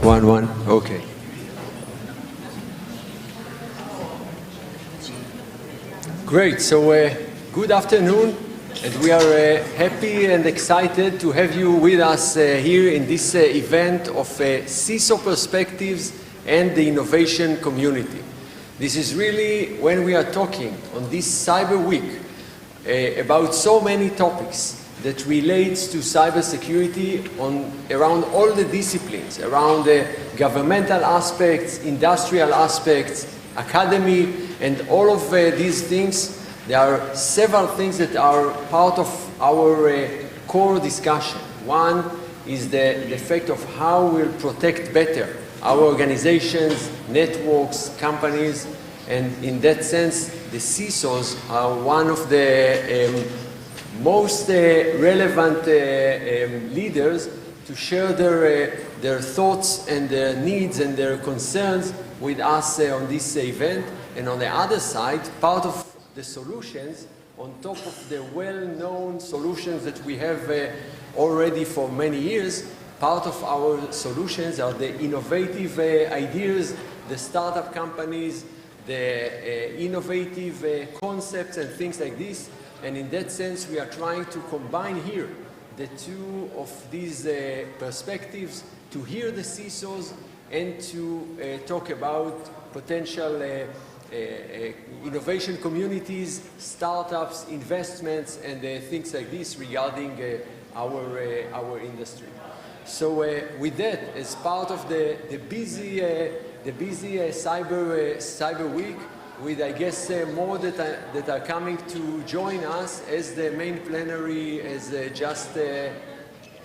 One. Okay. Great. So good afternoon, and we are happy and excited to have you with us here in this event of CISO perspectives and the innovation community. This is really when we are talking on this Cyber Week about so many topics that relates to cybersecurity around all the disciplines, around the governmental aspects, industrial aspects, academy, and all of these things. There are several things that are part of our core discussion. One is the fact of how we'll protect better our organizations, networks, companies, and in that sense, the CISOs are one of the most relevant leaders to share their thoughts and their needs and their concerns with us on this event. And on the other side, part of the solutions, on top of the well-known solutions that we have already for many years, part of our solutions are the innovative ideas, the startup companies, the innovative concepts and things like this. And in that sense, we are trying to combine here the two of these perspectives to hear the CISOs and to talk about potential innovation communities, startups, investments, and things like this regarding our industry. So with that, as part of the busy Cyber Week, with I guess more that are coming to join us as the main plenary has just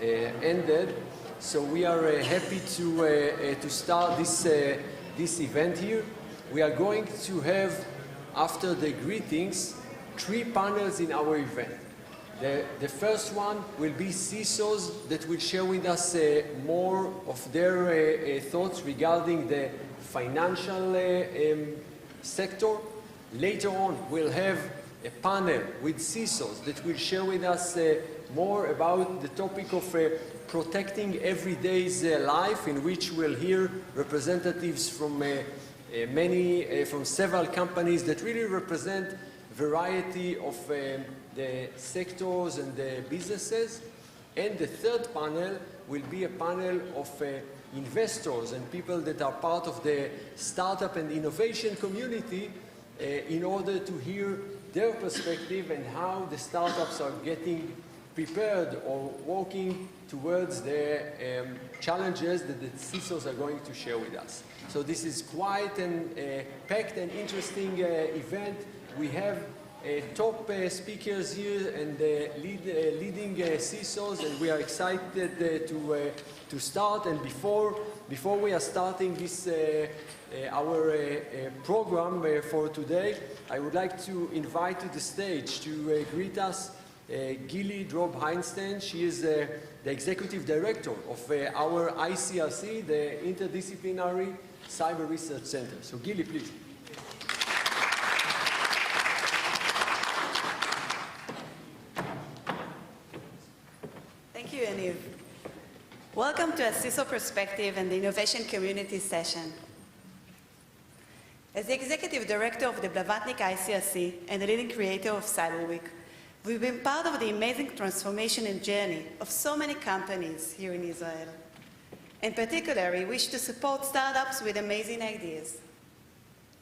ended. So we are happy to start this event here. We are going to have, after the greetings, 3 panels in our event. The first one will be CISOs that will share with us more of their thoughts regarding the financial sector. Later on, we'll have a panel with CISOs that will share with us more about the topic of protecting everyday's life, in which we'll hear representatives from from several companies that really represent variety of the sectors and the businesses. And the third panel will be a panel of investors and people that are part of the startup and innovation community in order to hear their perspective and how the startups are getting prepared or working towards the challenges that the CISOs are going to share with us. So this is quite a packed and interesting event. We have top speakers here and leading CISOs, and we are excited to start. And before we are starting this our program for today, I would like to invite to the stage to greet us Gili Drob-Heinstein. She is the Executive Director of our ICRC, the Interdisciplinary Cyber Research Center. So Gili, please. Thank you, Yaniv. Welcome to a CISO Perspective and the Innovation Community session. As the Executive Director of the Blavatnik ICRC and the leading creator of Cyber Week, we've been part of the amazing transformation and journey of so many companies here in Israel. In particular, we wish to support startups with amazing ideas.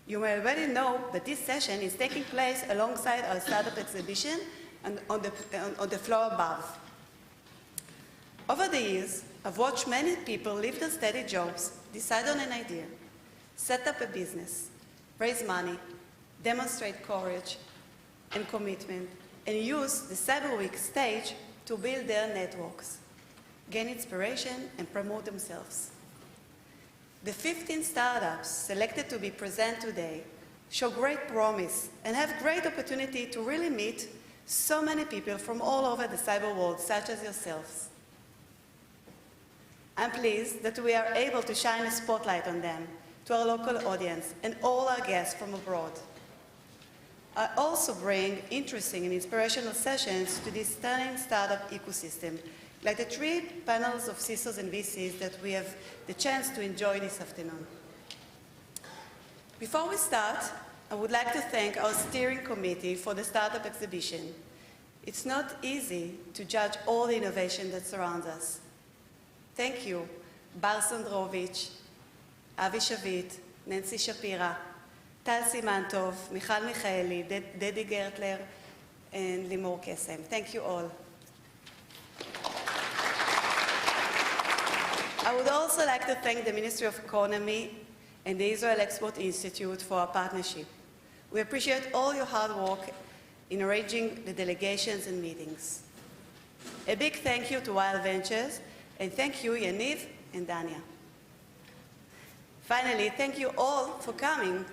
You may already know that this session is taking place alongside our startup exhibition and on the floor above. Over the years, I've watched many people leave their steady jobs, decide on an idea, set up a business, raise money, demonstrate courage and commitment, and use the Cyber Week stage to build their networks, gain inspiration, and promote themselves. The 15 startups selected to be present today show great promise and have great opportunity to really meet so many people from all over the cyber world, such as yourselves. I'm pleased that we are able to shine a spotlight on them to our local audience and all our guests from abroad. I also bring interesting and inspirational sessions to this stunning startup ecosystem like the 3 panels of CISOs and VCs that we have the chance to enjoy this afternoon. Before we start, I would like to thank our steering committee for the startup exhibition. It's not easy to judge all the innovation that surrounds us. Thank you, Bar Sandrovich, Avi Shavit, Nancy Shapira, Tal Simantov, Michal Michaeli, Dedi Gertler, and Limor Kesem. Thank you all. I would also like to thank the Ministry of Economy and the Israel Export Institute for our partnership. We appreciate all your hard work in arranging the delegations and meetings. A big thank you to Wild Ventures, and thank you, Yaniv and Dania. Finally, thank you all for coming,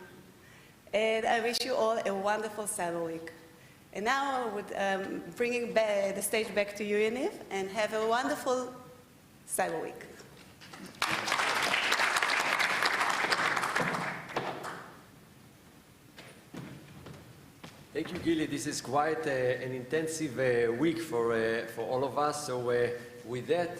and I wish you all a wonderful Cyber Week. And now I would bring the stage back to you, Yaniv, and have a wonderful Cyber Week. Thank you, Gili. This is quite an intensive week for all of us. So with that,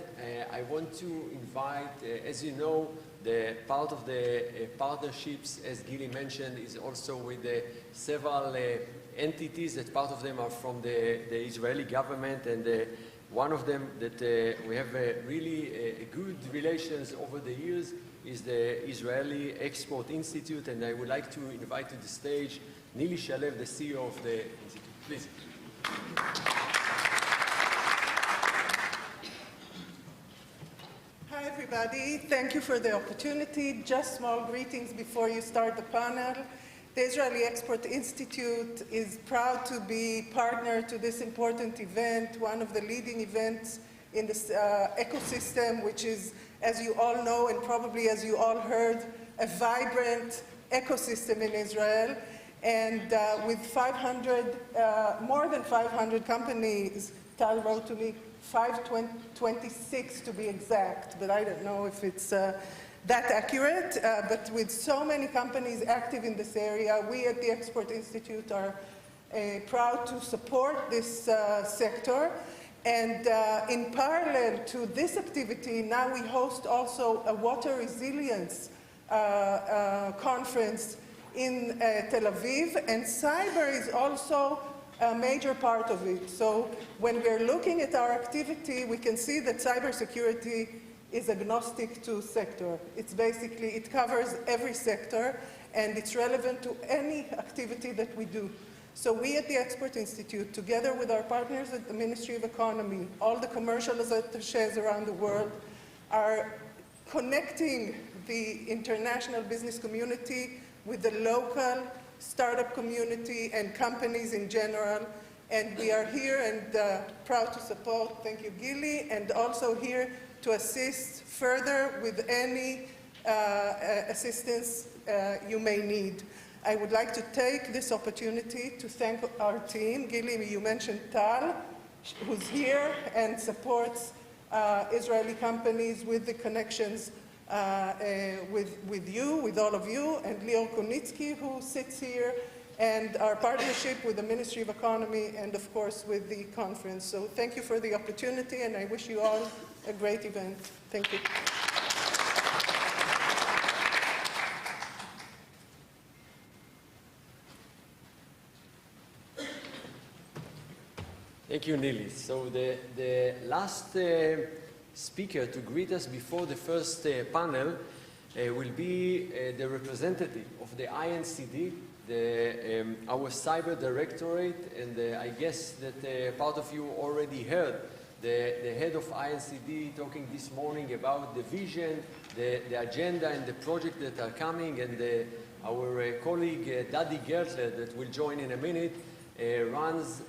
I want to invite, as you know, the part of the partnerships, as Gili mentioned, is also with several entities that part of them are from the Israeli government, and one of them that we have really good relations over the years is the Israeli Export Institute, and I would like to invite to the stage Nili Shalev, the CEO of the institute. Please. Hi, everybody. Thank you for the opportunity. Just small greetings before you start the panel. The Israeli Export Institute is proud to be partner to this important event, one of the leading events in this ecosystem, which is, as you all know, and probably as you all heard, a vibrant ecosystem in Israel. And with 500, more than 500 companies, Tal wrote to me, 526 to be exact, but I don't know if it's that accurate. But with so many companies active in this area, we at the Export Institute are proud to support this sector. And in parallel to this activity, now we host also a water resilience conference in Tel Aviv, and cyber is also a major part of it. So when we're looking at our activity, we can see that cybersecurity is agnostic to sector. It's basically, it covers every sector, and it's relevant to any activity that we do. So we at the Export Institute, together with our partners at the Ministry of Economy, all the commercial attachés around the world, are connecting the international business community with the local startup community and companies in general. And we are here and proud to support, thank you, Gili, and also here to assist further with any assistance you may need. I would like to take this opportunity to thank our team. Gili, you mentioned Tal, who's here and supports Israeli companies with the connections with you, with all of you, and Lior Konitsky, who sits here, and our partnership with the Ministry of Economy, and of course with the conference. So thank you for the opportunity, and I wish you all a great event. Thank you. Thank you, Nili. So the last speaker to greet us before the first panel will be the representative of the INCD, our cyber directorate, and I guess that part of you already heard the head of INCD talking this morning about the vision, the agenda, and the projects that are coming, and our colleague Dedi Gertler, that will join in a minute, runs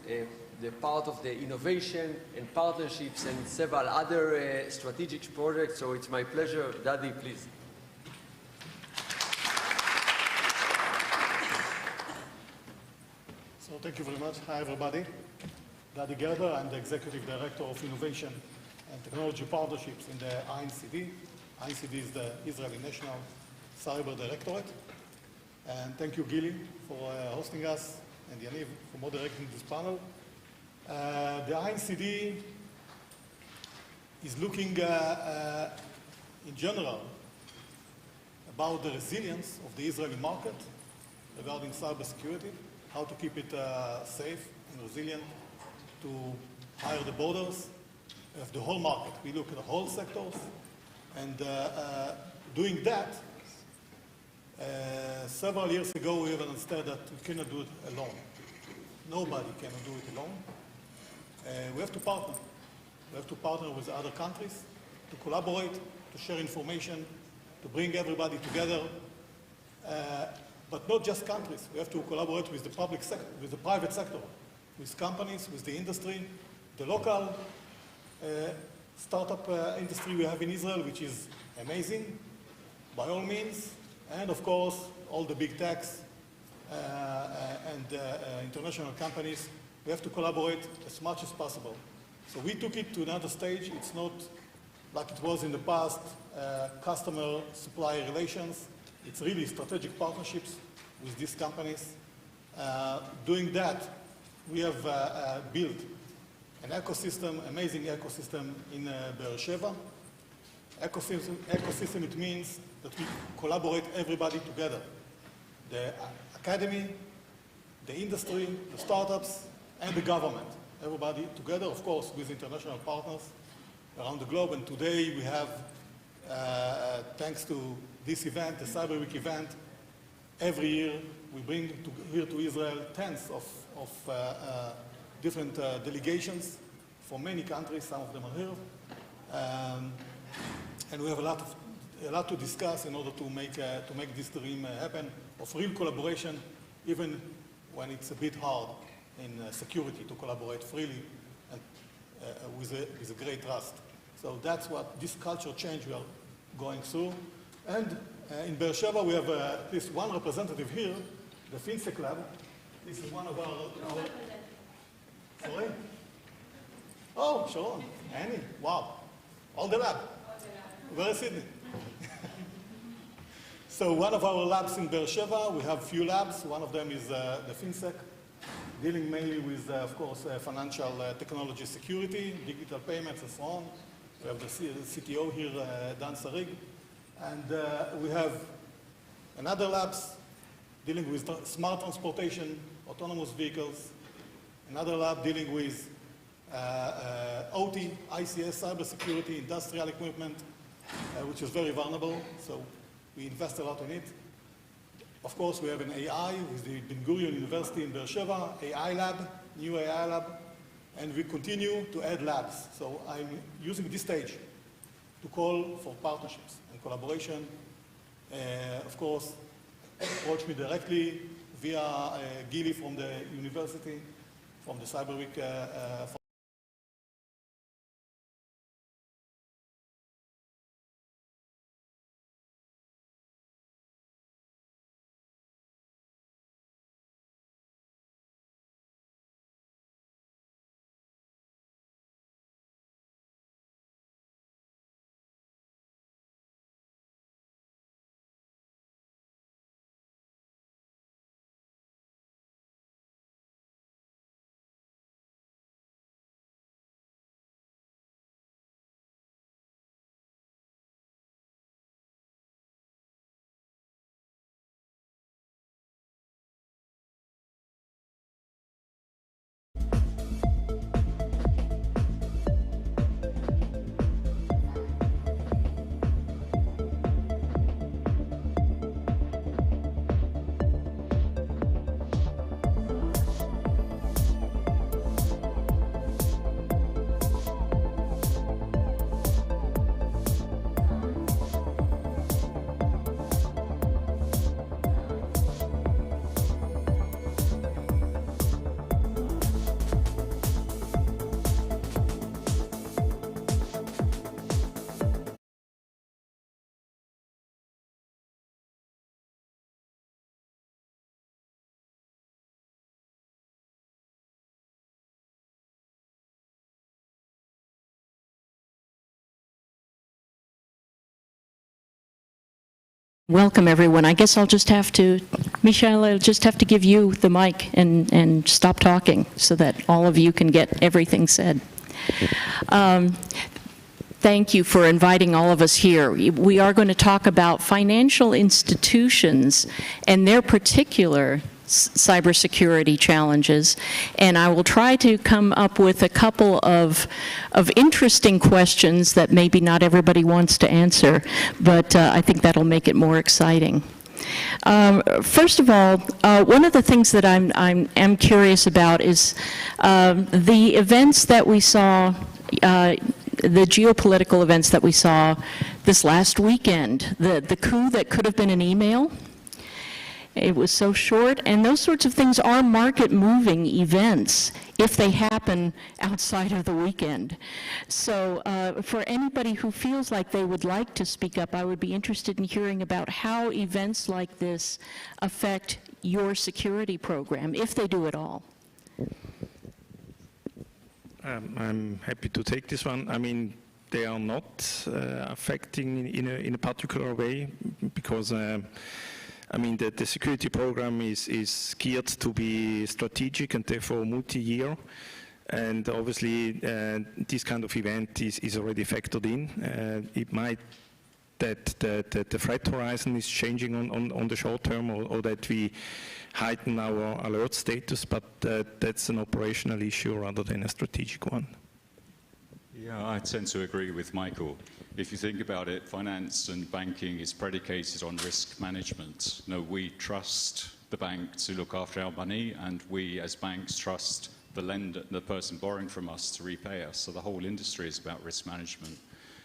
the part of the innovation and partnerships and several other strategic projects. So it's my pleasure. Dedi, please. So thank you very much. Hi, everybody. Dedi Gertler, I'm the Executive Director of Innovation and Technology Partnerships in the INCD. INCD is the Israeli National Cyber Directorate. And thank you, Gili, for hosting us, and Yaniv for moderating this panel. The INCD is looking in general about the resilience of the Israeli market regarding cybersecurity, how to keep it safe and resilient, to hire the borders of the whole market. We look at the whole sectors, and doing that, several years ago we even understood that we cannot do it alone. Nobody can do it alone. We have to partner. We have to partner with other countries to collaborate, to share information, to bring everybody together. But not just countries. We have to collaborate with the public sector, with the private sector, with companies, with the industry, the local startup industry we have in Israel, which is amazing, by all means, and of course, all the big techs and international companies. We have to collaborate as much as possible. So we took it to another stage. It's not like it was in the past, customer-supplier relations. It's really strategic partnerships with these companies. Doing that, we have built an ecosystem, amazing ecosystem in Beersheba. Ecosystem, it means that we collaborate everybody together. The academy, the industry, the startups, and the government. Everybody together, of course, with international partners around the globe. And today we have, thanks to this event, the Cyber Week event, every year we bring here to Israel tens of different delegations from many countries. Some of them are here. And we have a lot to discuss in order to make this dream happen, of real collaboration, even when it's a bit hard in security to collaborate freely and with a great trust. So that's what this culture change we are going through. And in Beersheba, we have at least one representative here, the FinSec lab. This is one of our sorry? Oh, Sharon, Annie, wow. All the lab. Where is Sydney? So one of our labs in Beersheba, we have few labs. One of them is the FinSec, dealing mainly with, of course, financial technology security, digital payments, and so on. We have the CTO here, Dan Sarig. And we have another labs dealing with smart transportation, autonomous vehicles. Another lab dealing with OT, ICS, cybersecurity, industrial equipment, which is very vulnerable. So we invest a lot in it. Of course, we have an AI with the Ben Gurion University in Beersheba, AI lab, new AI lab, and we continue to add labs. So I'm using this stage to call for partnerships and collaboration. Of course, approach me directly via Gili from the university, from the Cyber Week. Welcome, everyone. I guess I'll just have to, Michelle, I'll just have to give you the mic and stop talking so that all of you can get everything said. thank you for inviting all of us here. We are going to talk about financial institutions and their particular cybersecurity challenges, and I will try to come up with a couple of interesting questions that maybe not everybody wants to answer, but I think that'll make it more exciting. First of all, one of the things that I'm curious about is the events that we saw, the geopolitical events that we saw this last weekend, the coup that could have been an email. It was so short, and those sorts of things are market-moving events if they happen outside of the weekend. So for anybody who feels like they would like to speak up, I would be interested in hearing about how events like this affect your security program, if they do at all. I'm happy to take this one. I mean, they are not affecting in a particular way because I mean, the security program is geared to be strategic and therefore multi-year. And obviously, this kind of event is already factored in. It might that the threat horizon is changing on the short term, or that we heighten our alert status, but that's an operational issue rather than a strategic one. Yeah, I tend to agree with Michael. If you think about it, finance and banking is predicated on risk management. No, we trust the bank to look after our money, and we as banks trust the lender, the person borrowing from us, to repay us. So the whole industry is about risk management.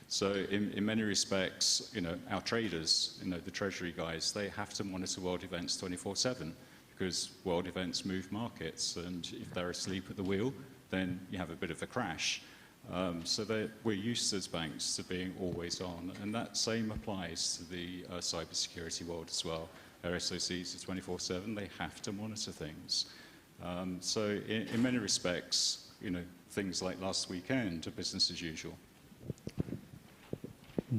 So in many respects, our traders, the treasury guys, they have to monitor world events 24/7 because world events move markets, and if they're asleep at the wheel, then you have a bit of a crash. So we're used as banks to being always on, and that same applies to the cybersecurity world as well. Their SOCs are 24/7, they have to monitor things. So in many respects, things like last weekend are business as usual.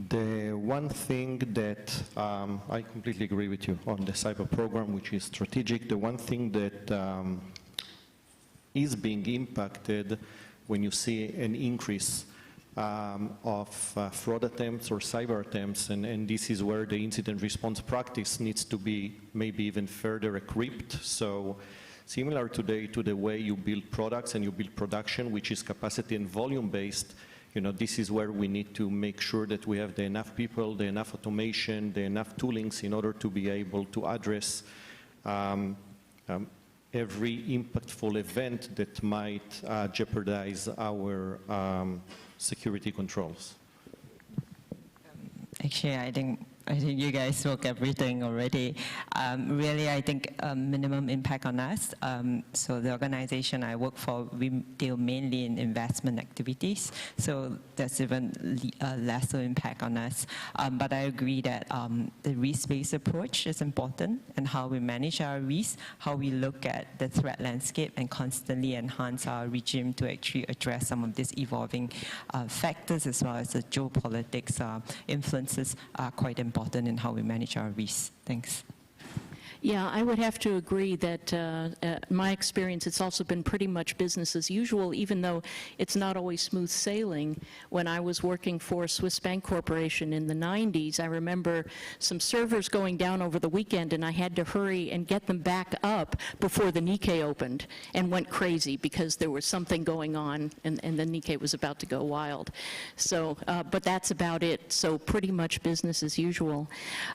The one thing that I completely agree with you on the cyber program, which is strategic, the one thing that is being impacted when you see an increase of fraud attempts or cyber attempts, and this is where the incident response practice needs to be maybe even further equipped. So similar today to the way you build products and you build production, which is capacity and volume based, this is where we need to make sure that we have the enough people, the enough automation, the enough toolings in order to be able to address every impactful event that might jeopardize our security controls. Actually, I think you guys spoke everything already. Really, I think minimum impact on us. So the organization I work for, we deal mainly in investment activities. So there's even lesser impact on us. But I agree that the risk-based approach is important, and how we manage our risk, how we look at the threat landscape and constantly enhance our regime to actually address some of these evolving factors, as well as the geopolitics influences, are quite important in how we manage our risks. Thanks. Yeah, I would have to agree that my experience, it's also been pretty much business as usual, even though it's not always smooth sailing. When I was working for Swiss Bank Corporation in the 90s, I remember some servers going down over the weekend, and I had to hurry and get them back up before the Nikkei opened, and went crazy because there was something going on, and the Nikkei was about to go wild. So, but that's about it. So pretty much business as usual.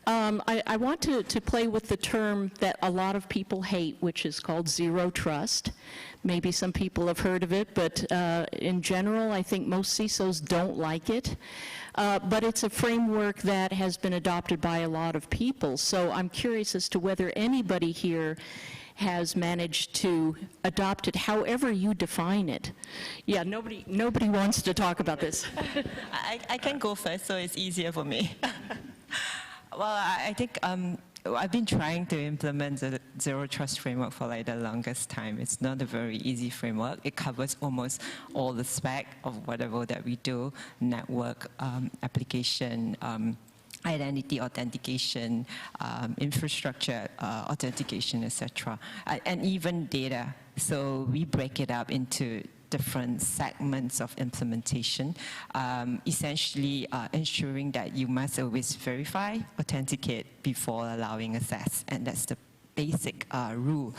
I want to play with the term that a lot of people hate, which is called zero trust. Maybe some people have heard of it, but in general, I think most CISOs don't like it. But it's a framework that has been adopted by a lot of people. So I'm curious as to whether anybody here has managed to adopt it, however you define it. Yeah, nobody wants to talk about this. I can go first, so it's easier for me. Well, I think I've been trying to implement the zero trust framework for like the longest time. It's not a very easy framework. It covers almost all the spec of whatever that we do: network, application, identity authentication, infrastructure authentication, etc., and even data. So we break it up into different segments of implementation, essentially ensuring that you must always verify, authenticate before allowing access, and that's the basic rule.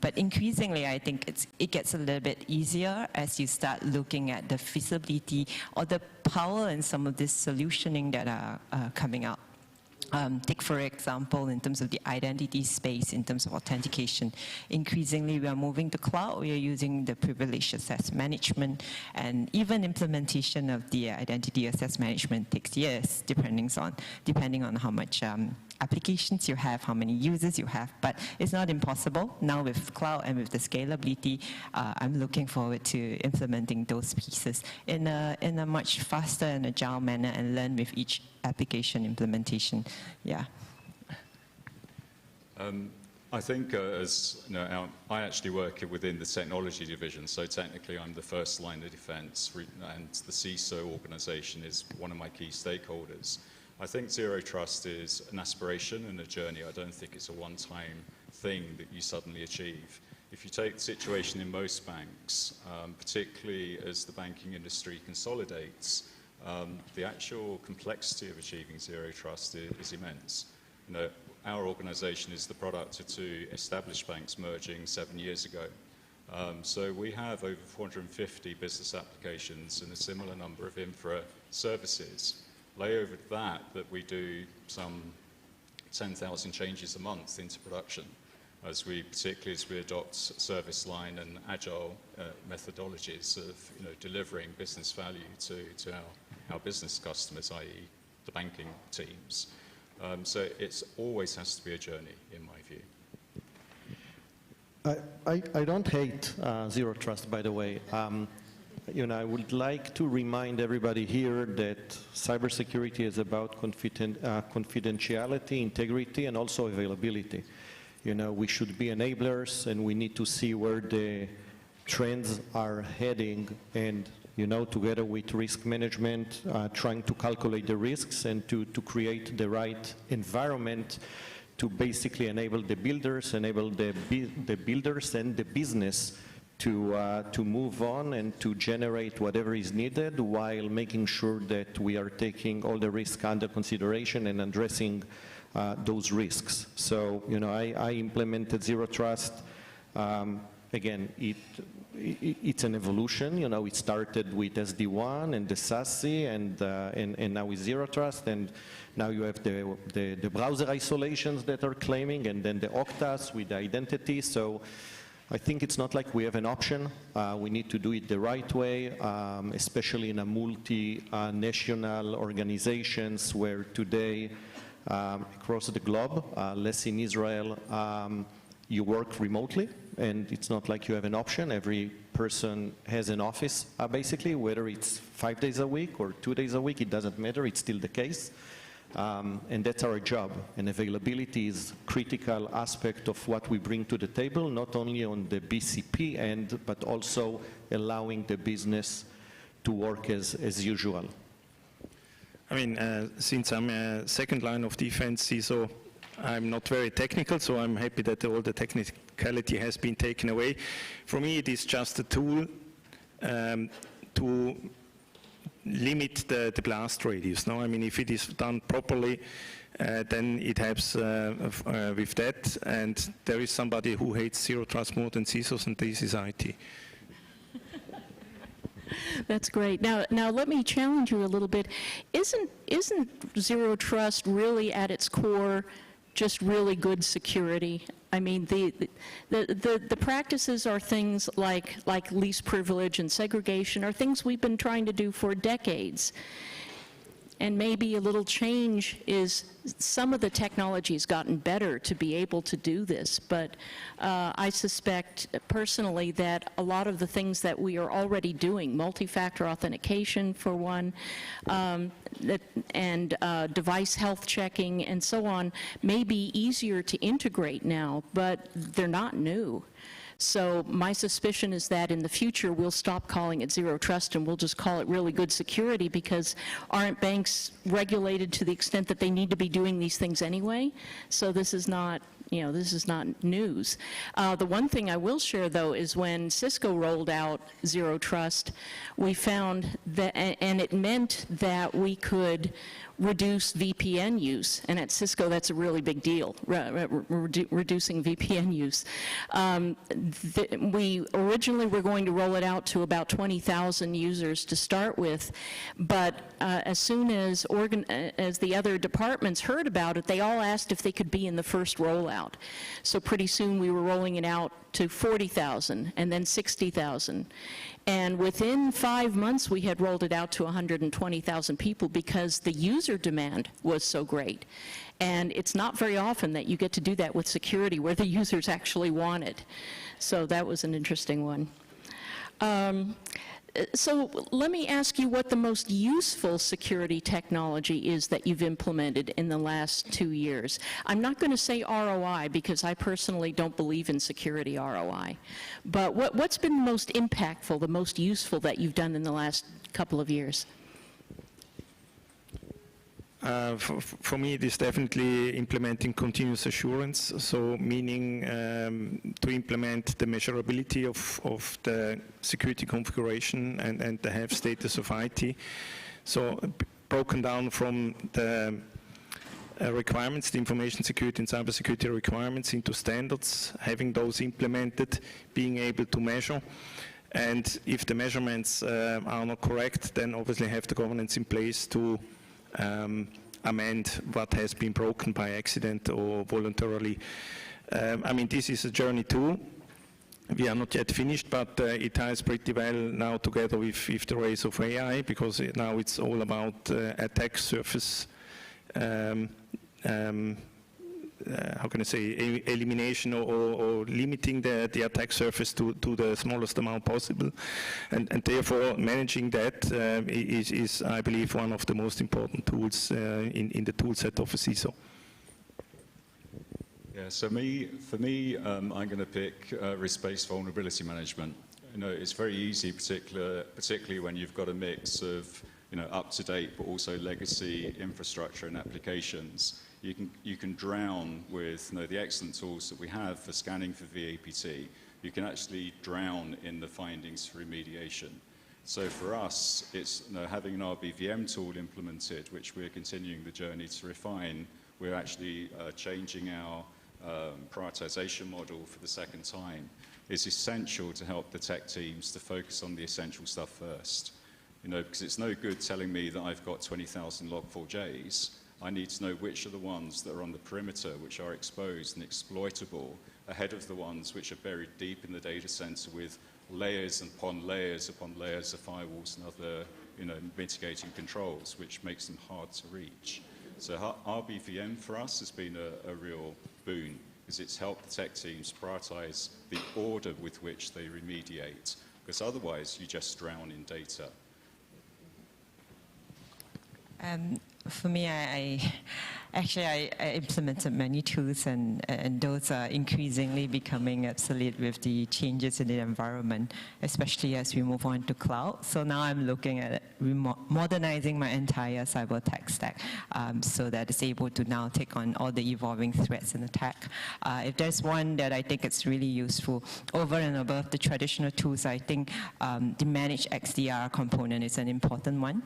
But increasingly, I think it gets a little bit easier as you start looking at the feasibility or the power in some of this solutioning that are coming out. Take, for example, in terms of the identity space, in terms of authentication, increasingly we are moving to cloud. We are using the privilege access management, and even implementation of the identity access management takes years, depending on how much applications you have, how many users you have, but it's not impossible. Now with cloud and with the scalability, I'm looking forward to implementing those pieces in a much faster and agile manner and learn with each application implementation. Yeah. I think as you know, I actually work within the technology division, so technically I'm the first line of defense, and the CISO organization is one of my key stakeholders. I think Zero Trust is an aspiration and a journey. I don't think it's a one-time thing that you suddenly achieve. If you take the situation in most banks, particularly as the banking industry consolidates, the actual complexity of achieving Zero Trust is immense. You know, our organization is the product of two established banks merging 7 years ago. So we have over 450 business applications and a similar number of infra services. Lay over that we do some 10,000 changes a month into production, particularly as we adopt service line and agile methodologies of delivering business value to our business customers, i.e. the banking teams. So it always has to be a journey, in my view. I don't hate Zero Trust, by the way. I would like to remind everybody here that cybersecurity is about confidentiality, integrity, and also availability. We should be enablers, and we need to see where the trends are heading, and together with risk management, trying to calculate the risks and to create the right environment to basically enable the builders, enable the builders and the business to move on and to generate whatever is needed while making sure that we are taking all the risks under consideration and addressing those risks. So, I implemented Zero Trust. Again, it's an evolution. It started with SD1 and the SASE and now with Zero Trust, and now you have the browser isolations that are claiming, and then the Oktas with the identity. So I think it's not like we have an option. We need to do it the right way, especially in a multinational organizations where today, across the globe, less in Israel, you work remotely, and it's not like you have an option. Every person has an office, basically, whether it's 5 days a week or 2 days a week, it doesn't matter, it's still the case. And that's our job, and availability is a critical aspect of what we bring to the table, not only on the BCP end, but also allowing the business to work as usual. I mean, since I'm a second line of defense CISO, I'm not very technical, so I'm happy that all the technicality has been taken away. For me, it is just a tool to limit the blast radius. No, I mean, if it is done properly, then it helps with that. And there is somebody who hates Zero Trust more than CISOs, and this is IT. That's great. Now let me challenge you a little bit. Isn't Zero Trust really at its core just really good security? I mean, the practices are things like least privilege and segregation are things we've been trying to do for decades. And maybe a little change is some of the technology's gotten better to be able to do this, but I suspect personally that a lot of the things that we are already doing, multi-factor authentication for one, and device health checking and so on, may be easier to integrate now, but they're not new. So my suspicion is that in the future we'll stop calling it Zero Trust and we'll just call it really good security, because aren't banks regulated to the extent that they need to be doing these things anyway? So this is not, this is not news. The one thing I will share, though, is when Cisco rolled out Zero Trust, we found that, and it meant that we could reduce VPN use, and at Cisco that's a really big deal, reducing VPN use. We originally were going to roll it out to about 20,000 users to start with, but as soon as the other departments heard about it, they all asked if they could be in the first rollout. So pretty soon we were rolling it out to 40,000 and then 60,000. And within 5 months, we had rolled it out to 120,000 people because the user demand was so great. And it's not very often that you get to do that with security where the users actually want it. So that was an interesting one. So let me ask you what the most useful security technology is that you've implemented in the last 2 years. I'm not going to say ROI because I personally don't believe in security ROI. But what's been most impactful, the most useful that you've done in the last couple of years? For me, it is definitely implementing continuous assurance, so meaning to implement the measurability of the security configuration and the health status of IT. So broken down from the requirements, the information security and cybersecurity requirements into standards, having those implemented, being able to measure. And if the measurements are not correct, then obviously have the governance in place to amend what has been broken by accident or voluntarily. I mean, this is a journey too. We are not yet finished, but it ties pretty well now together with the rise of AI, because now it's all about attack surface, how can I say, elimination or limiting the attack surface to the smallest amount possible. And therefore, managing that is, I believe, one of the most important tools in the tool set of a CISO. Yeah, so for me, I'm going to pick risk-based vulnerability management. It's very easy, particularly when you've got a mix of up-to-date but also legacy infrastructure and applications. You can drown with the excellent tools that we have for scanning for VAPT. You can actually drown in the findings for remediation. So for us, it's having an RBVM tool implemented, which we're continuing the journey to refine. We're actually changing our prioritization model for the second time. It's essential to help the tech teams to focus on the essential stuff first. Because it's no good telling me that I've got 20,000 Log4js. I need to know which are the ones that are on the perimeter, which are exposed and exploitable, ahead of the ones which are buried deep in the data center with layers upon layers of firewalls and other mitigating controls, which makes them hard to reach. So RBVM for us has been a real boon, because it's helped the tech teams prioritize the order with which they remediate, because otherwise you just drown in data. For me, I implemented many tools, and those are increasingly becoming obsolete with the changes in the environment, especially as we move on to cloud. So now I'm looking at modernizing my entire cyber tech stack so that it's able to now take on all the evolving threats and attack. If there's one that I think it's really useful, over and above the traditional tools, I think the managed XDR component is an important one.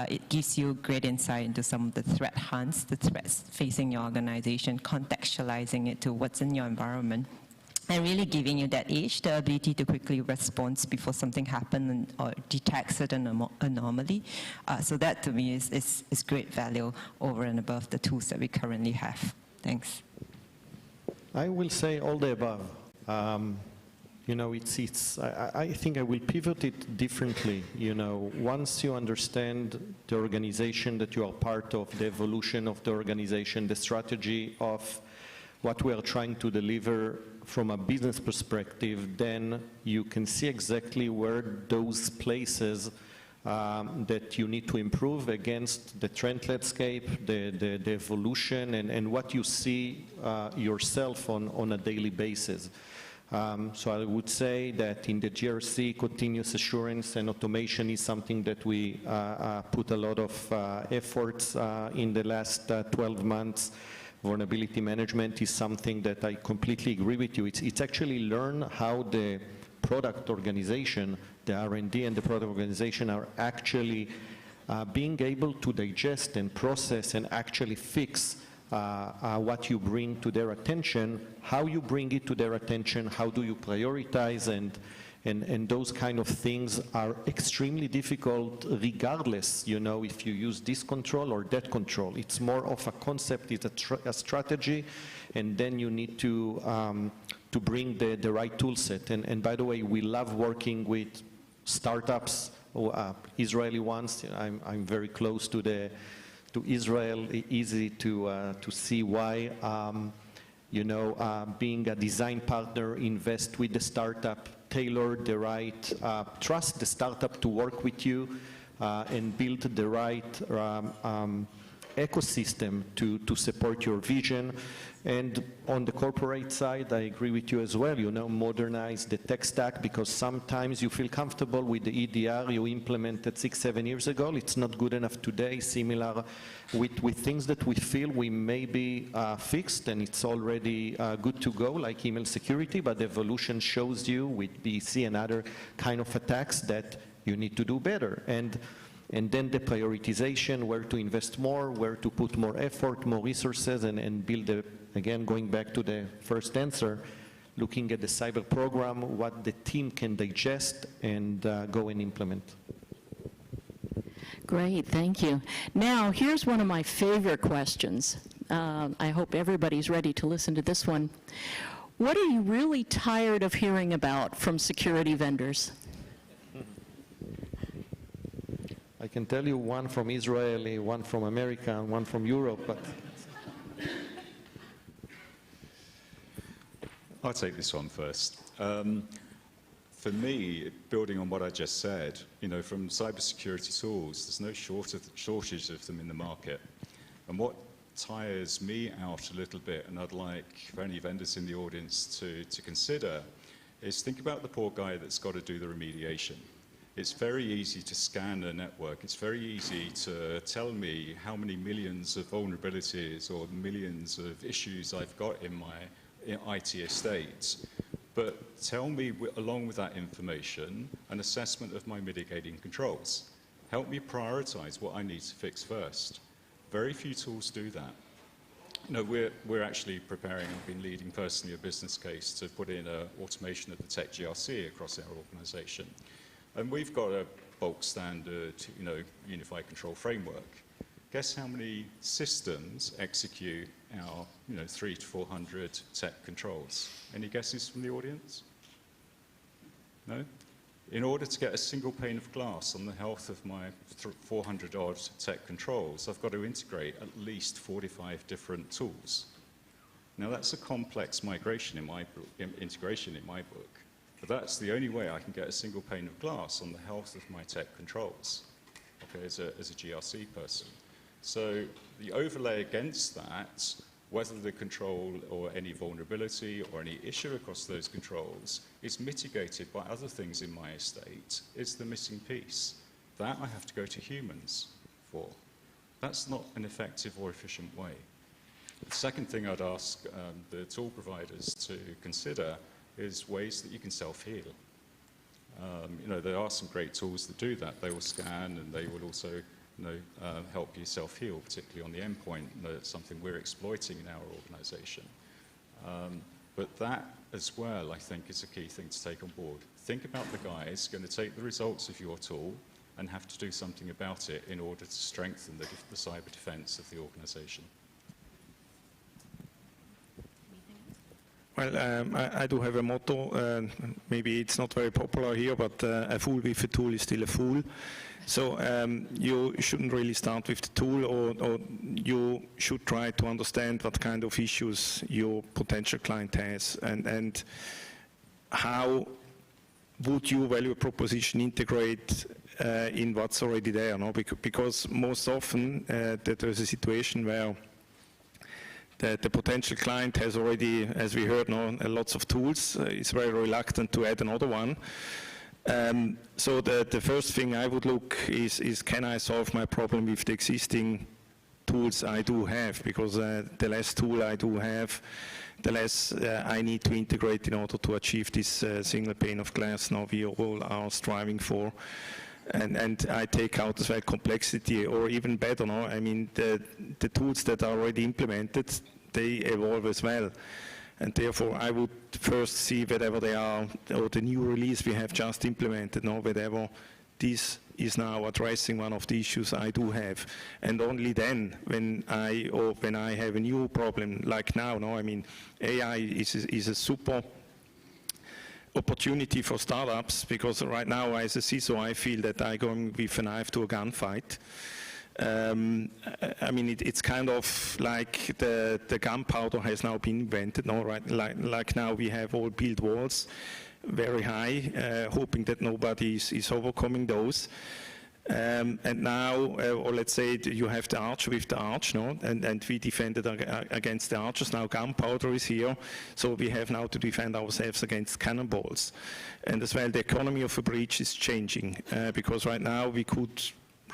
It gives you great insight into some of the threat hunts, the threats facing your organization, contextualizing it to what's in your environment, and really giving you that edge, the ability to quickly respond before something happens or detect certain anomaly. So that to me is great value over and above the tools that we currently have. Thanks. I will say all the above. I think I will pivot it differently. Once you understand the organization that you are part of, the evolution of the organization, the strategy of what we are trying to deliver from a business perspective, then you can see exactly where those places that you need to improve against the trend landscape, the evolution, and what you see yourself on a daily basis. So I would say that in the GRC, continuous assurance and automation is something that we put a lot of efforts in the last 12 months. vulnerability management is something that I completely agree with you. It's actually learn how the product organization, the R&D and the product organization are actually being able to digest and process and actually fix what you bring to their attention, how you bring it to their attention, how do you prioritize, and those kind of things are extremely difficult regardless, you know, if you use this control or that control. It's more of a concept, it's a strategy, and then you need to bring the right tool set. And by the way, we love working with startups, Israeli ones. I'm very close to Israel, easy to see why. You know, being a design partner, invest with the startup, tailor the right, trust the startup to work with you, and build the right ecosystem to support your vision. And on the corporate side, I agree with you as well, you know, modernize the tech stack, because sometimes you feel comfortable with the EDR you implemented 6-7 years ago. It's not good enough today, similar with things that we feel we may be fixed and it's already good to go, like email security, but evolution shows you with BC and other kind of attacks that you need to do better. And then the prioritization, where to invest more, where to put more effort, more resources, and build again, going back to the first answer, looking at the cyber program, what the team can digest and go and implement. Great, thank you. Now, here's one of my favorite questions. I hope everybody's ready to listen to this one. What are you really tired of hearing about from security vendors? I can tell you one from Israel, one from America, and one from Europe, but... I'll take this one first. For me, building on what I just said, you know, from cybersecurity tools, there's no shortage of them in the market. And what tires me out a little bit, and I'd like for any vendors in the audience to consider, is think about the poor guy that's got to do the remediation. It's very easy to scan a network. It's very easy to tell me how many millions of vulnerabilities or millions of issues I've got in my IT estate. But tell me, along with that information, an assessment of my mitigating controls. Help me prioritize what I need to fix first. Very few tools do that. You know, we're actually preparing, I've been leading personally a business case to put in automation of the tech GRC across our organization. And we've got a bulk standard, you know, unified control framework. Guess how many systems execute our, you know, 300 to 400 tech controls? Any guesses from the audience? No? In order to get a single pane of glass on the health of my 400 odd tech controls, I've got to integrate at least 45 different tools. Now that's a complex migration in my integration in my book. But that's the only way I can get a single pane of glass on the health of my tech controls, okay, as a GRC person. So the overlay against that, whether the control or any vulnerability or any issue across those controls is mitigated by other things in my estate, is the missing piece. That I have to go to humans for. That's not an effective or efficient way. The second thing I'd ask the tool providers to consider is ways that you can self-heal. You know, there are some great tools that do that. They will scan and they will also, you know, help you self-heal, particularly on the endpoint. That's something we're exploiting in our organization. But that as well, I think, is a key thing to take on board. Think about the guys going to take the results of your tool and have to do something about it in order to strengthen the cyber defense of the organization. Well, I do have a motto. Maybe it's not very popular here, but a fool with a tool is still a fool. So you shouldn't really start with the tool, or you should try to understand what kind of issues your potential client has, and how would your value proposition integrate in what's already there, no? Because most often that there's a situation where the potential client has already, as we heard, lots of tools, is very reluctant to add another one. So the first thing I would look is can I solve my problem with the existing tools I do have, because the less tool I do have, the less I need to integrate in order to achieve this single pane of glass now we all are striving for. And I take out as well complexity, or even better, no? I mean, the tools that are already implemented, they evolve as well. And therefore, I would first see whatever they are, or the new release we have just implemented, no? Whatever this is now addressing one of the issues I do have. And only then, when I have a new problem, like now, no? I mean, AI is a super opportunity for startups, because right now, as a CISO, I feel that I'm going with a knife to a gunfight. I mean, it's kind of like the gunpowder has now been invented. No, right? Like now we have all built walls very high, hoping that nobody is overcoming those. And now, or let's say you have the archer with the arch, no? And we defended against the archers. Now gunpowder is here, so we have now to defend ourselves against cannonballs. And as well, the economy of a breach is changing, because right now we could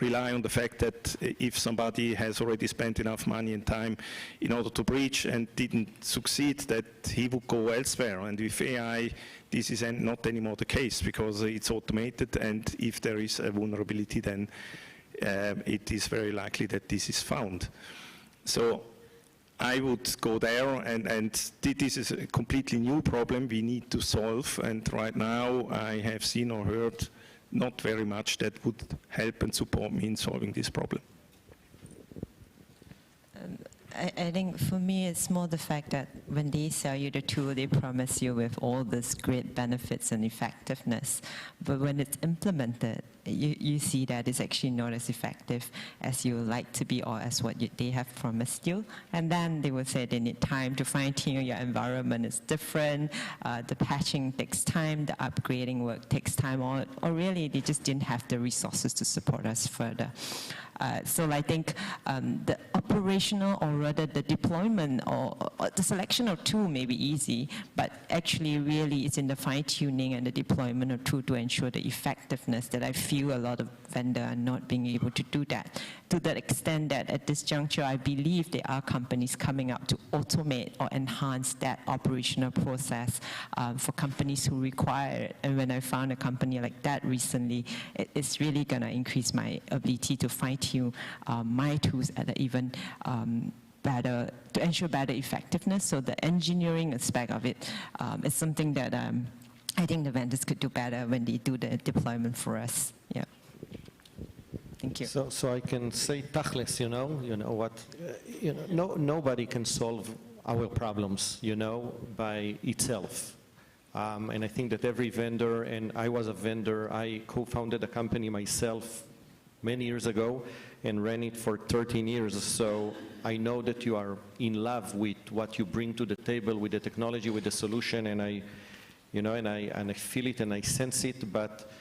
rely on the fact that if somebody has already spent enough money and time in order to breach and didn't succeed, that he would go elsewhere. And with AI, this is not anymore the case, because it's automated, and if there is a vulnerability, then it is very likely that this is found. So I would go there, and this is a completely new problem we need to solve, and right now I have seen or heard not very much that would help and support me in solving this problem. I think for me it's more the fact that when they sell you the tool, they promise you with all these great benefits and effectiveness. But when it's implemented, you see that it's actually not as effective as you would like to be, or as what they have promised you. And then they will say they need time to fine-tune your environment is different, the patching takes time, the upgrading work takes time, or really they just didn't have the resources to support us further. So I think the operational, or rather the deployment, or the selection of tool may be easy, but actually really it's in the fine-tuning and the deployment of tool to ensure the effectiveness that I feel a lot of vendors are not being able to do that. To the extent that at this juncture, I believe there are companies coming up to automate or enhance that operational process for companies who require it. And when I found a company like that recently, it's really going to increase my ability to fine-tune my tools at an even better, to ensure better effectiveness. So the engineering aspect of it is something that I think the vendors could do better when they do the deployment for us. Yeah. Thank you. So I can say tachlis, you know what, nobody can solve our problems, by itself. And I think that every vendor, and I was a vendor, I co-founded a company myself many years ago and ran it for 13 years. So I know that you are in love with what you bring to the table, with the technology, with the solution, and I feel it and I sense it. But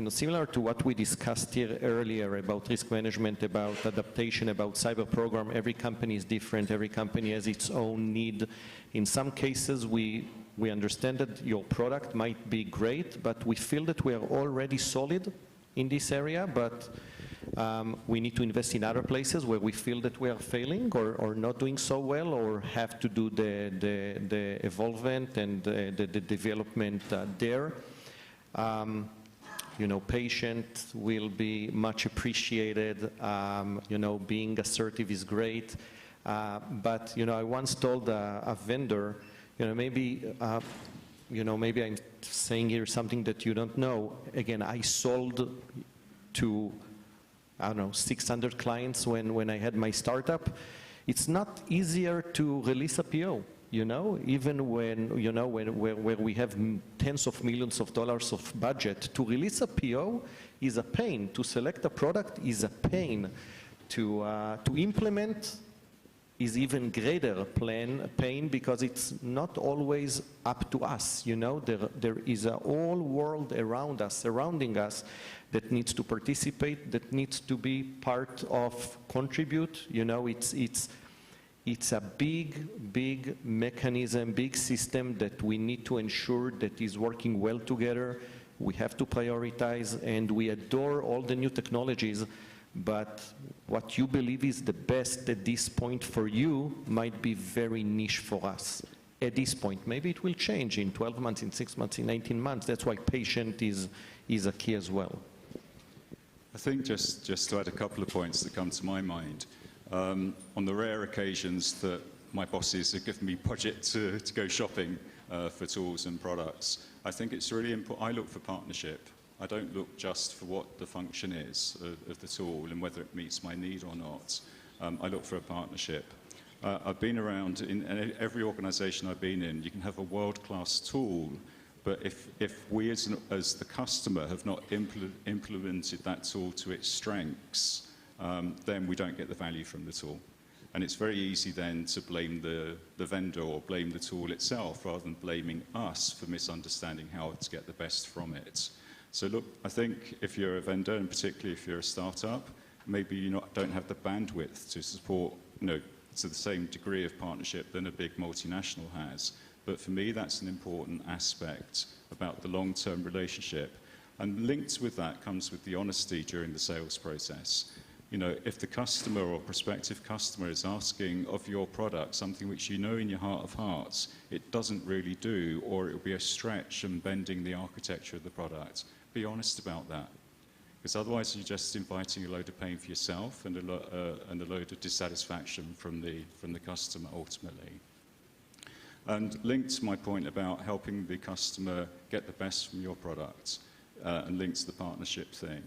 similar to what we discussed here earlier about risk management, about adaptation, about cyber program, every company is different. Every company has its own need. In some cases, we understand that your product might be great, but we feel that we are already solid in this area, but we need to invest in other places where we feel that we are failing or not doing so well, or have to do the evolvement and the development there. Patient will be much appreciated. Being assertive is great. But, I once told a vendor, maybe I'm saying here something that you don't know. Again, I sold to, 600 clients when I had my startup. It's not easier to release a PO. Even when, where we have tens of millions of dollars of budget, to release a PO is a pain. To select a product is a pain. To implement is even greater pain, because it's not always up to us. There is a whole world around us, surrounding us, that needs to participate, that needs to be part of, contribute. It's a big mechanism, big system that we need to ensure that is working well together. We have to prioritize, and we adore all the new technologies, but what you believe is the best at this point for you might be very niche for us at this point. Maybe it will change in 12 months, in 6 months, in 18 months. That's why patient is a key as well. I think just to add a couple of points that come to my mind, on the rare occasions that my bosses have given me budget to go shopping for tools and products, I think it's really important. I look for partnership. I don't look just for what the function is of the tool and whether it meets my need or not. I look for a partnership. I've been around in every organization I've been in. You can have a world-class tool, but if we as the customer have not implemented that tool to its strengths, then we don't get the value from the tool. And it's very easy then to blame the vendor or blame the tool itself rather than blaming us for misunderstanding how to get the best from it. So look, I think if you're a vendor, and particularly if you're a startup, maybe you don't have the bandwidth to support, to the same degree of partnership than a big multinational has. But for me, that's an important aspect about the long-term relationship. And linked with that comes with the honesty during the sales process. If the customer or prospective customer is asking of your product something which you know in your heart of hearts it doesn't really do, or it will be a stretch and bending the architecture of the product, be honest about that. Because otherwise you're just inviting a load of pain for yourself and a load of dissatisfaction from the customer ultimately. And linked to my point about helping the customer get the best from your product, and linked to the partnership thing,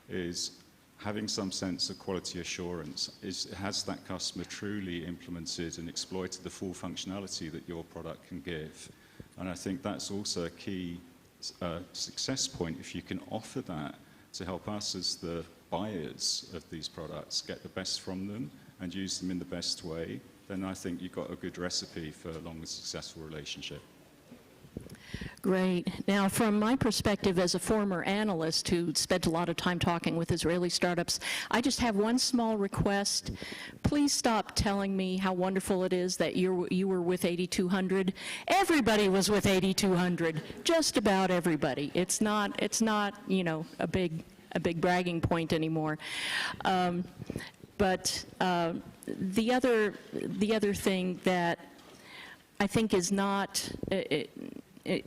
is having some sense of quality assurance. Has that customer truly implemented and exploited the full functionality that your product can give? And I think that's also a key success point. If you can offer that to help us as the buyers of these products get the best from them and use them in the best way, then I think you've got a good recipe for a long and successful relationship. Great. Now, from my perspective as a former analyst who spent a lot of time talking with Israeli startups, I just have one small request. Please stop telling me how wonderful it is that you were with 8200. Everybody was with 8200. Just about everybody. It's not a big bragging point anymore. But the other thing that I think is not.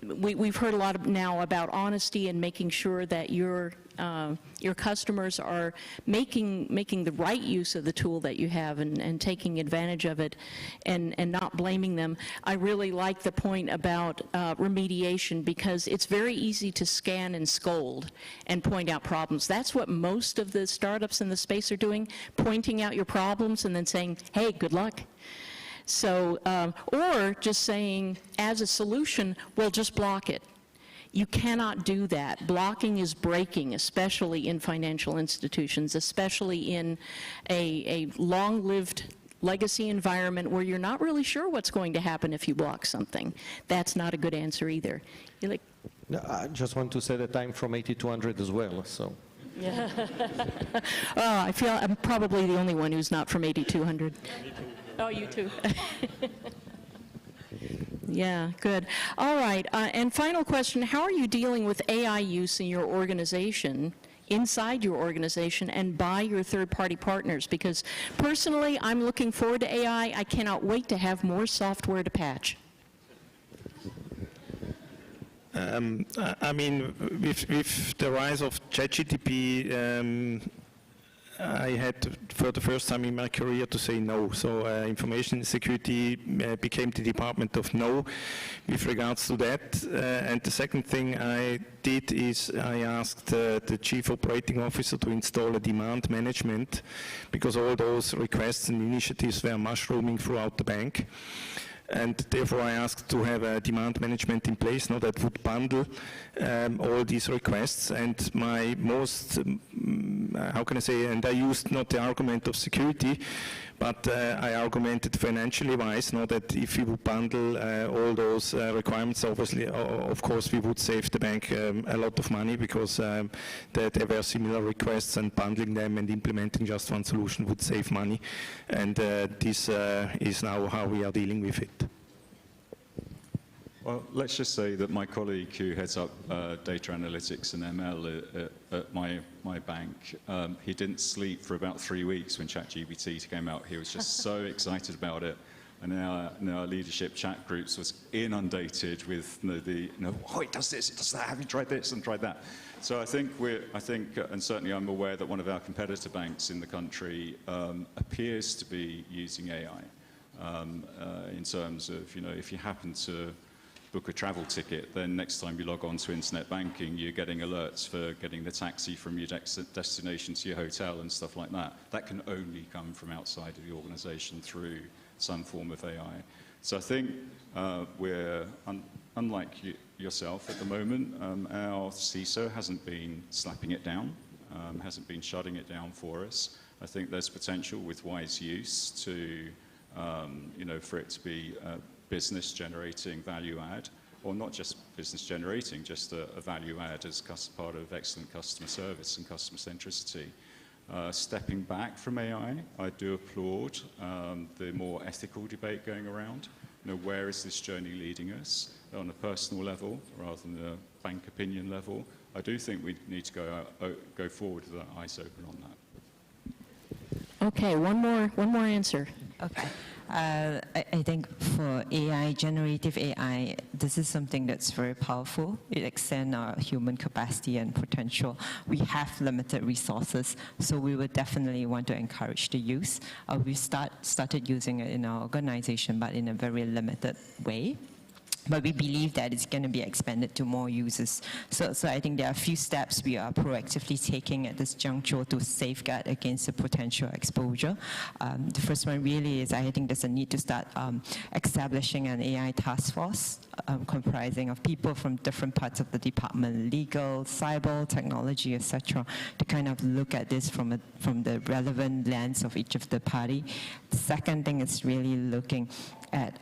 We've heard a lot now about honesty and making sure that your customers are making the right use of the tool that you have and taking advantage of it and not blaming them. I really like the point about remediation, because it's very easy to scan and scold and point out problems. That's what most of the startups in the space are doing, pointing out your problems and then saying, hey, good luck. So, or just saying, as a solution, well, just block it. You cannot do that. Blocking is breaking, especially in financial institutions, especially in a long-lived legacy environment where you're not really sure what's going to happen if you block something. That's not a good answer either. You're like, No, I just want to say that I'm from 8200 as well, so. Yeah. Oh, I feel I'm probably the only one who's not from 8200. Oh, you too. Yeah, good. All right, and final question, how are you dealing with AI use in your organization, inside your organization, and by your third-party partners? Because personally, I'm looking forward to AI. I cannot wait to have more software to patch. I mean, with the rise of ChatGPT, I had to, for the first time in my career, to say no. So information security became the department of no with regards to that. And the second thing I did is I asked the chief operating officer to install a demand management, because all those requests and initiatives were mushrooming throughout the bank. And therefore I asked to have a demand management in place, that would bundle all these requests. And my most, how can I say, and I used not the argument of security, but I argumented financially wise, that if we would bundle all those requirements, obviously, of course, we would save the bank a lot of money, because there were similar requests, and bundling them and implementing just one solution would save money. And this is now how we are dealing with it. Well, let's just say that my colleague who heads up data analytics and ML at my bank, he didn't sleep for about 3 weeks when ChatGPT came out. He was just so excited about it. And our leadership chat groups was inundated with oh, it does this, it does that, have you tried this and tried that? So I think, and certainly I'm aware that one of our competitor banks in the country appears to be using AI in terms of, if you happen to book a travel ticket, then next time you log on to internet banking, you're getting alerts for getting the taxi from your destination to your hotel and stuff like that. That can only come from outside of the organization through some form of AI. So I think we're, unlike yourself at the moment, our CISO hasn't been slapping it down, hasn't been shutting it down for us. I think there's potential with wise use to, for it to be business generating value add, or not just business generating, just a value add as part of excellent customer service and customer centricity. Stepping back from AI, I do applaud the more ethical debate going around. Where is this journey leading us on a personal level rather than a bank opinion level? I do think we need to go forward with our eyes open on that. Okay, one more answer. Okay. I think for AI, generative AI, this is something that's very powerful. It extends our human capacity and potential. We have limited resources, so we would definitely want to encourage the use. We started using it in our organization, but in a very limited way. But we believe that it's going to be expanded to more users. So I think there are a few steps we are proactively taking at this juncture to safeguard against the potential exposure. The first one really is I think there's a need to start establishing an AI task force comprising of people from different parts of the department, legal, cyber, technology, etc., to kind of look at this from the relevant lens of each of the party. The second thing is really looking at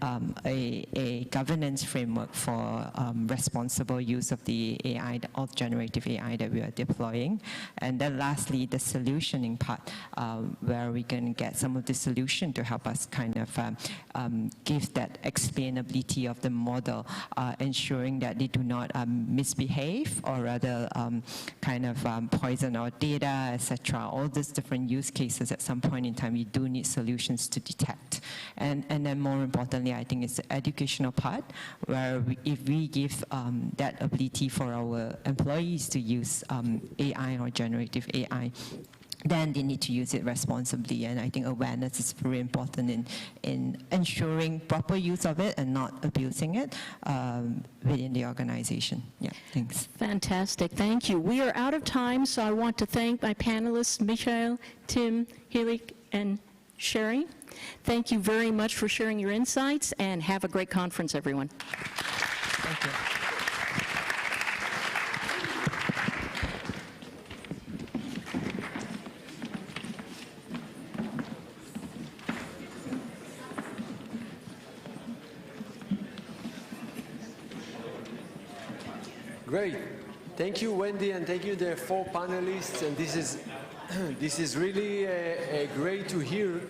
a governance framework for responsible use of the AI or generative AI that we are deploying. And then lastly, the solutioning part, where we can get some of the solution to help us kind of give that explainability of the model, ensuring that they do not misbehave or rather kind of poison our data, etc. All these different use cases at some point in time, we do need solutions to detect. And then more importantly, I think it's the educational part, where if we give that ability for our employees to use AI or generative AI, then they need to use it responsibly. And I think awareness is very important in ensuring proper use of it and not abusing it within the organization. Yeah, thanks. Fantastic, thank you. We are out of time, so I want to thank my panelists, Michael, Tim, Hilly, and Sherry. Thank you very much for sharing your insights, and have a great conference, everyone. Thank you. Great. Thank you, Wendy, and thank you, the 4 panelists. And this is really great to hear.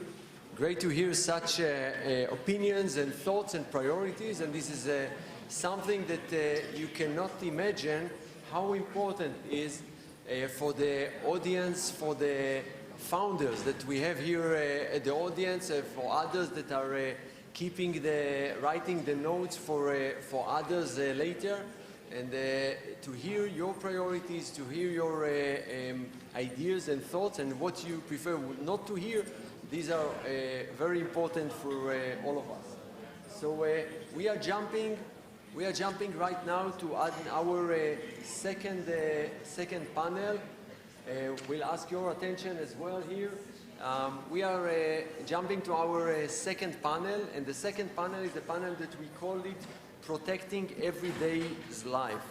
Great to hear such opinions and thoughts and priorities. And this is something that you cannot imagine how important it is for the audience, for the founders that we have here at the audience, for others that are writing the notes for others later. And to hear your priorities, to hear your ideas and thoughts, and what you prefer not to hear, these are very important for all of us. So we are jumping right now to our second panel. We'll ask your attention as well here. We are jumping to our second panel, and the second panel is the panel that we call it Protecting Everyday's Life.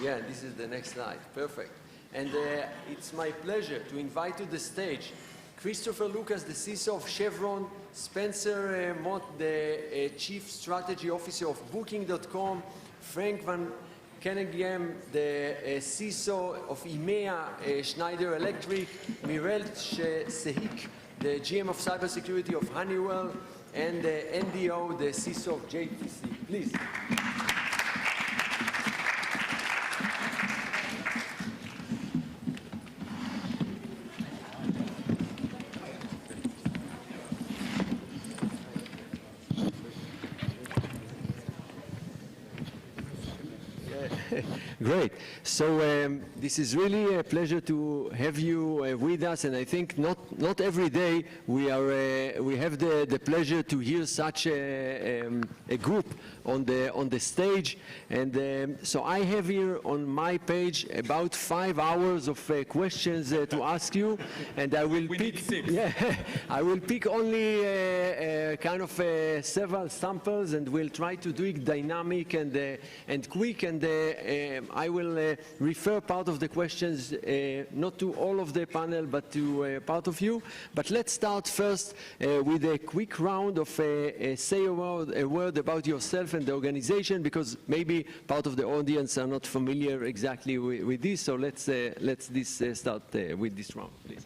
Yeah, this is the next slide. Perfect. And it's my pleasure to invite to the stage Christopher Lucas, the CISO of Chevron, Spencer Mott, the Chief Strategy Officer of Booking.com, Frank Van Kenningham, the CISO of EMEA, Schneider Electric, Mirel Sehik, the GM of cybersecurity of Honeywell, and the NDO, the CISO of JTC. Please. Great. So this is really a pleasure to have you with us, and I think not every day we have the pleasure to hear such a group on the stage. And so I have here on my page about 5 hours of questions to ask you, and I will I will pick only kind of several samples, and we'll try to do it dynamic and quick. And I will refer part of the questions not to all of the panel, but to part of you. But let's start first with a quick round of say a word about yourself and the organization, because maybe part of the audience are not familiar exactly with this. So let's start with this round, please.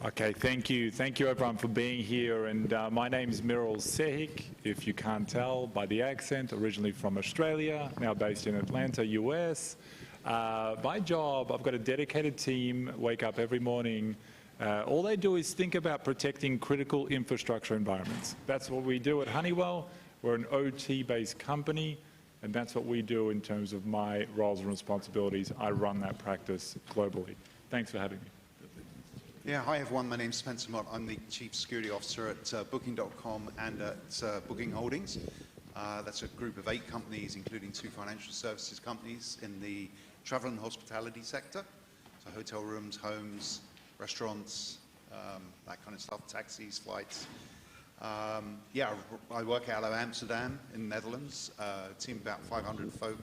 Okay, thank you. Thank you everyone for being here. And my name is Miral Sehik, if you can't tell by the accent, originally from Australia, now based in Atlanta, US. My job, I've got a dedicated team, wake up every morning. All they do is think about protecting critical infrastructure environments. That's what we do at Honeywell. We're an OT-based company, and that's what we do in terms of my roles and responsibilities. I run that practice globally. Thanks for having me. Yeah, hi everyone, my name's Spencer Mott. I'm the Chief Security Officer at Booking.com and at Booking Holdings. That's a group of 8 companies, including 2 financial services companies in the travel and hospitality sector. So hotel rooms, homes, restaurants, that kind of stuff, taxis, flights. Yeah, I work out of Amsterdam in the Netherlands, team of about 500 folk.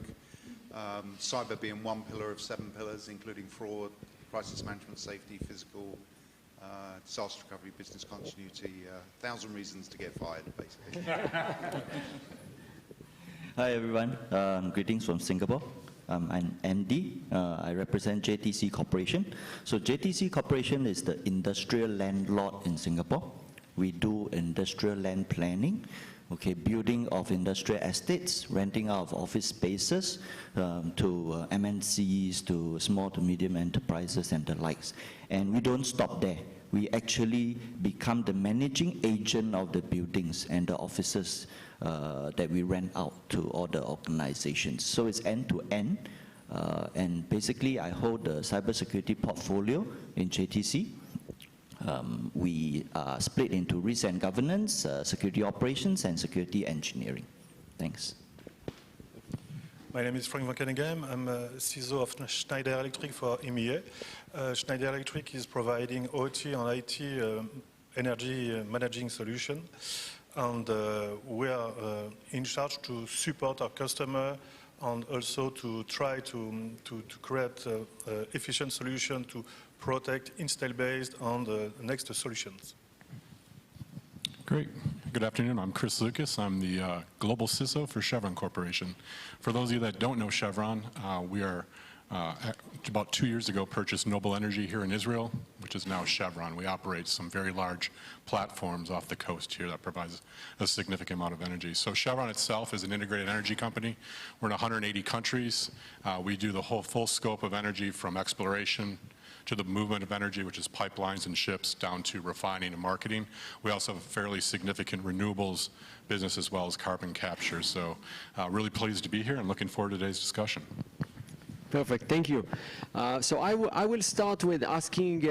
Cyber being one pillar of 7 pillars, including fraud, crisis management, safety, physical, disaster recovery, business continuity, 1,000 reasons to get fired, basically. Hi everyone, greetings from Singapore. I'm Andy. I represent JTC Corporation. So JTC Corporation is the industrial landlord in Singapore. We do industrial land planning, okay, building of industrial estates, renting out of office spaces to MNCs, to small to medium enterprises and the likes. And we don't stop there. We actually become the managing agent of the buildings and the offices that we rent out to all the organizations. So it's end-to-end. And basically, I hold the cybersecurity portfolio in JTC. We are split into risk and governance, security operations, and security engineering. Thanks. My name is Frank Van Keneghem. I'm a CISO of Schneider Electric for EMEA. Schneider Electric is providing OT and IT energy managing solution. And we are in charge to support our customer and also to try to create efficient solution to protect install based on the next solutions. Great. Good afternoon. I'm Chris Lucas. I'm the Global CISO for Chevron Corporation. For those of you that don't know Chevron, we are about 2 years ago purchased Noble Energy here in Israel, which is now Chevron. We operate some very large platforms off the coast here that provides a significant amount of energy. So Chevron itself is an integrated energy company. We're in 180 countries. We do the whole full scope of energy from exploration to the movement of energy, which is pipelines and ships, down to refining and marketing. We also have a fairly significant renewables business as well as carbon capture. So really pleased to be here and looking forward to today's discussion. Perfect, thank you. So I will start with asking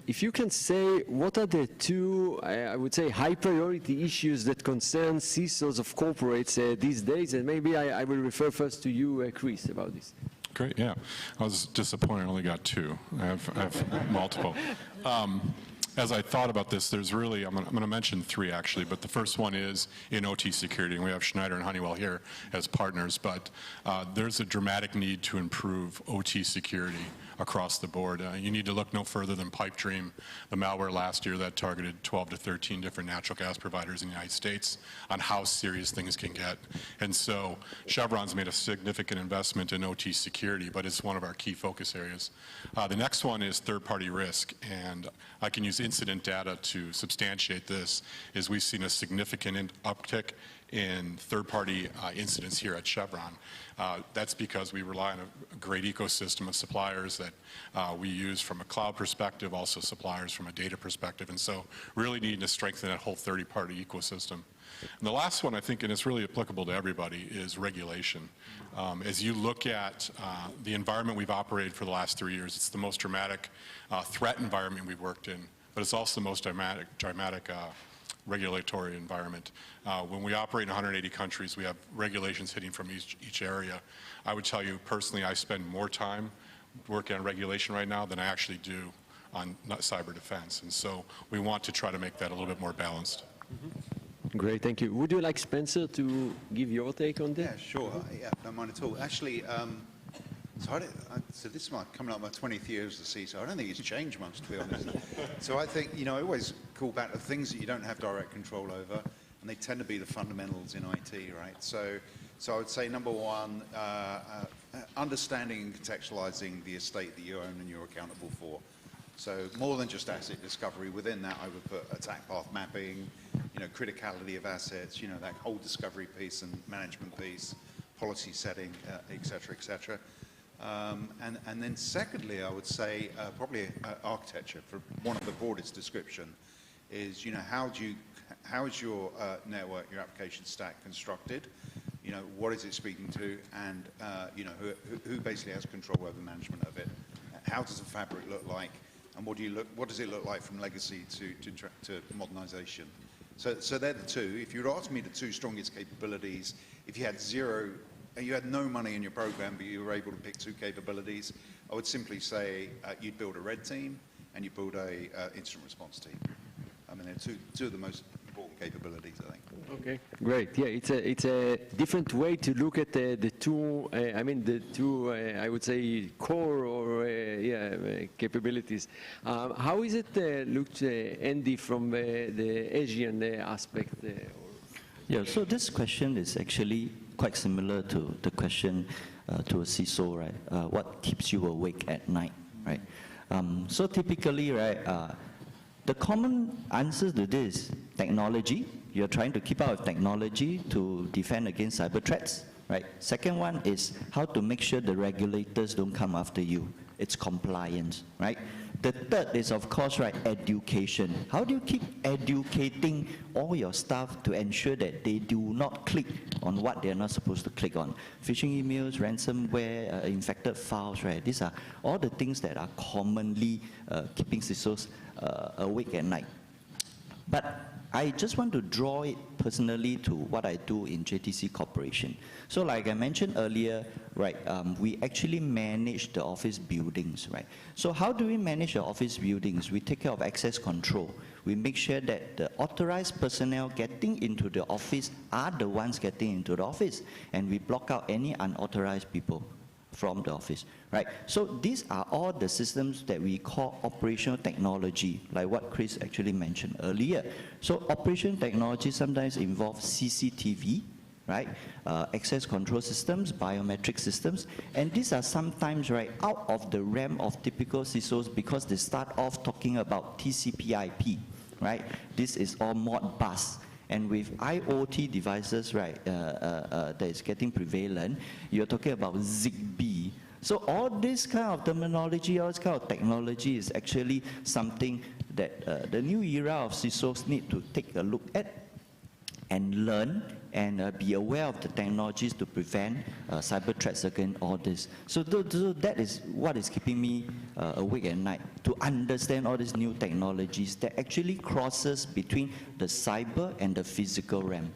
if you can say what are the 2, I would say, high priority issues that concern CISOs of corporates these days, and maybe I will refer first to you, Chris, about this. Great, yeah. I was disappointed I only got 2. I have multiple. As I thought about this, there's really, I'm going to mention 3 actually, but the first one is in OT security, and we have Schneider and Honeywell here as partners, but there's a dramatic need to improve OT security across the board. You need to look no further than Pipedream, the malware last year that targeted 12 to 13 different natural gas providers in the United States, on how serious things can get. And so Chevron's made a significant investment in OT security, but it's one of our key focus areas. The next one is third-party risk, and I can use incident data to substantiate this, is we've seen a significant uptick in third-party incidents here at Chevron. That's because we rely on a great ecosystem of suppliers that we use from a cloud perspective, also suppliers from a data perspective, and so really needing to strengthen that whole third-party ecosystem. And the last one, I think, and it's really applicable to everybody, is regulation. As you look at the environment we've operated for the last 3 years, it's the most dramatic threat environment we've worked in, but it's also the most dramatic regulatory environment. When we operate in 180 countries, we have regulations hitting from each area. I would tell you personally, I spend more time working on regulation right now than I actually do on cyber defense. And so we want to try to make that a little bit more balanced. Great, thank you. Would you like Spencer to give your take on that? Yeah, sure. Yeah, don't mind at all. Actually, so this is coming up my 20th year as the CISO. I don't think it's changed much, to be honest. So I think, I always call back to things that you don't have direct control over, and they tend to be the fundamentals in IT, right? So I would say, number one, understanding and contextualizing the estate that you own and you're accountable for. So more than just asset discovery, within that I would put attack path mapping, criticality of assets, that whole discovery piece and management piece, policy setting, et cetera, et cetera. And then secondly, I would say probably architecture, for one of the broadest description, is how is your network, your application stack constructed? What is it speaking to, and who basically has control over management of it? How does the fabric look like, and what does it look like from legacy to modernization? So they're the two. If you were to ask me the two strongest capabilities, if you had no money in your program, but you were able to pick two capabilities, I would simply say you'd build a red team and you build a incident response team. I mean, they're two of the most important capabilities, I think. Okay, great. Yeah, it's a different way to look at the two. I would say core or capabilities. How is it looked, Andy, from the Asian aspect? Yeah. So this question is actually quite similar to the question to a CISO, right? What keeps you awake at night, right? So typically, right, the common answers to this: technology. You're trying to keep up with technology to defend against cyber threats, right? Second one is how to make sure the regulators don't come after you. It's compliance, right? The third is, of course, right, education. How do you keep educating all your staff to ensure that they do not click on what they're not supposed to click on? Phishing emails, ransomware, infected files, right? These are all the things that are commonly keeping CISOs awake at night. But I just want to draw it personally to what I do in JTC Corporation. So like I mentioned earlier, right, we actually manage the office buildings, right? So how do we manage the office buildings? We take care of access control. We make sure that the authorized personnel getting into the office are the ones getting into the office, and we block out any unauthorized people from the office, right? So these are all the systems that we call operational technology, like what Chris actually mentioned earlier. So operational technology sometimes involves CCTV, right? Access control systems, biometric systems, and these are sometimes, right, out of the realm of typical CISOs because they start off talking about TCP/IP, right? This is all Modbus. And with IoT devices, right, that is getting prevalent, you're talking about ZigBee. So all this kind of terminology, all this kind of technology is actually something that the new era of CISOs need to take a look at and learn and be aware of the technologies to prevent cyber threats against all this. So that is what is keeping me awake at night, to understand all these new technologies that actually crosses between the cyber and the physical realm.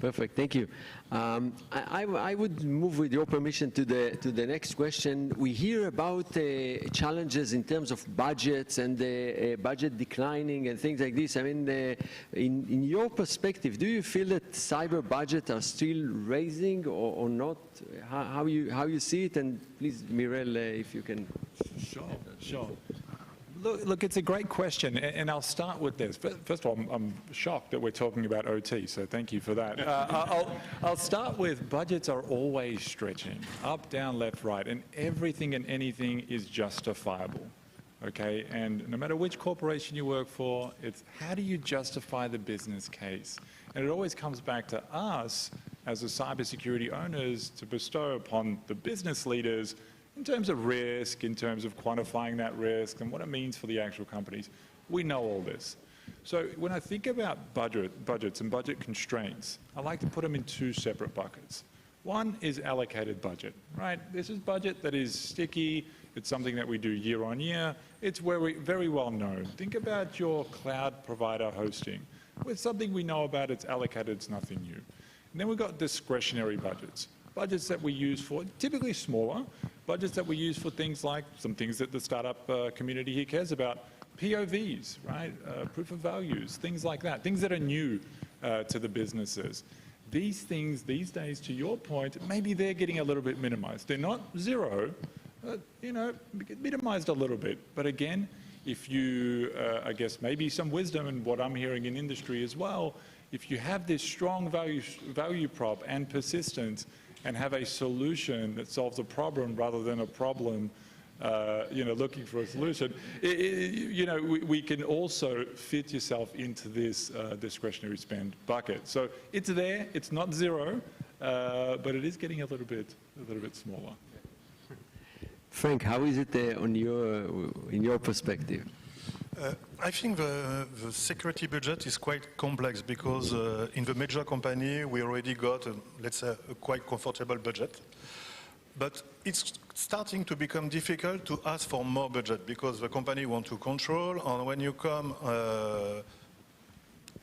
Perfect, thank you. I would move, with your permission, to the next question. We hear about challenges in terms of budgets and budget declining and things like this. I mean, in your perspective, do you feel that cyber budgets are still raising or not? How you see it? And please, Mirel, if you can. Sure. Look, it's a great question, and I'll start with this. First of all, I'm shocked that we're talking about OT, so thank you for that. I'll start with budgets are always stretching, up, down, left, right, and everything and anything is justifiable, okay? And no matter which corporation you work for, it's how do you justify the business case? And it always comes back to us as the cybersecurity owners to bestow upon the business leaders in terms of risk, in terms of quantifying that risk and what it means for the actual companies. We know all this. So when I think about budgets and budget constraints, I like to put them in two separate buckets. One is allocated budget, right? This is budget that is sticky. It's something that we do year on year. It's very well known. Think about your cloud provider hosting. With something we know about, it's allocated, it's nothing new. And then we've got discretionary budgets. Budgets that we use for, typically smaller, budgets that we use for things like some things that the startup community here cares about, POVs, right? Proof of values, things like that, things that are new to the businesses. These things, these days, to your point, maybe they're getting a little bit minimized. They're not zero, you know, minimized a little bit. But again, if you, I guess, maybe some wisdom in what I'm hearing in industry as well, if you have this strong value prop and persistence, and have a solution that solves a problem rather than a problem, you know, looking for a solution, you know, we can also fit yourself into this discretionary spend bucket. So it's there, it's not zero, but it is getting a little bit smaller. Frank, how is it in your perspective? I think the security budget is quite complex because in the major company we already got, let's say, a quite comfortable budget. But it's starting to become difficult to ask for more budget because the company wants to control, and when you come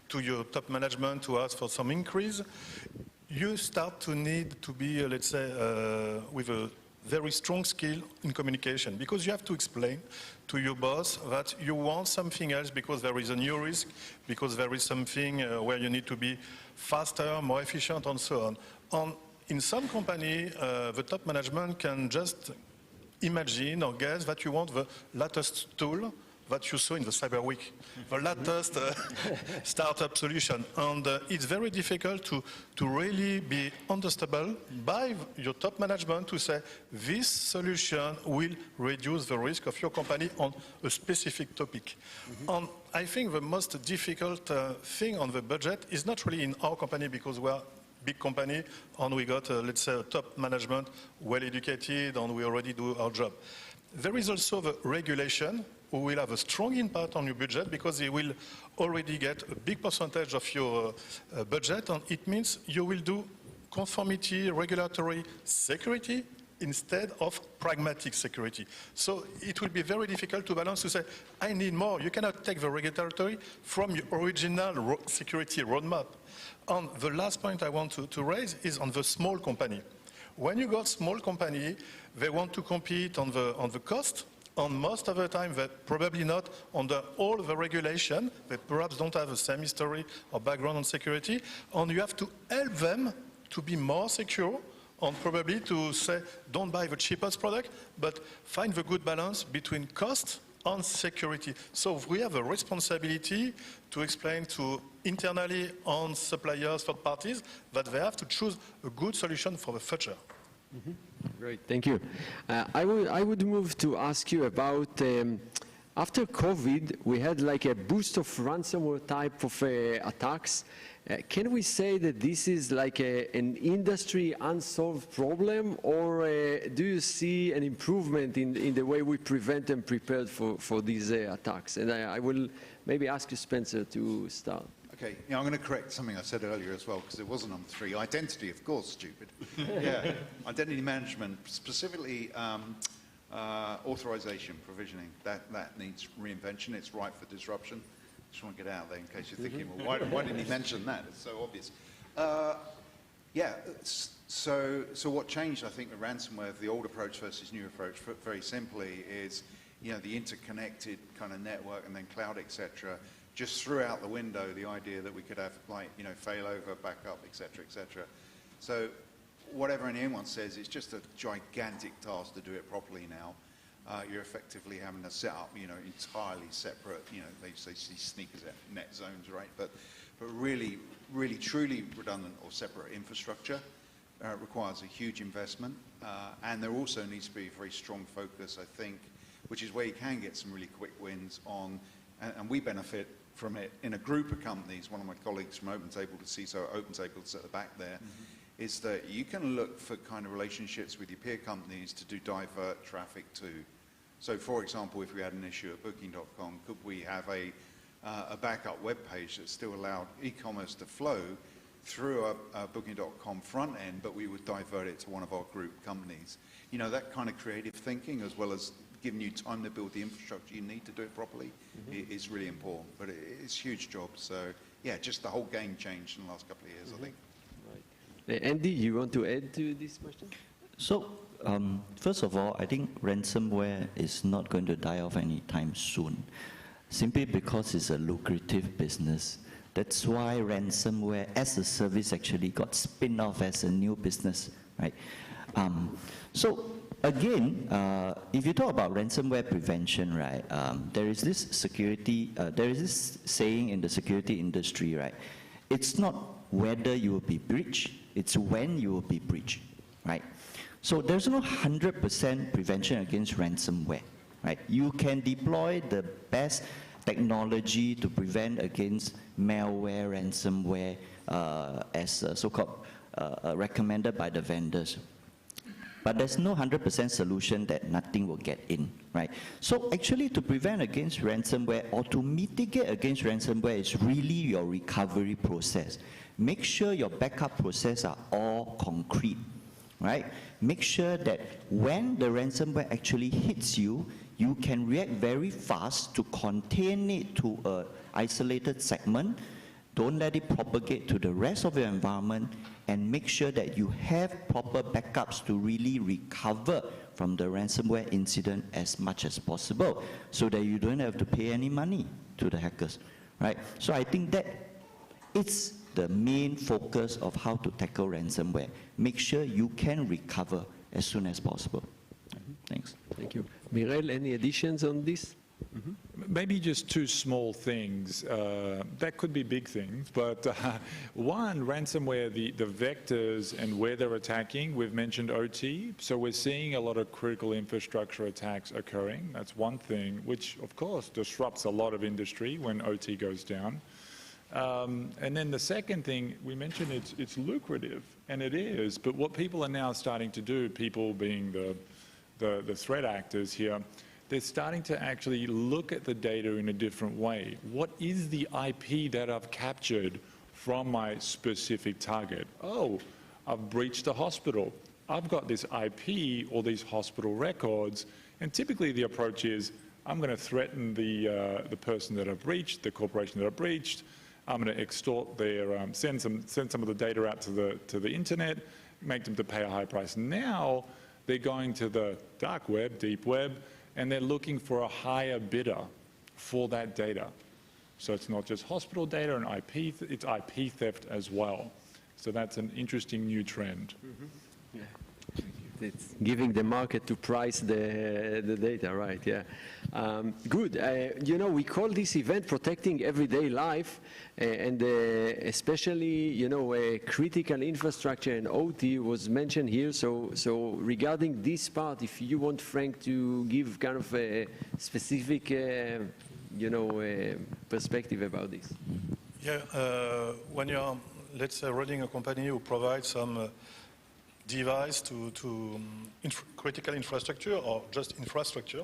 to your top management to ask for some increase, you start to need to be, let's say, with a very strong skill in communication, because you have to explain to your boss that you want something else because there is a new risk, because there is something where you need to be faster, more efficient, and so on. In some company, the top management can just imagine or guess that you want the latest tool that you saw in the Cyber Week, the latest startup solution. And it's very difficult to really be understandable by your top management to say, this solution will reduce the risk of your company on a specific topic. And I think the most difficult thing on the budget is not really in our company, because we are big company and we got, let's say, a top management, well educated, and we already do our job. There is also the regulation, who will have a strong impact on your budget because they will already get a big percentage of your budget, and it means you will do conformity, regulatory security instead of pragmatic security. So it will be very difficult to balance, to say, I need more. You cannot take the regulatory from your original security roadmap. And the last point I want to raise is on the small company. When you got small company, they want to compete on the cost, and most of the time they're probably not under all the regulation. They perhaps don't have the same history or background on security, and you have to help them to be more secure, and probably to say, don't buy the cheapest product, but find the good balance between cost and security. So we have a responsibility to explain to internally on suppliers, third parties, that they have to choose a good solution for the future. Great, thank you. I would move to ask you about, after COVID, we had like a boost of ransomware type of attacks. Can we say that this is like an industry unsolved problem, or do you see an improvement in the way we prevent and prepare for these attacks? And I will maybe ask you, Spencer, to start. Okay, yeah, I'm going to correct something I said earlier as well, because it wasn't on 3. Identity, of course, stupid. Yeah, identity management, specifically authorization, provisioning, that needs reinvention. It's ripe for disruption. Just want to get out there in case you're thinking, well, why didn't he mention that? It's so obvious. Yeah, so what changed, I think, with ransomware, the old approach versus new approach, very simply, is the interconnected kind of network and then cloud, etc. Just threw out the window the idea that we could have failover, backup, etc., etc. So whatever anyone says, it's just a gigantic task to do it properly now. You're effectively having to set up, entirely separate, they say sneakers net zones, right? But really, truly redundant or separate infrastructure requires a huge investment. And there also needs to be a very strong focus, I think, which is where you can get some really quick wins on, and we benefit from it in a group of companies. One of my colleagues from OpenTable, the CISO at OpenTable, is at the back there, is that you can look for kind of relationships with your peer companies to do divert traffic to. So for example, if we had an issue at Booking.com, could we have a backup web page that still allowed e-commerce to flow through a Booking.com front end, but we would divert it to one of our group companies? That kind of creative thinking, as well as giving you time to build the infrastructure you need to do it properly, is really important. But it's a huge job. So yeah, just the whole game changed in the last couple of years, I think. Right. Andy, you want to add to this question? So, first of all, I think ransomware is not going to die off anytime soon, simply because it's a lucrative business. That's why ransomware as a service actually got spin off as a new business, right? So again, if you talk about ransomware prevention, right, there is this saying in the security industry, right? It's not whether you will be breached, it's when you will be breached, right? So there's no 100% prevention against ransomware, right? You can deploy the best technology to prevent against malware, ransomware, as so-called recommended by the vendors. But there's no 100% solution that nothing will get in, right? So actually to prevent against ransomware or to mitigate against ransomware is really your recovery process. Make sure your backup process are all concrete, right? Make sure that when the ransomware actually hits you, you can react very fast to contain it to an isolated segment. Don't let it propagate to the rest of your environment, and make sure that you have proper backups to really recover from the ransomware incident as much as possible, so that you don't have to pay any money to the hackers, right? So I think that it's the main focus of how to tackle ransomware. Make sure you can recover as soon as possible. Thanks. Thank you. Mirel, any additions on this? Maybe just two small things. That could be big things, but one, ransomware, the vectors and where they're attacking, we've mentioned OT, so we're seeing a lot of critical infrastructure attacks occurring. That's one thing, which of course disrupts a lot of industry when OT goes down. And then the second thing, we mentioned it's lucrative, and it is, but what people are now starting to do, people being the threat actors here, they're starting to actually look at the data in a different way. What is the IP that I've captured from my specific target? Oh, I've breached a hospital. I've got this IP or these hospital records, and typically the approach is, I'm going to threaten the person that I've breached, the corporation that I've breached. I'm going to extort their, send some of the data out to the internet, make them to pay a high price. Now they're going to the dark web, deep web, and they're looking for a higher bidder for that data. So it's not just hospital data and IP, it's IP theft as well. So that's an interesting new trend. Yeah. It's giving the market to price the data, right? Yeah. Good. We call this event Protecting Everyday Life, and especially, critical infrastructure and OT was mentioned here. So regarding this part, if you want Frank to give kind of a specific, perspective about this. Yeah. When you're, let's say, running a company who provides some device to critical infrastructure or just infrastructure,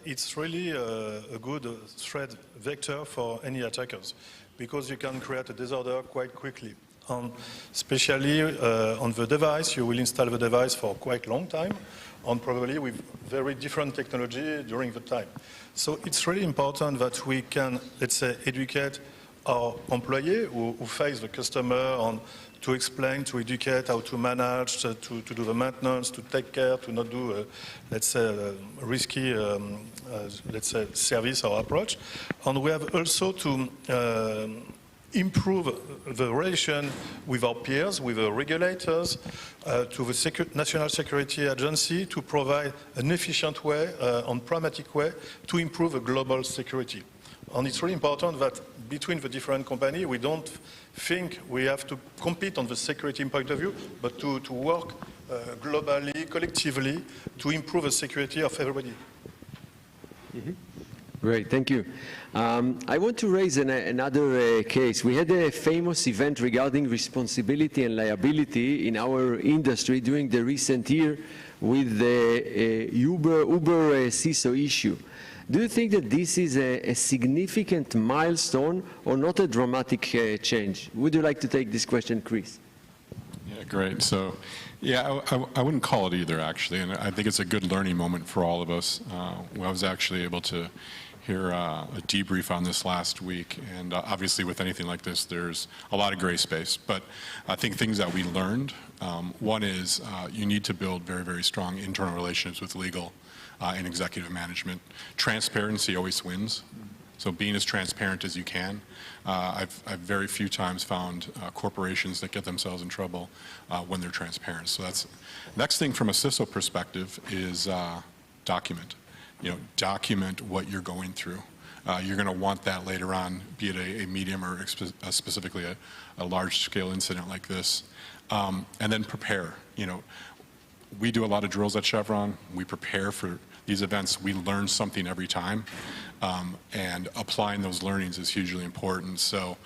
it's really a good threat vector for any attackers, because you can create a disorder quite quickly. Especially on the device, you will install the device for quite a long time, and probably with very different technology during the time. So it's really important that we can, let's say, educate our employee who face the customer and to explain, to educate how to manage, to do the maintenance, to take care, to not do, let's say, risky, let's say, service or approach. And we have also to improve the relation with our peers, with the regulators, to the National Security Agency to provide an efficient way, and pragmatic way to improve the global security. And it's really important that between the different companies, we don't think we have to compete on the security point of view, but to work globally, collectively, to improve the security of everybody. Mm-hmm. Great, thank you. I want to raise another case. We had a famous event regarding responsibility and liability in our industry during the recent year with the Uber CISO issue. Do you think that this is a significant milestone or not a dramatic change? Would you like to take this question, Chris? Yeah, great. So, yeah, I wouldn't call it either, actually, and I think it's a good learning moment for all of us. I was actually able to hear a debrief on this last week, and obviously with anything like this, there's a lot of gray space, but I think things that we learned, one is you need to build very, very strong internal relationships with legal and executive management. Transparency always wins, so being as transparent as you can. I've very few times found corporations that get themselves in trouble when they're transparent. So that's next thing from a CISO perspective is document. Document what you're going through. You're going to want that later on, be it a medium or specifically a large-scale incident like this. And then prepare. We do a lot of drills at Chevron. We prepare for these events. We learn something every time. And applying those learnings is hugely important. So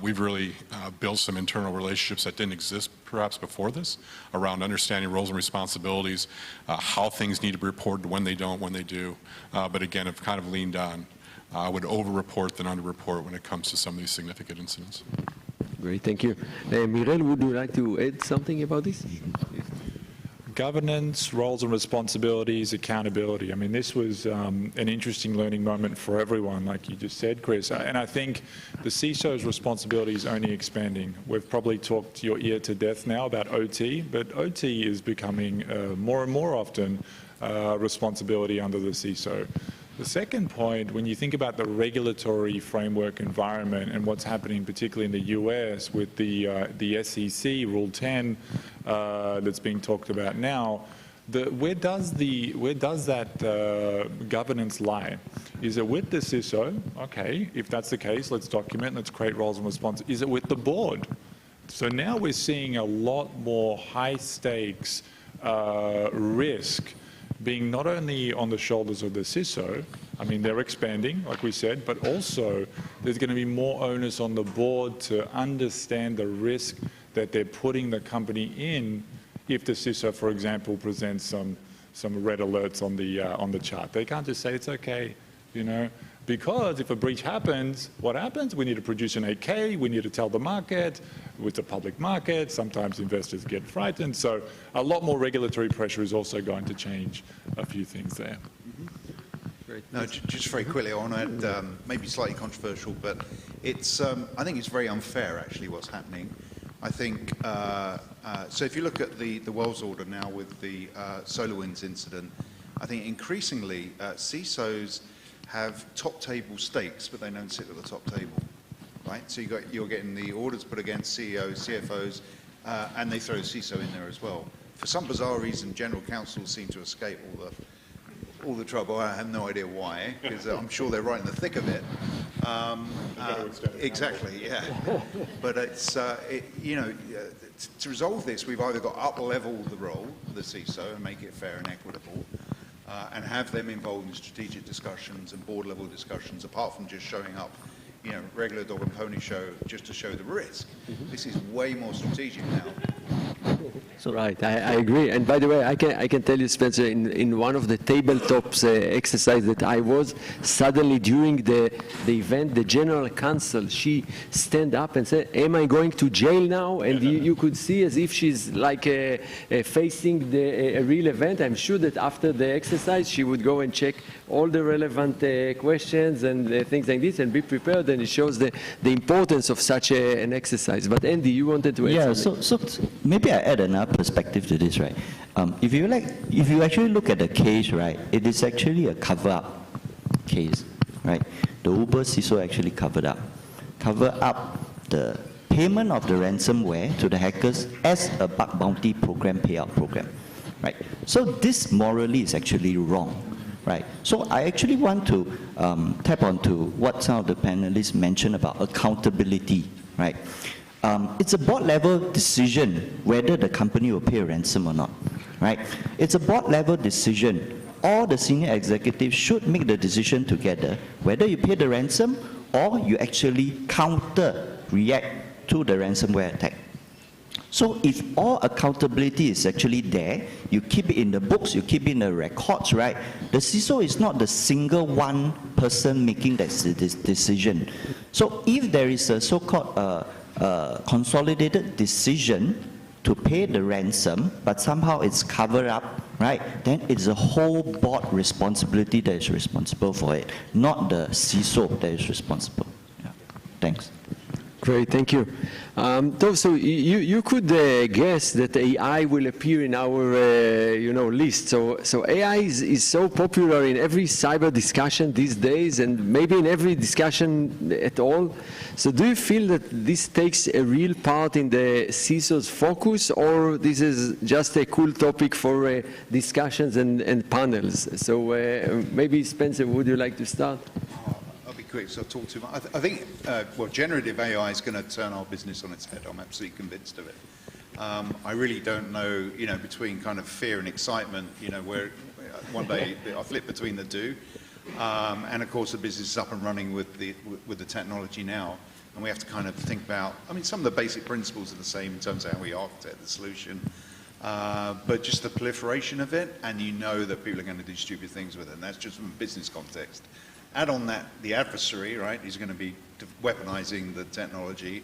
we've really built some internal relationships that didn't exist perhaps before this around understanding roles and responsibilities, how things need to be reported, when they don't, when they do. But again, I've kind of leaned on, I would over-report than under-report when it comes to some of these significant incidents. Great, thank you. Mirel, would you like to add something about this? Governance, roles and responsibilities, accountability. I mean, this was an interesting learning moment for everyone, like you just said, Chris. And I think the CISO's responsibility is only expanding. We've probably talked your ear to death now about OT, but OT is becoming more and more often responsibility under the CISO. The second point, when you think about the regulatory framework environment and what's happening, particularly in the US with the SEC Rule 10 that's being talked about now, where does that governance lie? Is it with the CISO? Okay, if that's the case, let's document, let's create roles and responsibilities. Is it with the board? So now we're seeing a lot more high stakes risk being not only on the shoulders of the CISO, I mean, they're expanding, like we said, but also there's going to be more onus on the board to understand the risk that they're putting the company in if the CISO, for example, presents some red alerts on the chart. They can't just say it's okay, because if a breach happens, what happens? We need to produce an 8K, we need to tell the market, it's a public market, sometimes investors get frightened, so a lot more regulatory pressure is also going to change a few things there. Great. No, just very quickly, I want to add, maybe slightly controversial, but it's, I think it's very unfair actually what's happening. I think, so if you look at the world's order now with the SolarWinds incident, I think increasingly CISOs have top table stakes, but they don't sit at the top table, right? So you're getting the orders put against CEOs, CFOs, and they throw CISO in there as well. For some bizarre reason, general counsels seem to escape all the trouble. I have no idea why, because I'm sure they're right in the thick of it. Exactly, yeah. But it's, to resolve this, we've either got to up-level the role of the CISO and make it fair and equitable, and have them involved in strategic discussions and board-level discussions, apart from just showing up, regular dog and pony show just to show the risk. This is way more strategic now. So right, I agree. And by the way, I can tell you, Spencer, in one of the tabletops exercise that I was, suddenly during the event, the general counsel, she stand up and said, "Am I going to jail now?" And you could see as if she's like facing a real event. I'm sure that after the exercise, she would go and check all the relevant questions and things like this and be prepared, and it shows the importance of such an exercise. But Andy, you wanted to add something. So maybe I add another perspective to this, right? If you actually look at the case, right, it is actually a cover-up case, right? The Uber CISO actually covered up the payment of the ransomware to the hackers as a bug bounty program payout program, right? So this morally is actually wrong. Right. So I actually want to tap onto what some of the panelists mentioned about accountability. Right. It's a board-level decision whether the company will pay a ransom or not. Right. It's a board-level decision. All the senior executives should make the decision together whether you pay the ransom or you actually react to the ransomware attack. So if all accountability is actually there, you keep it in the books, you keep it in the records, right? The CISO is not the single one person making that decision. So if there is a so-called consolidated decision to pay the ransom, but somehow it's covered up, right? Then it's a whole board responsibility that is responsible for it, not the CISO that is responsible. Yeah. Thanks. Great, thank you. So you could guess that AI will appear in our list. So AI is so popular in every cyber discussion these days, and maybe in every discussion at all. So do you feel that this takes a real part in the CISO's focus, or this is just a cool topic for discussions and panels? So maybe Spencer, would you like to start? Quick, so I'll talk to I think, well, generative AI is going to turn our business on its head. I'm absolutely convinced of it. I really don't know, between kind of fear and excitement, where one day I flip between the two. And of course, the business is up and running with the technology now. And we have to kind of think about, some of the basic principles are the same in terms of how we architect the solution. But just the proliferation of it, and that people are going to do stupid things with it. And that's just from a business context. Add on that the adversary, right? He's going to be weaponizing the technology.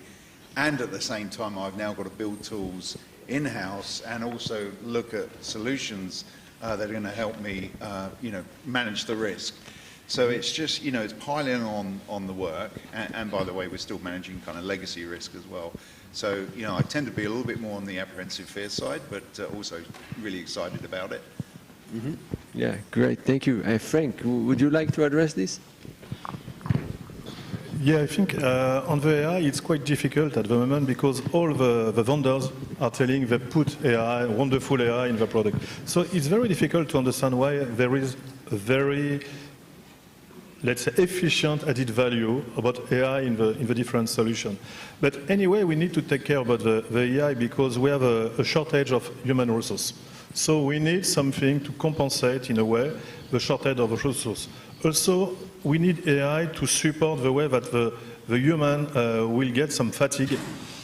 And at the same time, I've now got to build tools in-house and also look at solutions that are going to help me, manage the risk. So it's just, it's piling on the work. And by the way, we're still managing kind of legacy risk as well. So, I tend to be a little bit more on the apprehensive fear side, but also really excited about it. Mm-hmm. Yeah, great. Thank you. Frank, would you like to address this? Yeah, I think on the AI, it's quite difficult at the moment because all the vendors are telling they put AI, wonderful AI in the product. So it's very difficult to understand why there is a very, let's say, efficient added value about AI in the different solutions. But anyway, we need to take care about the AI because we have a shortage of human resources. So we need something to compensate, in a way, the shortage of resources. Also, we need AI to support the way that the human will get some fatigue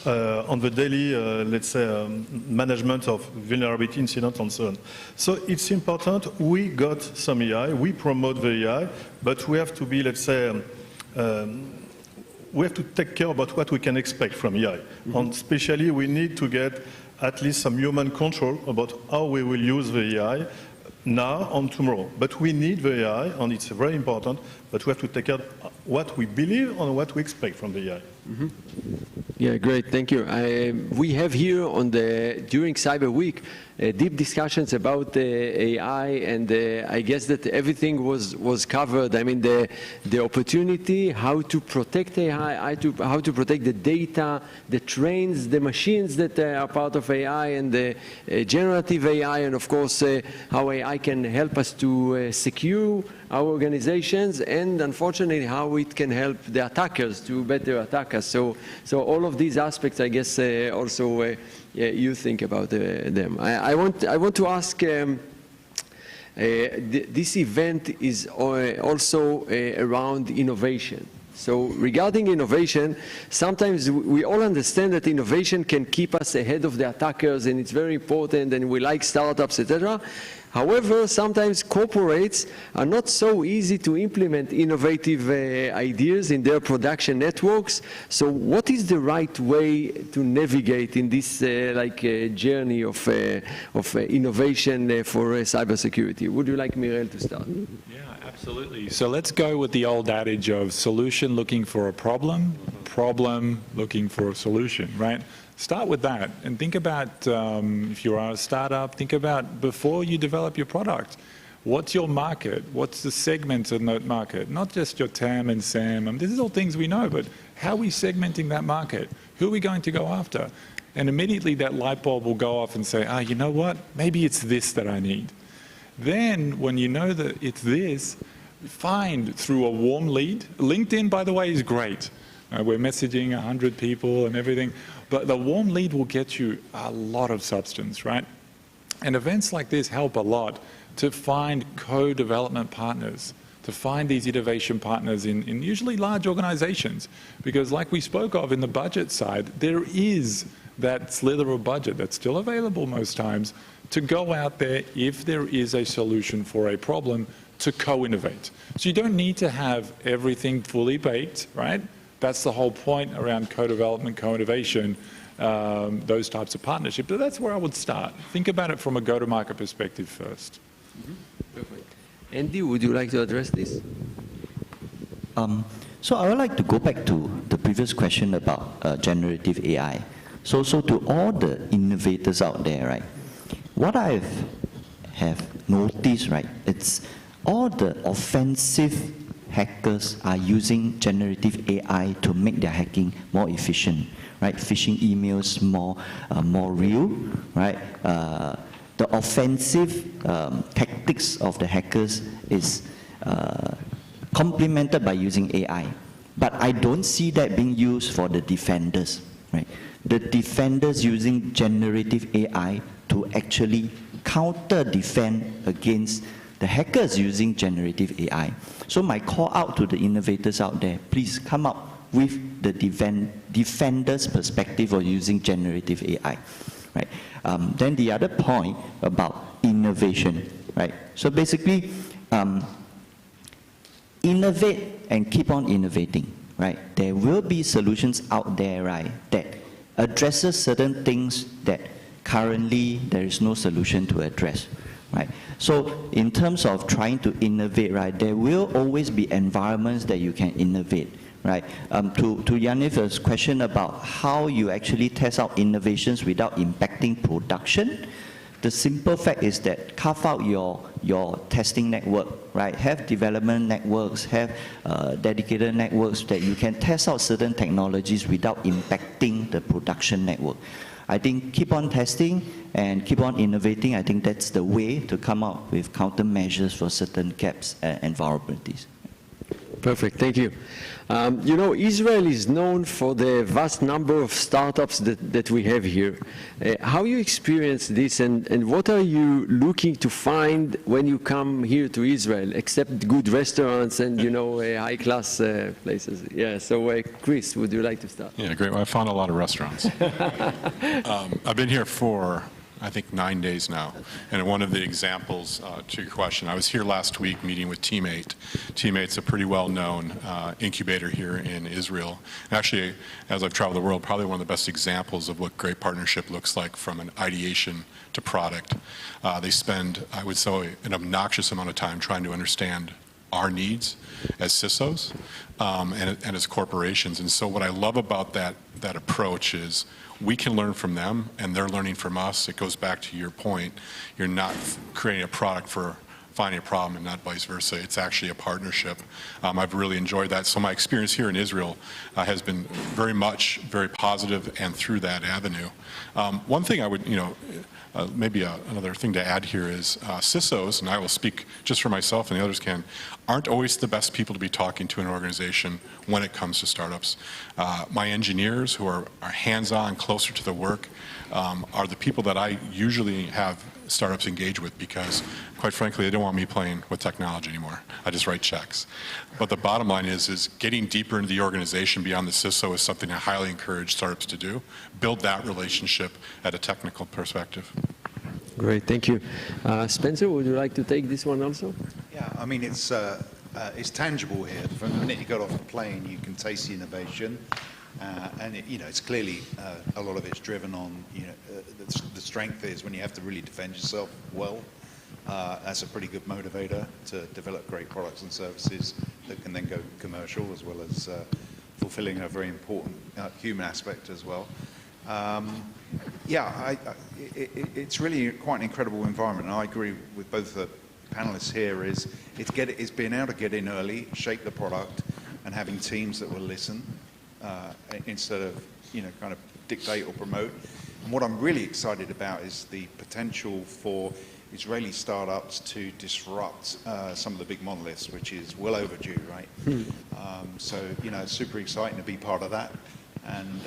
on the daily, let's say, management of vulnerability incidents and so on. So it's important, we got some AI, we promote the AI, but we have to be, let's say, we have to take care about what we can expect from AI. Mm-hmm. And especially, we need to get at least some human control about how we will use the AI now and tomorrow. But we need the AI, and it's very important, but we have to take care of what we believe and what we expect from the AI. Mm-hmm. Yeah, great, thank you. We have here during Cyber Week deep discussions about AI, and I guess that everything was covered. I mean, the opportunity, how to protect AI, how to protect the data, the trains, the machines that are part of AI, and the generative AI, and of course how AI can help us to secure our organizations, and unfortunately how it can help the attackers to better attack us. So all of these aspects, I guess, also you think about them. I want to ask. This event is also around innovation. So regarding innovation, sometimes we all understand that innovation can keep us ahead of the attackers, and it's very important, and we like startups, etc. However, sometimes corporates are not so easy to implement innovative ideas in their production networks. So what is the right way to navigate in this journey of innovation for cybersecurity? Would you like Mirel to start? Yeah, absolutely. So let's go with the old adage of solution looking for a problem, problem looking for a solution, right? Start with that and think about, if you are a startup, think about before you develop your product, what's your market? What's the segment in that market? Not just your TAM and SAM. This is all things we know, but how are we segmenting that market? Who are we going to go after? And immediately that light bulb will go off and say, you know what? Maybe it's this that I need. Then when you know that it's this, find through a warm lead. LinkedIn, by the way, is great. We're messaging 100 people and everything. But the warm lead will get you a lot of substance, right? And events like this help a lot to find co-development partners, to find these innovation partners in usually large organizations. Because like we spoke of in the budget side, there is that slither of budget that's still available most times to go out there if there is a solution for a problem to co-innovate. So you don't need to have everything fully baked, right? That's the whole point around co-development, co-innovation, those types of partnerships. But that's where I would start. Think about it from a go-to-market perspective first. Perfect. Andy, would you like to address this? So I would like to go back to the previous question about generative AI. So to all the innovators out there, right, what I have noticed, right, it's all the offensive hackers are using generative AI to make their hacking more efficient, right? Phishing emails more real, right? The offensive tactics of the hackers is complemented by using AI. But I don't see that being used for the defenders, right? The defenders using generative AI to actually counter-defend against the hackers using generative AI. So my call out to the innovators out there, please come up with the defender's perspective of using generative AI. Right? Then the other point about innovation. Right? So basically, innovate and keep on innovating. Right? There will be solutions out there, right, that addresses certain things that currently there is no solution to address. Right? So in terms of trying to innovate, right, there will always be environments that you can innovate. Right? To Yanif's question about how you actually test out innovations without impacting production, the simple fact is that carve out your testing network, right? Have development networks, have dedicated networks that you can test out certain technologies without impacting the production network. I think keep on testing and keep on innovating. I think that's the way to come up with countermeasures for certain gaps and vulnerabilities. Perfect, thank you. You know, Israel is known for the vast number of startups that we have here. How you experience this, and what are you looking to find when you come here to Israel, except good restaurants and, you know, high-class places? Yeah, so Chris, would you like to start? Yeah, great. Well, I found a lot of restaurants. I've been here for, I think, 9 days now. And one of the examples to your question, I was here last week meeting with Teammate. Teammate's a pretty well-known incubator here in Israel. Actually, as I've traveled the world, probably one of the best examples of what great partnership looks like from an ideation to product. They spend, I would say, an obnoxious amount of time trying to understand our needs as CISOs and as corporations. And so what I love about that approach is we can learn from them and they're learning from us. It goes back to your point. You're not creating a product for finding a problem and not vice versa. It's actually a partnership. I've really enjoyed that. So my experience here in Israel has been very positive and through that avenue. One thing I would, maybe another thing to add here is CISOs, and I will speak just for myself and the others can, aren't always the best people to be talking to in an organization when it comes to startups. My engineers who are hands-on, closer to the work, are the people that I usually have startups engage with because, quite frankly, they don't want me playing with technology anymore. I just write checks. But the bottom line is getting deeper into the organization beyond the CISO is something I highly encourage startups to do. Build that relationship at a technical perspective. Great, thank you. Spencer, would you like to take this one also? Yeah, I mean, it's tangible here. From the minute you got off the plane, you can taste the innovation. And it's clearly a lot of it's driven on the strength is when you have to really defend yourself well. That's a pretty good motivator to develop great products and services that can then go commercial, as well as fulfilling a very important human aspect as well. It's really quite an incredible environment, and I agree with both the panelists here. It's being able to get in early, shape the product, and having teams that will listen. Instead of, kind of dictate or promote. And what I'm really excited about is the potential for Israeli startups to disrupt some of the big monoliths, which is well overdue, right? So, it's super exciting to be part of that. And,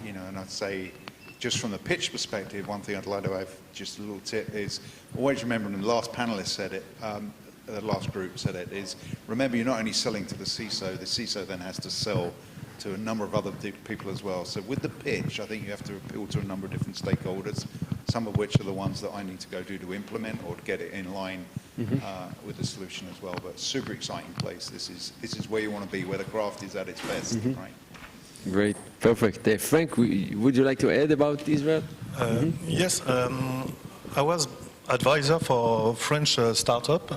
and I'd say, just from the pitch perspective, one thing I'd like to have, just a little tip, is always remember, and the last panelist said it, the last group said it, is remember you're not only selling to the CISO then has to sell to a number of other people as well. So with the pitch, I think you have to appeal to a number of different stakeholders, some of which are the ones that I need to go do to implement or to get it in line with the solution as well. But super exciting place. This is where you want to be, where the craft is at its best, right? Great, perfect. Frank, would you like to add about Israel? Yes, I was advisor for a French startup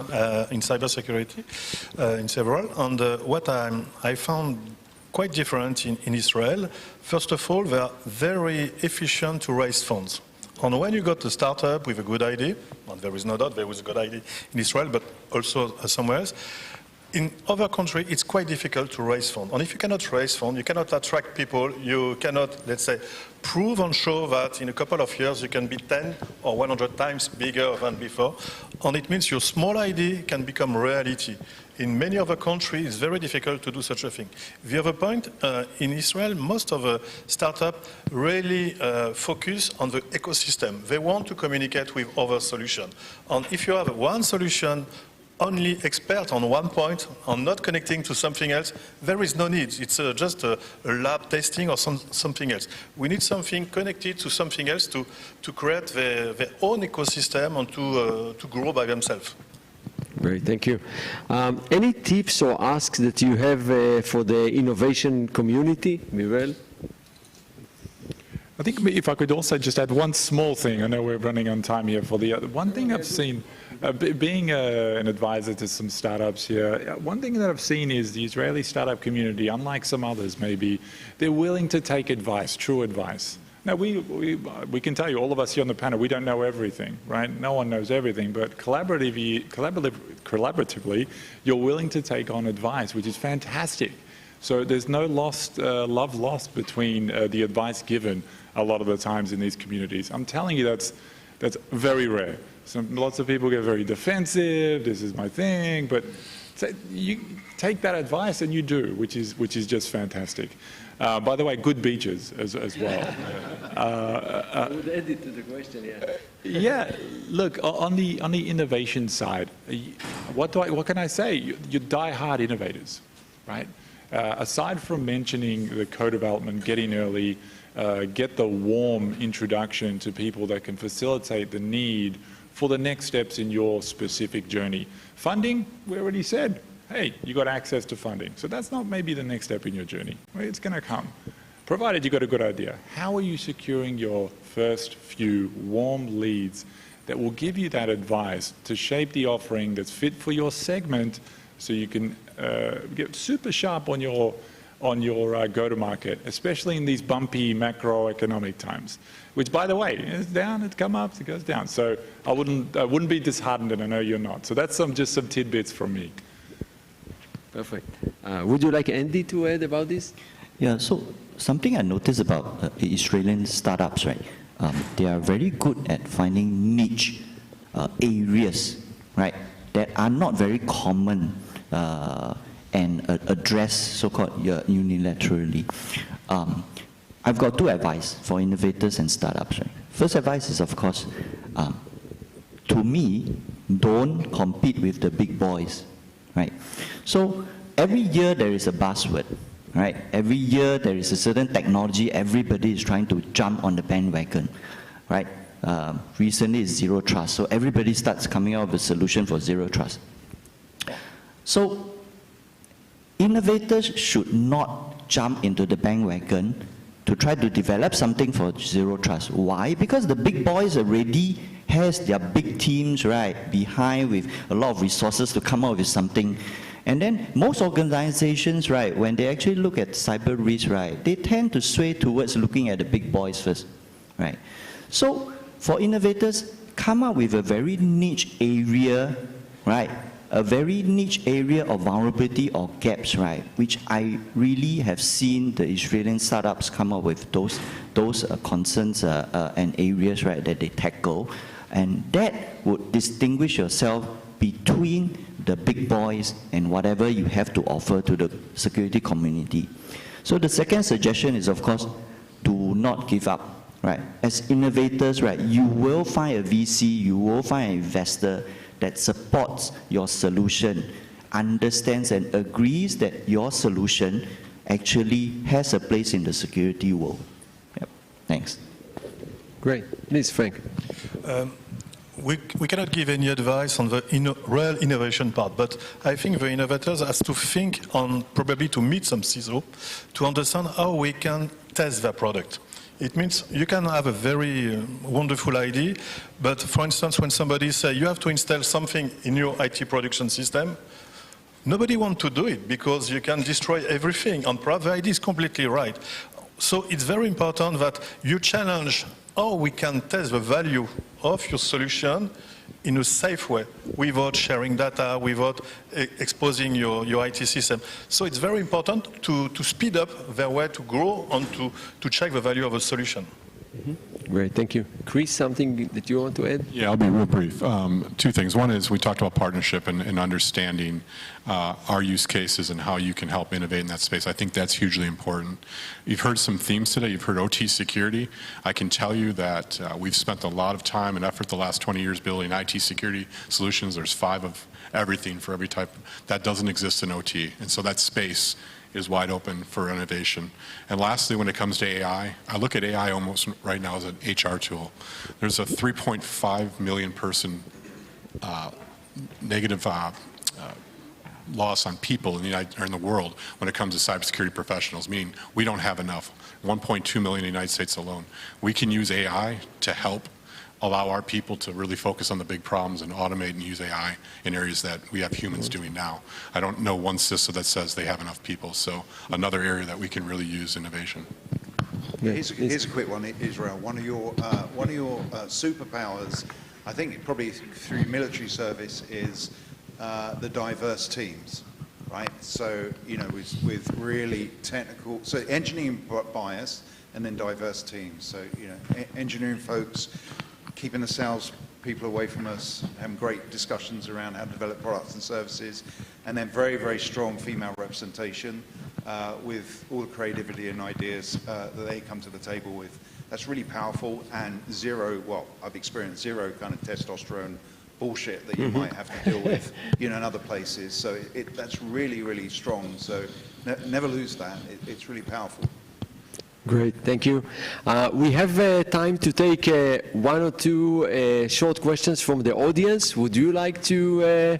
in cybersecurity, in several, and what I found quite different in Israel. First of all, they are very efficient to raise funds. And when you got a startup with a good idea, and there is no doubt there was a good idea in Israel, but also somewhere else, in other countries, it's quite difficult to raise funds. And if you cannot raise funds, you cannot attract people, you cannot, let's say, prove and show that in a couple of years you can be 10 or 100 times bigger than before. And it means your small idea can become reality. In many other countries, it's very difficult to do such a thing. The other point, in Israel, most of the startups really focus on the ecosystem. They want to communicate with other solutions. And if you have one solution, only expert on one point, and not connecting to something else, there is no need. It's just a lab testing or something else. We need something connected to something else to create their own ecosystem and to grow by themselves. Great, thank you. Any tips or asks that you have for the innovation community, Mirel? I think if I could also just add one small thing. I know we're running on time here for the other. One thing I've seen, being an advisor to some startups here, one thing that I've seen is the Israeli startup community, unlike some others maybe, they're willing to take advice, true advice. Now, we can tell you, all of us here on the panel, we don't know everything, right? No one knows everything, but collaboratively, you're willing to take on advice, which is fantastic. So there's no love lost between the advice given a lot of the times in these communities. I'm telling you, that's very rare. Lots of people get very defensive, this is my thing, but you take that advice and you do, which is just fantastic. By the way, good beaches as well. I would add it to the question, yeah. Yeah, look, on the innovation side, what can I say? You die-hard innovators, right? Aside from mentioning the co-development, get in early, get the warm introduction to people that can facilitate the need for the next steps in your specific journey. Funding, we already said, hey, you got access to funding. So that's not maybe the next step in your journey. It's going to come, provided you got a good idea. How are you securing your first few warm leads that will give you that advice to shape the offering that's fit for your segment so you can get super sharp on your go-to-market, especially in these bumpy macroeconomic times, which, by the way, is down, it comes up, it goes down. So I wouldn't be disheartened, and I know you're not. So that's just some tidbits from me. Perfect. Would you like Andy to add about this? Yeah, so something I noticed about Israeli startups, right? They are very good at finding niche areas, right, that are not very common and addressed so-called unilaterally. I've got two advice for innovators and startups. Right? First advice is, of course, to me, don't compete with the big boys, right? So every year there is a buzzword, right? Every year there is a certain technology, everybody is trying to jump on the bandwagon, right? Recently it's zero trust, so everybody starts coming out with a solution for zero trust. So innovators should not jump into the bandwagon to try to develop something for zero trust. Why? Because the big boys already has their big teams, right, behind with a lot of resources to come up with something. And then most organizations, right, when they actually look at cyber risk, right, they tend to sway towards looking at the big boys first, right? So for innovators, come up with a very niche area, right, a very niche area of vulnerability or gaps, right, which I really have seen the Israeli startups come up with those concerns and areas, right, that they tackle. And that would distinguish yourself between the big boys and whatever you have to offer to the security community. So the second suggestion is, of course, do not give up, right? As innovators, right, you will find a VC, you will find an investor that supports your solution, understands and agrees that your solution actually has a place in the security world. Yep. Thanks. Great. Please, Frank. We cannot give any advice on the real innovation part, but I think the innovators has to think on probably to meet some CISO to understand how we can test their product. It means you can have a very wonderful idea, but for instance, when somebody says you have to install something in your IT production system, nobody wants to do it because you can destroy everything. And the idea is completely right. So it's very important that you challenge how we can test the value of your solution in a safe way, without sharing data, without exposing your IT system. So it's very important to speed up their way to grow and to check the value of a solution. Mm-hmm. Great, thank you. Chris, something that you want to add? Yeah, I'll be real brief. Two things. One is we talked about partnership and understanding our use cases and how you can help innovate in that space. I think that's hugely important. You've heard some themes today. You've heard OT security. I can tell you that we've spent a lot of time and effort the last 20 years building IT security solutions. There's 5 of everything for every type. That doesn't exist in OT. And so that space is wide open for innovation. And lastly, when it comes to AI, I look at AI almost right now as an HR tool. There's a 3.5 million person negative loss on people in the world when it comes to cybersecurity professionals, meaning we don't have enough. 1.2 million in the United States alone. We can use AI to help allow our people to really focus on the big problems and automate and use AI in areas that we have humans doing now. I don't know one CISO that says they have enough people, so another area that we can really use innovation. Here's a quick one, Israel. One of your superpowers, I think probably through military service, is the diverse teams, right? So, you know, with really technical, so engineering bias and then diverse teams. So, you know, engineering folks, keeping the sales people away from us, having great discussions around how to develop products and services, and then very, very strong female representation with all the creativity and ideas that they come to the table with. That's really powerful, and zero, well, I've experienced zero kind of testosterone bullshit that you might have to deal with, you know, in other places. So that's really, really strong. So never lose that. It's really powerful. Great, thank you. We have time to take 1 or 2 short questions from the audience. Would you like to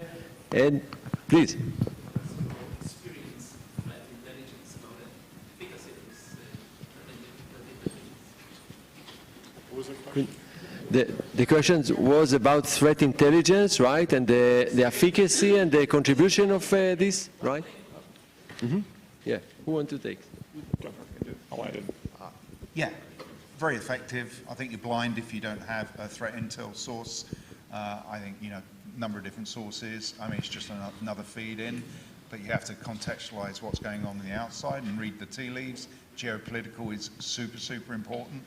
add? Please. The question was about threat intelligence, right? And the efficacy and the contribution of this, right? Mm-hmm. Yeah, who wants to take? I'll add it. Yeah, very effective. I think you're blind if you don't have a threat intel source. I think, you know, a number of different sources. I mean, it's just another feed in, but you have to contextualize what's going on the outside and read the tea leaves. Geopolitical is super, super important,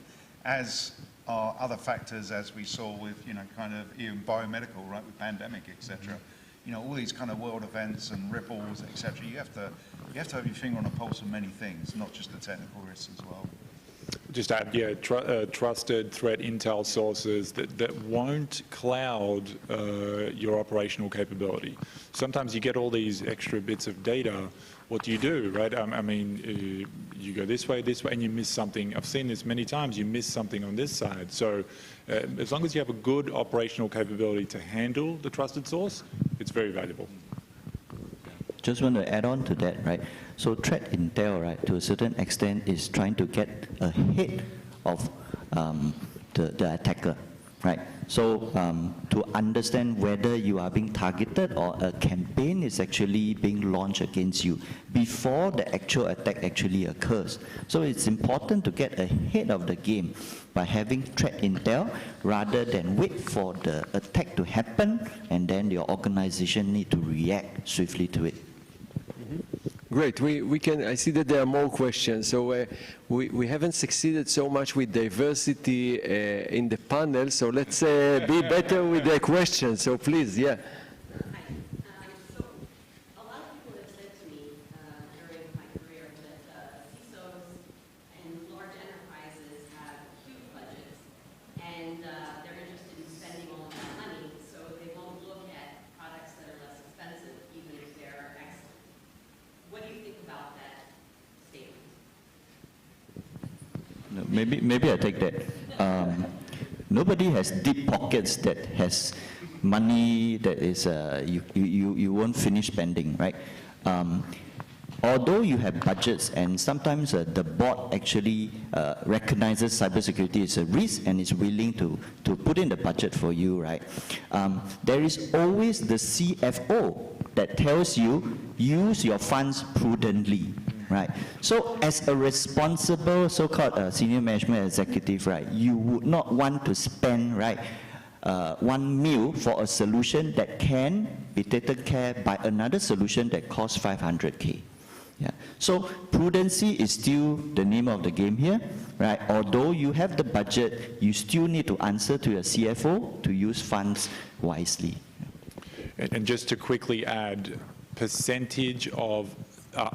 as are other factors, as we saw with, you know, kind of even biomedical, right, with pandemic, etc. You know, all these kind of world events and ripples, etc. You have to have your finger on the pulse of many things, not just the technical risks as well. just add, yeah, trusted threat intel sources that won't cloud your operational capability. Sometimes you get all these extra bits of data. What do you do, right? I mean, you go this way, and you miss something. I've seen this many times. You miss something on this side. So as long as you have a good operational capability to handle the trusted source, it's very valuable. Just want to add on to that, right? So threat intel, right, to a certain extent is trying to get ahead of the attacker, right? So to understand whether you are being targeted or a campaign is actually being launched against you before the actual attack actually occurs. So it's important to get ahead of the game by having threat intel rather than wait for the attack to happen and then your organization need to react swiftly to it. Great. We can. I see that there are more questions. So we haven't succeeded so much with diversity in the panel. So let's be better with the questions. So please, yeah. So a lot of people have said to me during my career that CISOs and large enterprises have huge budgets, and they're interested in spending all of that money, so they won't look at products that are less expensive, even if they're excellent. What do you think about that statement? No, maybe I take that. Nobody has deep pockets that has money that is you won't finish spending, right? Although you have budgets, and sometimes the board actually recognizes cybersecurity is a risk and is willing to put in the budget for you, right? There is always the CFO that tells you use your funds prudently, right? So as a responsible so-called senior management executive, right, you would not want to spend, right, 1 mil for a solution that can be taken care by another solution that costs 500K. Yeah. So prudency is still the name of the game here, right? Although you have the budget, you still need to answer to your CFO to use funds wisely. And just to quickly add, percentage of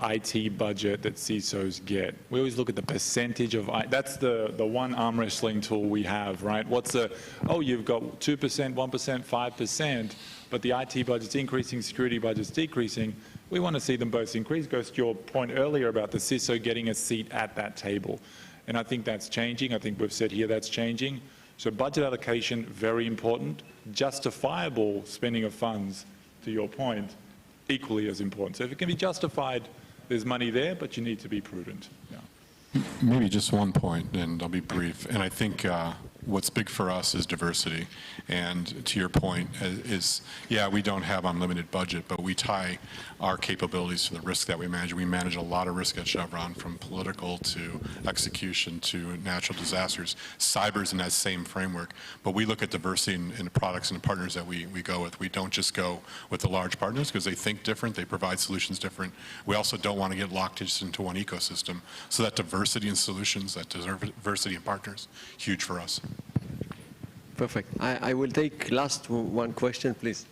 IT budget that CISOs get. We always look at the percentage of, that's the one arm wrestling tool we have, right? What's the, oh, you've got 2%, 1%, 5%, but the IT budget's increasing, security budget's decreasing. We want to see them both increase. Goes to your point earlier about the CISO getting a seat at that table. And I think that's changing. I think we've said here that's changing. So budget allocation, very important. Justifiable spending of funds, to your point, equally as important. So if it can be justified, there's money there, but you need to be prudent. Yeah. Maybe just one point, and I'll be brief. And I think what's big for us is diversity. And to your point is, yeah, we don't have unlimited budget, but we tie our capabilities to the risk that we manage. We manage a lot of risk at Chevron, from political to execution to natural disasters. Cyber's in that same framework, but we look at diversity in the products and the partners that we go with. We don't just go with the large partners because they think different, they provide solutions different. We also don't want to get locked just into one ecosystem. So that diversity in solutions, that diversity in partners, huge for us. Perfect. I will take last one question, please.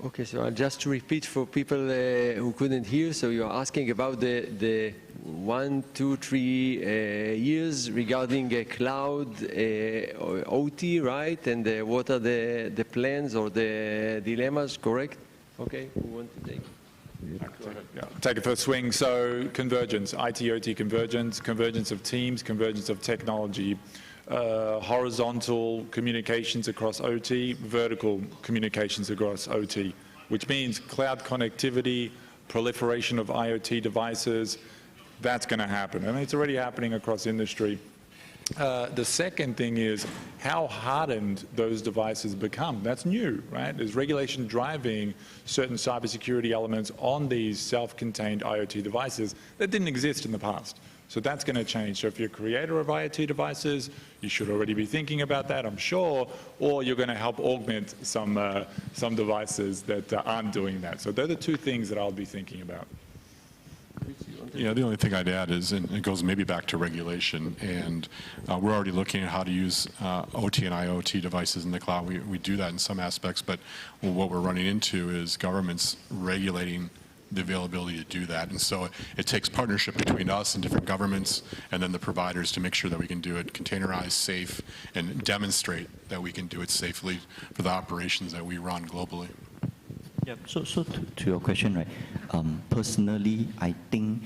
Okay, so I'll just repeat for people who couldn't hear. So you're asking about the 1, 2, 3 years regarding cloud OT, right? And what are the plans or the dilemmas, correct? Okay, who wants to take? Yeah, take a first swing. So convergence, IT-OT convergence, convergence of teams, convergence of technology, horizontal communications across OT, vertical communications across OT, which means cloud connectivity, proliferation of IoT devices. That's going to happen. I mean, it's already happening across industry. The second thing is how hardened those devices become. That's new, right? There's regulation driving certain cybersecurity elements on these self-contained IoT devices that didn't exist in the past. So that's going to change. So if you're a creator of IoT devices, you should already be thinking about that, I'm sure, or you're going to help augment some devices that aren't doing that. So they're the two things that I'll be thinking about. Yeah, the only thing I'd add is, and it goes maybe back to regulation, and we're already looking at how to use OT and IoT devices in the cloud. We do that in some aspects, but what we're running into is governments regulating the availability to do that. And so it takes partnership between us and different governments and then the providers to make sure that we can do it containerized, safe, and demonstrate that we can do it safely for the operations that we run globally. Yeah. So to your question, right? Personally, I think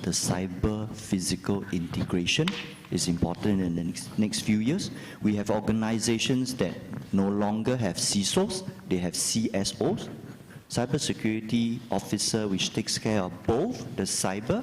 the cyber-physical integration is important in the next few years. We have organizations that no longer have CISOs, they have CSOs, cybersecurity officer, which takes care of both the cyber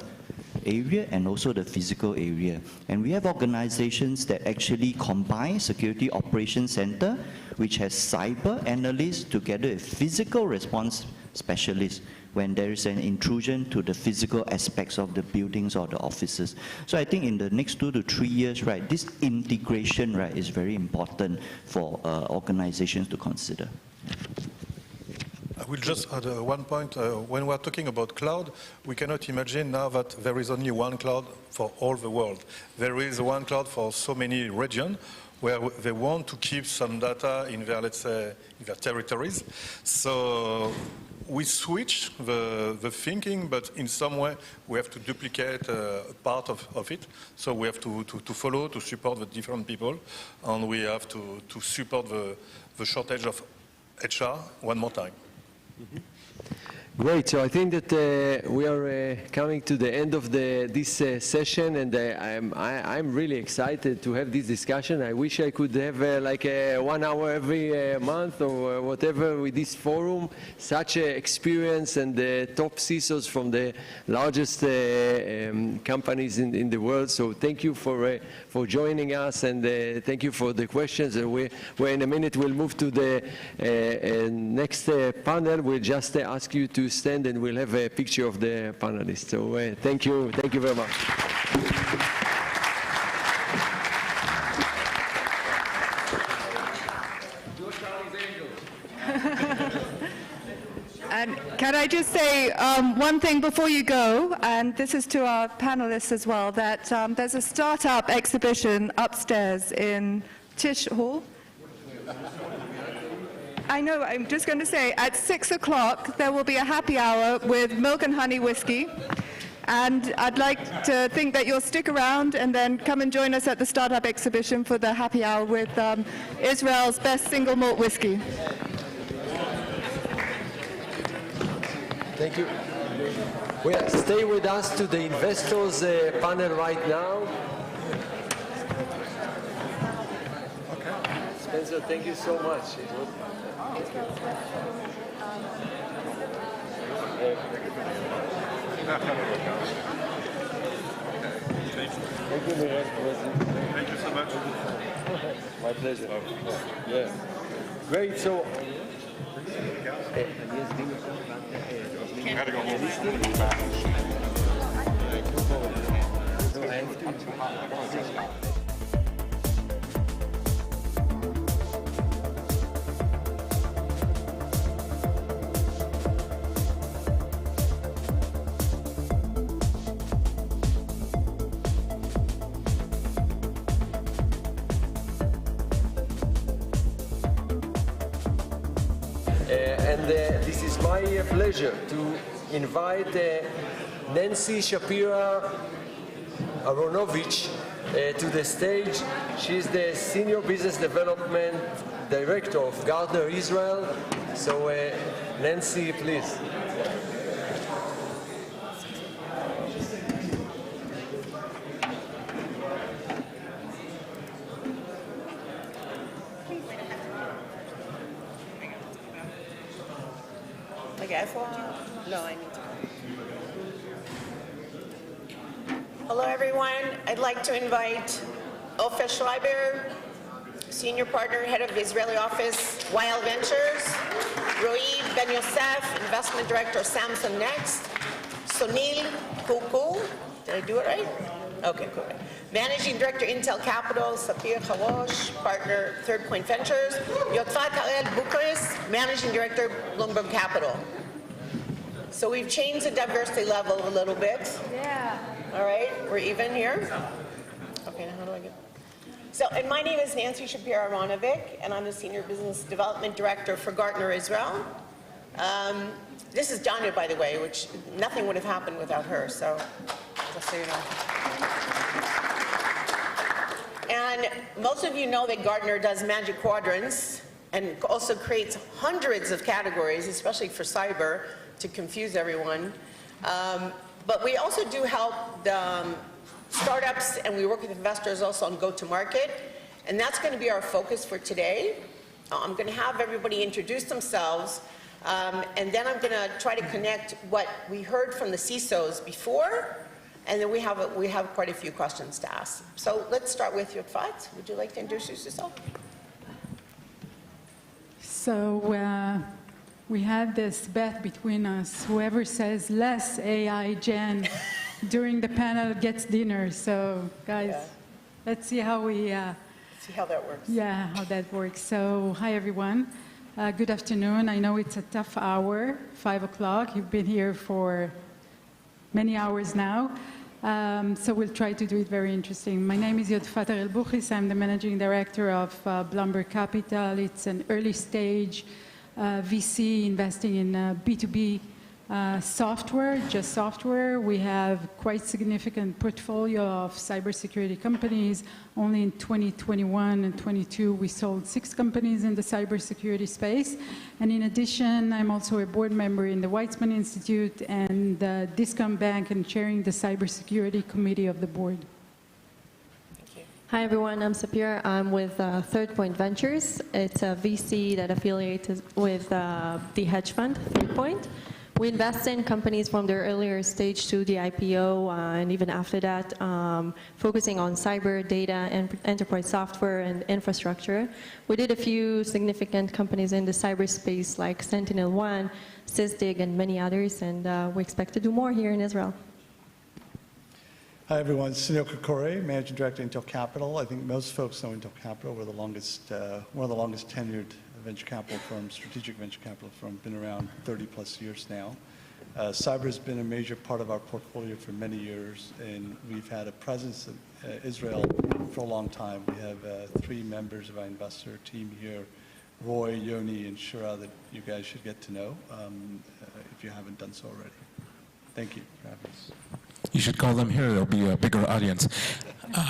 area and also the physical area. And we have organizations that actually combine security operations center, which has cyber analysts together with physical response specialists when there is an intrusion to the physical aspects of the buildings or the offices. So I think in the next 2 to 3 years, right, this integration, right, is very important for organizations to consider. I will just add one point. When we're talking about cloud, we cannot imagine now that there is only one cloud for all the world. There is one cloud for so many regions where they want to keep some data in their, let's say, in their territories. So we switch the thinking, but in some way we have to duplicate part of it. So we have to follow, to support the different people, and we have to support the shortage of HR one more time. Mm-hmm. Great. So I think that we are coming to the end of this session, and I'm really excited to have this discussion. I wish I could have like 1 hour every month or whatever with this forum. Such experience and the top CISOs from the largest companies in the world. So thank you for joining us, and thank you for the questions. And we're in a minute we'll move to the next panel. We'll just ask you to stand and we'll have a picture of the panelists. So thank you very much. And can I just say one thing before you go, and this is to our panelists as well, that there's a startup exhibition upstairs in Tisch Hall. I know, I'm just going to say, at 6 o'clock there will be a happy hour with milk and honey whiskey. And I'd like to think that you'll stick around and then come and join us at the startup exhibition for the happy hour with Israel's best single malt whiskey. Thank you. Well, stay with us to the investors panel right now. Okay. Spencer, thank you so much. It was Thank you, Miriam. Thank you so much. My pleasure. Yeah. Great. So. Gotta go home. This is my pleasure to invite Nancy Shapira Aronovich to the stage. She's the Senior Business Development Director of Gartner Israel. So Nancy, please. Hello, everyone. I'd like to invite Ofer Schreiber, Senior Partner, Head of the Israeli Office, YL Ventures. Roy Ben Yosef, Investment Director, Samsung Next. Sunil Kuku, did I do it right? Okay, cool. Managing Director, Intel Capital. Sapir Chawosh, Partner, Third Point Ventures. Yotfat Harel Bucharest, Managing Director, Bloomberg Capital. So we've changed the diversity level a little bit. Yeah. All right, we're even here. Okay, now how do I get? So, and my name is Nancy Shapiro-Aronovic, and I'm the Senior Business Development Director for Gartner Israel. This is Danya, by the way, which nothing would have happened without her, so just so you know. And most of you know that Gartner does Magic Quadrants and also creates hundreds of categories, especially for cyber, to confuse everyone. But we also do help the startups, and we work with investors also on go-to-market, and that's going to be our focus for today. I'm going to have everybody introduce themselves, and then I'm going to try to connect what we heard from the CISOs before, and then we have quite a few questions to ask. So let's start with Yotfat. Would you like to introduce yourself? So we had this bet between us. Whoever says less AI gen during the panel gets dinner. So guys, let's see how we... see how that works. Yeah, how that works. So hi, everyone. Good afternoon. I know it's a tough hour, 5 o'clock. You've been here for many hours now. So we'll try to do it very interesting. My name is Yotfat El-Buchis. I'm the Managing Director of Bloomberg Capital. It's an early stage VC investing in B2B software, just software. We have quite significant portfolio of cybersecurity companies. Only in 2021 and 22, we sold 6 companies in the cybersecurity space. And in addition, I'm also a board member in the Weizmann Institute and the Discount Bank, and chairing the cybersecurity committee of the board. Hi everyone, I'm Sapir. I'm with Third Point Ventures. It's a VC that affiliates with the hedge fund, Third Point. We invest in companies from their earlier stage to the IPO, and even after that, focusing on cyber, data, and enterprise software and infrastructure. We did a few significant companies in the cyberspace like Sentinel-1, Sysdig, and many others, and we expect to do more here in Israel. Hi everyone, Sunil Kokore, Managing Director Intel Capital. I think most folks know Intel Capital. We're the longest, one of the longest tenured venture capital firms, strategic venture capital firm, been around 30 plus years now. Cyber has been a major part of our portfolio for many years, and we've had a presence in Israel for a long time. We have 3 members of our investor team here, Roy, Yoni, and Shura, that you guys should get to know if you haven't done so already. Thank you for having us. You should call them here, there'll be a bigger audience.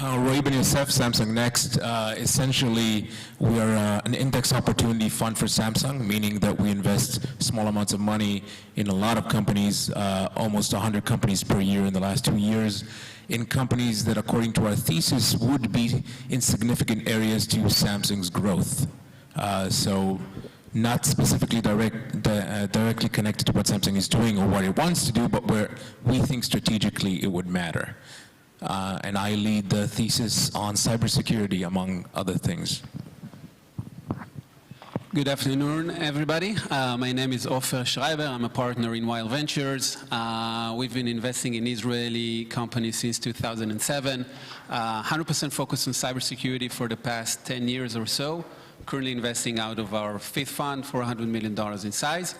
Roy Ben Yosef, Samsung Next. Essentially, we are an index opportunity fund for Samsung, meaning that we invest small amounts of money in a lot of companies, almost 100 companies per year in the last 2 years, in companies that, according to our thesis, would be in significant areas to Samsung's growth. So not specifically directly connected to what Samsung is doing or what it wants to do, but where we think strategically it would matter. And I lead the thesis on cybersecurity, among other things. Good afternoon, everybody. My name is Ofer Schreiber. I'm a partner in YL Ventures. We've been investing in Israeli companies since 2007. 100% focused on cybersecurity for the past 10 years or so. Currently investing out of our 5th fund, $400 million in size.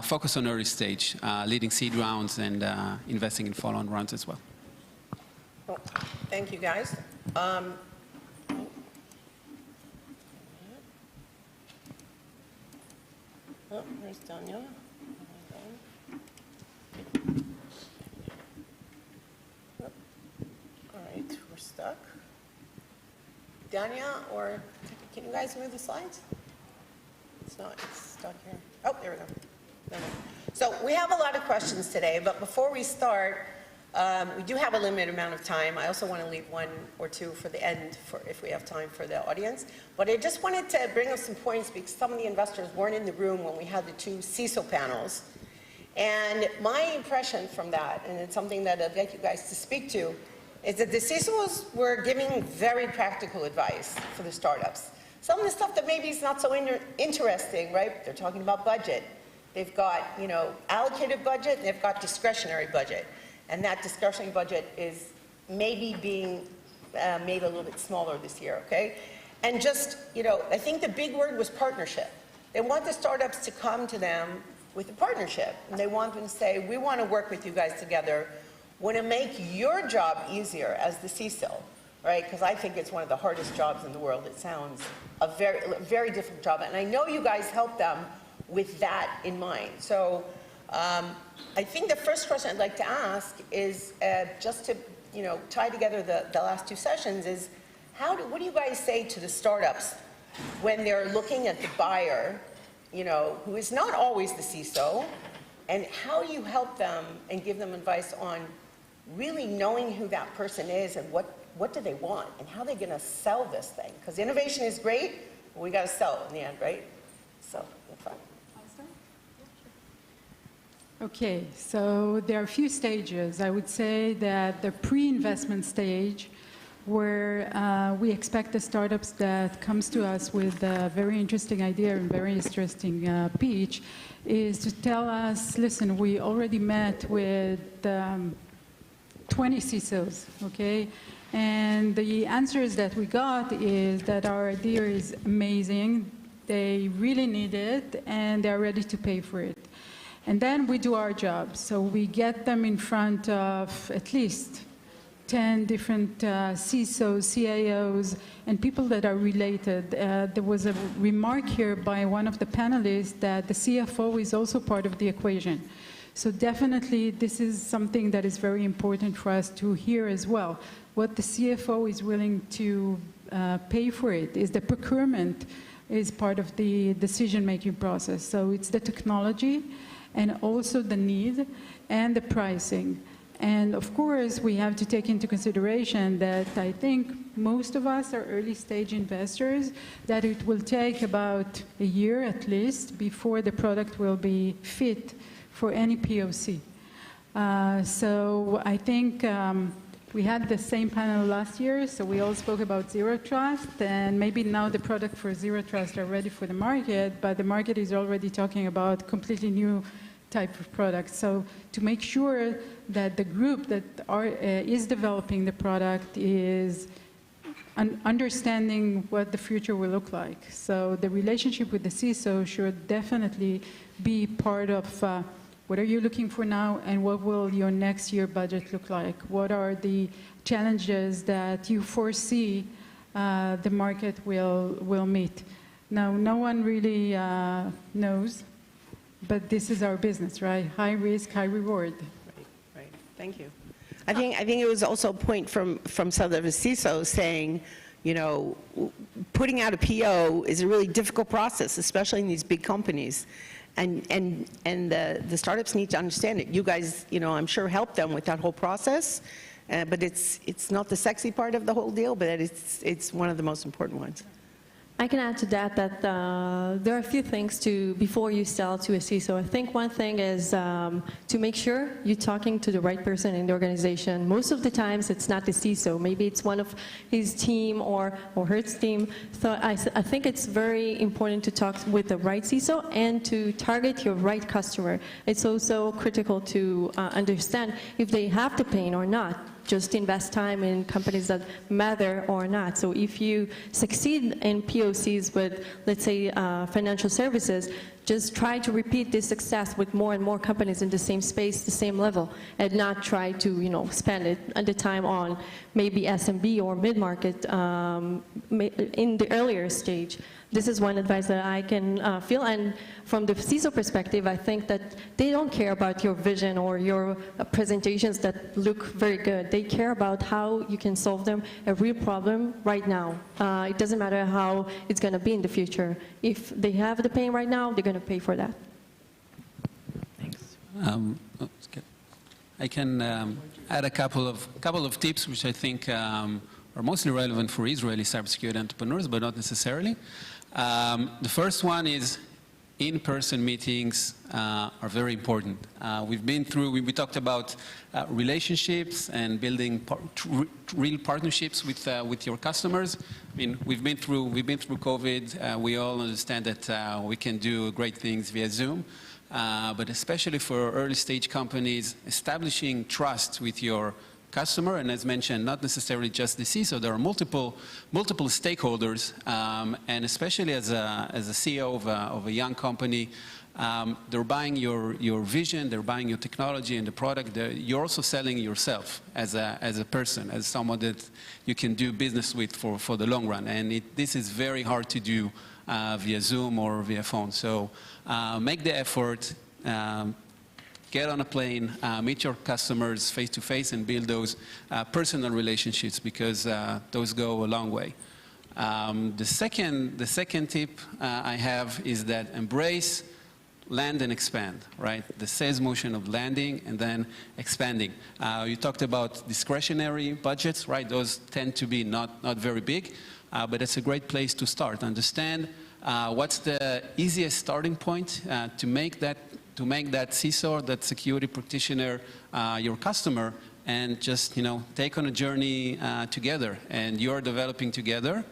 Focus on early stage, leading seed rounds and investing in follow-on rounds as well. Well, thank you, guys. Oh, there's Daniel. All right, we're stuck. Dania, or can you guys move the slides? It's stuck here. Oh, there we go. No. So we have a lot of questions today, but before we start, we do have a limited amount of time. I also want to leave 1 or 2 for the end, for if we have time for the audience. But I just wanted to bring up some points because some of the investors weren't in the room when we had the 2 CISO panels. And my impression from that, and it's something that I'd like you guys to speak to, is that the CISOs were giving very practical advice for the startups. Some of the stuff that maybe is not so interesting, right? They're talking about budget. They've got, you know, allocated budget, and they've got discretionary budget. And that discretionary budget is maybe being made a little bit smaller this year, okay? And just, you know, I think the big word was partnership. They want the startups to come to them with a partnership. And they want them to say, we want to work with you guys together. Want to make your job easier as the CISO, right? Because I think it's one of the hardest jobs in the world. It sounds a very difficult job. And I know you guys help them with that in mind. So I think the first question I'd like to ask is just to, you know, tie together the last two sessions is, what do you guys say to the startups when they're looking at the buyer, you know, who is not always the CISO, and how do you help them and give them advice on really knowing who that person is and what do they want and how they're going to sell this thing? Because innovation is great, but we got to sell it in the end, right? So, that's fine. Okay, so there are a few stages. I would say that the pre-investment stage, where we expect the startups that comes to us with a very interesting idea and very interesting pitch, is to tell us, listen, we already met with 20 CISOs, okay? And the answers that we got is that our idea is amazing, they really need it, and they're ready to pay for it. And then we do our job. So we get them in front of at least 10 different CISOs, CIOs, and people that are related. There was a remark here by one of the panelists that the CFO is also part of the equation. So definitely this is something that is very important for us to hear as well. What the CFO is willing to pay for it is the procurement is part of the decision-making process. So it's the technology and also the need and the pricing. And of course, we have to take into consideration that I think most of us are early stage investors, that it will take about a year at least before the product will be fit for any POC. So I think we had the same panel last year, so we all spoke about zero trust, and maybe now the product for zero trust are ready for the market, but the market is already talking about completely new type of product. So to make sure that the group that is developing the product is understanding what the future will look like. So the relationship with the CISO should definitely be part of what are you looking for now and what will your next year budget look like? What are the challenges that you foresee the market will meet? Now, no one really knows, but this is our business, right? High risk, high reward. Right. Thank you. I think it was also a point from some of the CISOs saying, you know, putting out a PO is a really difficult process, especially in these big companies. And the startups need to understand it. You guys, you know, I'm sure help them with that whole process, but it's not the sexy part of the whole deal, but it's one of the most important ones. I can add to that there are a few things before you sell to a CISO. I think one thing is to make sure you're talking to the right person in the organization. Most of the times it's not the CISO. Maybe it's one of his team or her team. So I think it's very important to talk with the right CISO and to target your right customer. It's also critical to understand if they have the pain or not. Just invest time in companies that matter or not. So if you succeed in POCs with, let's say, financial services, just try to repeat this success with more and more companies in the same space, the same level, and not try to, you know, spend it at the time on maybe SMB or mid-market in the earlier stage. This is one advice that I can feel, and from the CISO perspective, I think that they don't care about your vision or your presentations that look very good. They care about how you can solve them a real problem right now. It doesn't matter how it's going to be in the future. If they have the pain right now, they're going to pay for that. Thanks. I can add a couple of tips which I think are mostly relevant for Israeli cybersecurity entrepreneurs, but not necessarily. The first one is in-person meetings are very important. We talked about relationships and building real partnerships with your customers. I mean, we've been through COVID. We all understand that we can do great things via Zoom. But especially for early stage companies, establishing trust with your customer, and as mentioned, not necessarily just the CISO, there are multiple stakeholders, and especially as a CEO of a young company, they're buying your vision, they're buying your technology and the product. You're also selling yourself as a person, as someone that you can do business with for the long run. And this is very hard to do via Zoom or via phone. So make the effort. Get on a plane, meet your customers face to face, and build those personal relationships, because those go a long way. The second tip I have is that embrace land and expand, right? The sales motion of landing and then expanding. You talked about discretionary budgets, right? Those tend to be not very big, but it's a great place to start. Understand what's the easiest starting point to make that CISO, that security practitioner, your customer, and just take on a journey together. And you're developing together.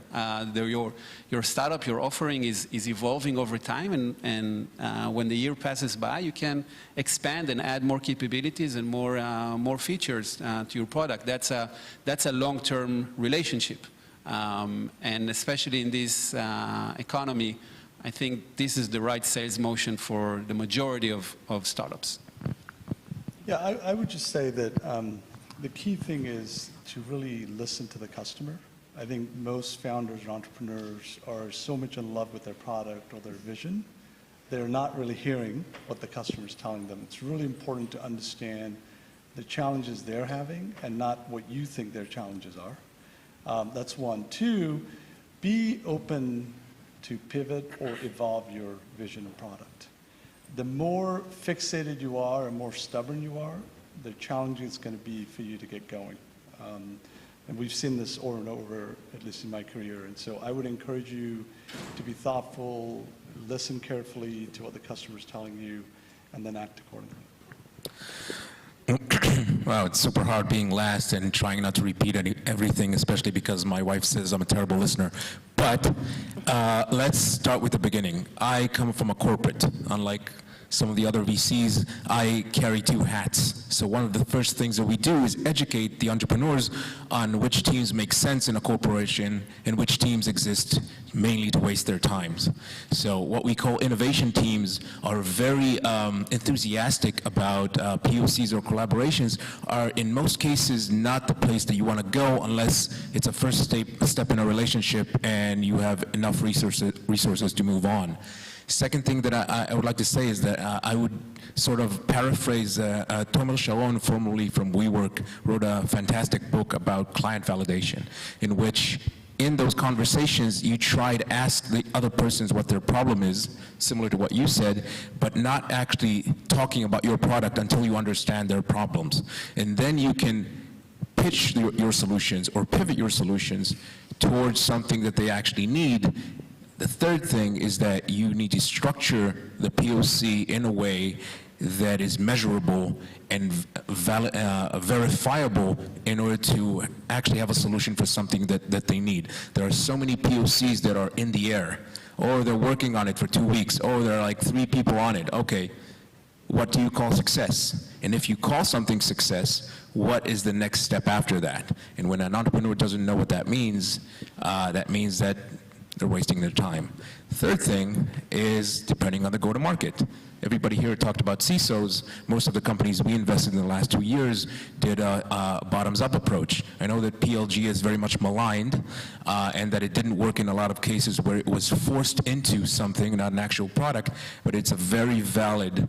Your startup, your offering is evolving over time, and when the year passes by, you can expand and add more capabilities and more features to your product. That's a long-term relationship, and especially in this economy, I think this is the right sales motion for the majority of startups. Yeah, I would just say that the key thing is to really listen to the customer. I think most founders and entrepreneurs are so much in love with their product or their vision, they're not really hearing what the customer is telling them. It's really important to understand the challenges they're having and not what you think their challenges are. That's one. Two, be open to pivot or evolve your vision and product. The more fixated you are and more stubborn you are, the challenging it's going to be for you to get going. And we've seen this over and over, at least in my career. And so I would encourage you to be thoughtful, listen carefully to what the customer is telling you, and then act accordingly. Wow, it's super hard being last and trying not to repeat everything, especially because my wife says I'm a terrible listener. But let's start with the beginning. I come from a corporate. Unlike some of the other VCs, I carry two hats. So one of the first things that we do is educate the entrepreneurs on which teams make sense in a corporation and which teams exist mainly to waste their times. So what we call innovation teams are very enthusiastic about POCs or collaborations, are in most cases not the place that you want to go unless it's a first step in a relationship and you have enough resources to move on. Second thing that I would like to say is that I would sort of paraphrase Tomer Sharon, formerly from WeWork, wrote a fantastic book about client validation, in which in those conversations you try to ask the other persons what their problem is, similar to what you said, but not actually talking about your product until you understand their problems. And then you can pitch your solutions or pivot your solutions towards something that they actually need. The third thing is that you need to structure the POC in a way that is measurable and verifiable in order to actually have a solution for something that they need. There are so many POCs that are in the air, or they're working on it for 2 weeks, or there are like 3 people on it. Okay, what do you call success? And if you call something success, what is the next step after that? And when an entrepreneur doesn't know what that means that they're wasting their time. Third thing is depending on the go-to-market. Everybody here talked about CISOs. Most of the companies we invested in the last 2 years did a bottoms-up approach. I know that PLG is very much maligned and that it didn't work in a lot of cases where it was forced into something, not an actual product, but it's a very valid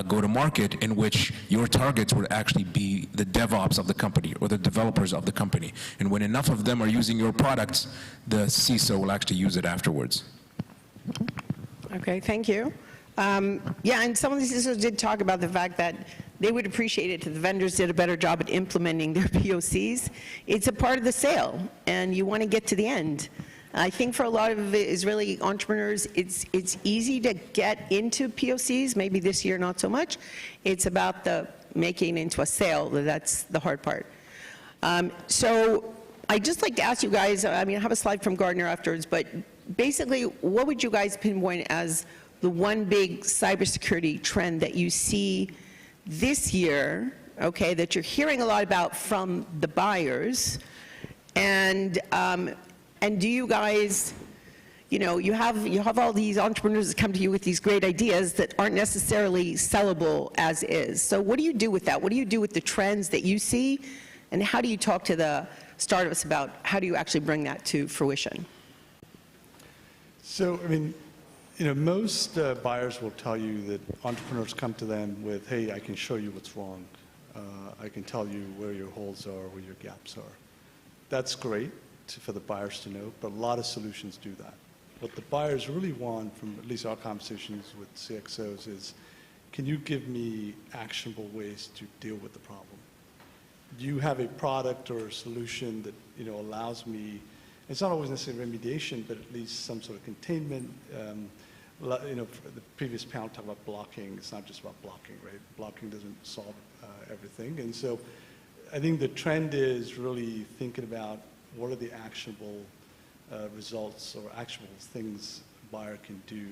go-to-market in which your targets would actually be the DevOps of the company or the developers of the company. And when enough of them are using your products, the CISO will actually use it afterwards. Okay, thank you. Yeah, and some of the CISOs did talk about the fact that they would appreciate it if the vendors did a better job at implementing their POCs. It's a part of the sale, and you want to get to the end. I think for a lot of Israeli entrepreneurs, it's easy to get into POCs, maybe this year not so much. It's about the making into a sale, that's the hard part. So I'd just like to ask you guys, I mean, I have a slide from Gartner afterwards, but basically, what would you guys pinpoint as the one big cybersecurity trend that you see this year, okay, that you're hearing a lot about from the buyers? And do you guys, you know, you have all these entrepreneurs that come to you with these great ideas that aren't necessarily sellable as is. So what do you do with that? What do you do with the trends that you see? And how do you talk to the startups about how do you actually bring that to fruition? So, I mean, you know, most buyers will tell you that entrepreneurs come to them with, hey, I can show you what's wrong. I can tell you where your holes are, where your gaps are. That's great for the buyers to know, but a lot of solutions do that. What the buyers really want, from at least our conversations with CISOs, is can you give me actionable ways to deal with the problem? Do you have a product or a solution that, you know, allows me, it's not always necessarily remediation, but at least some sort of containment. You know, the previous panel talked about blocking. It's not just about blocking, right? Blocking doesn't solve everything. And so I think the trend is really thinking about what are the actionable results or actionable things a buyer can do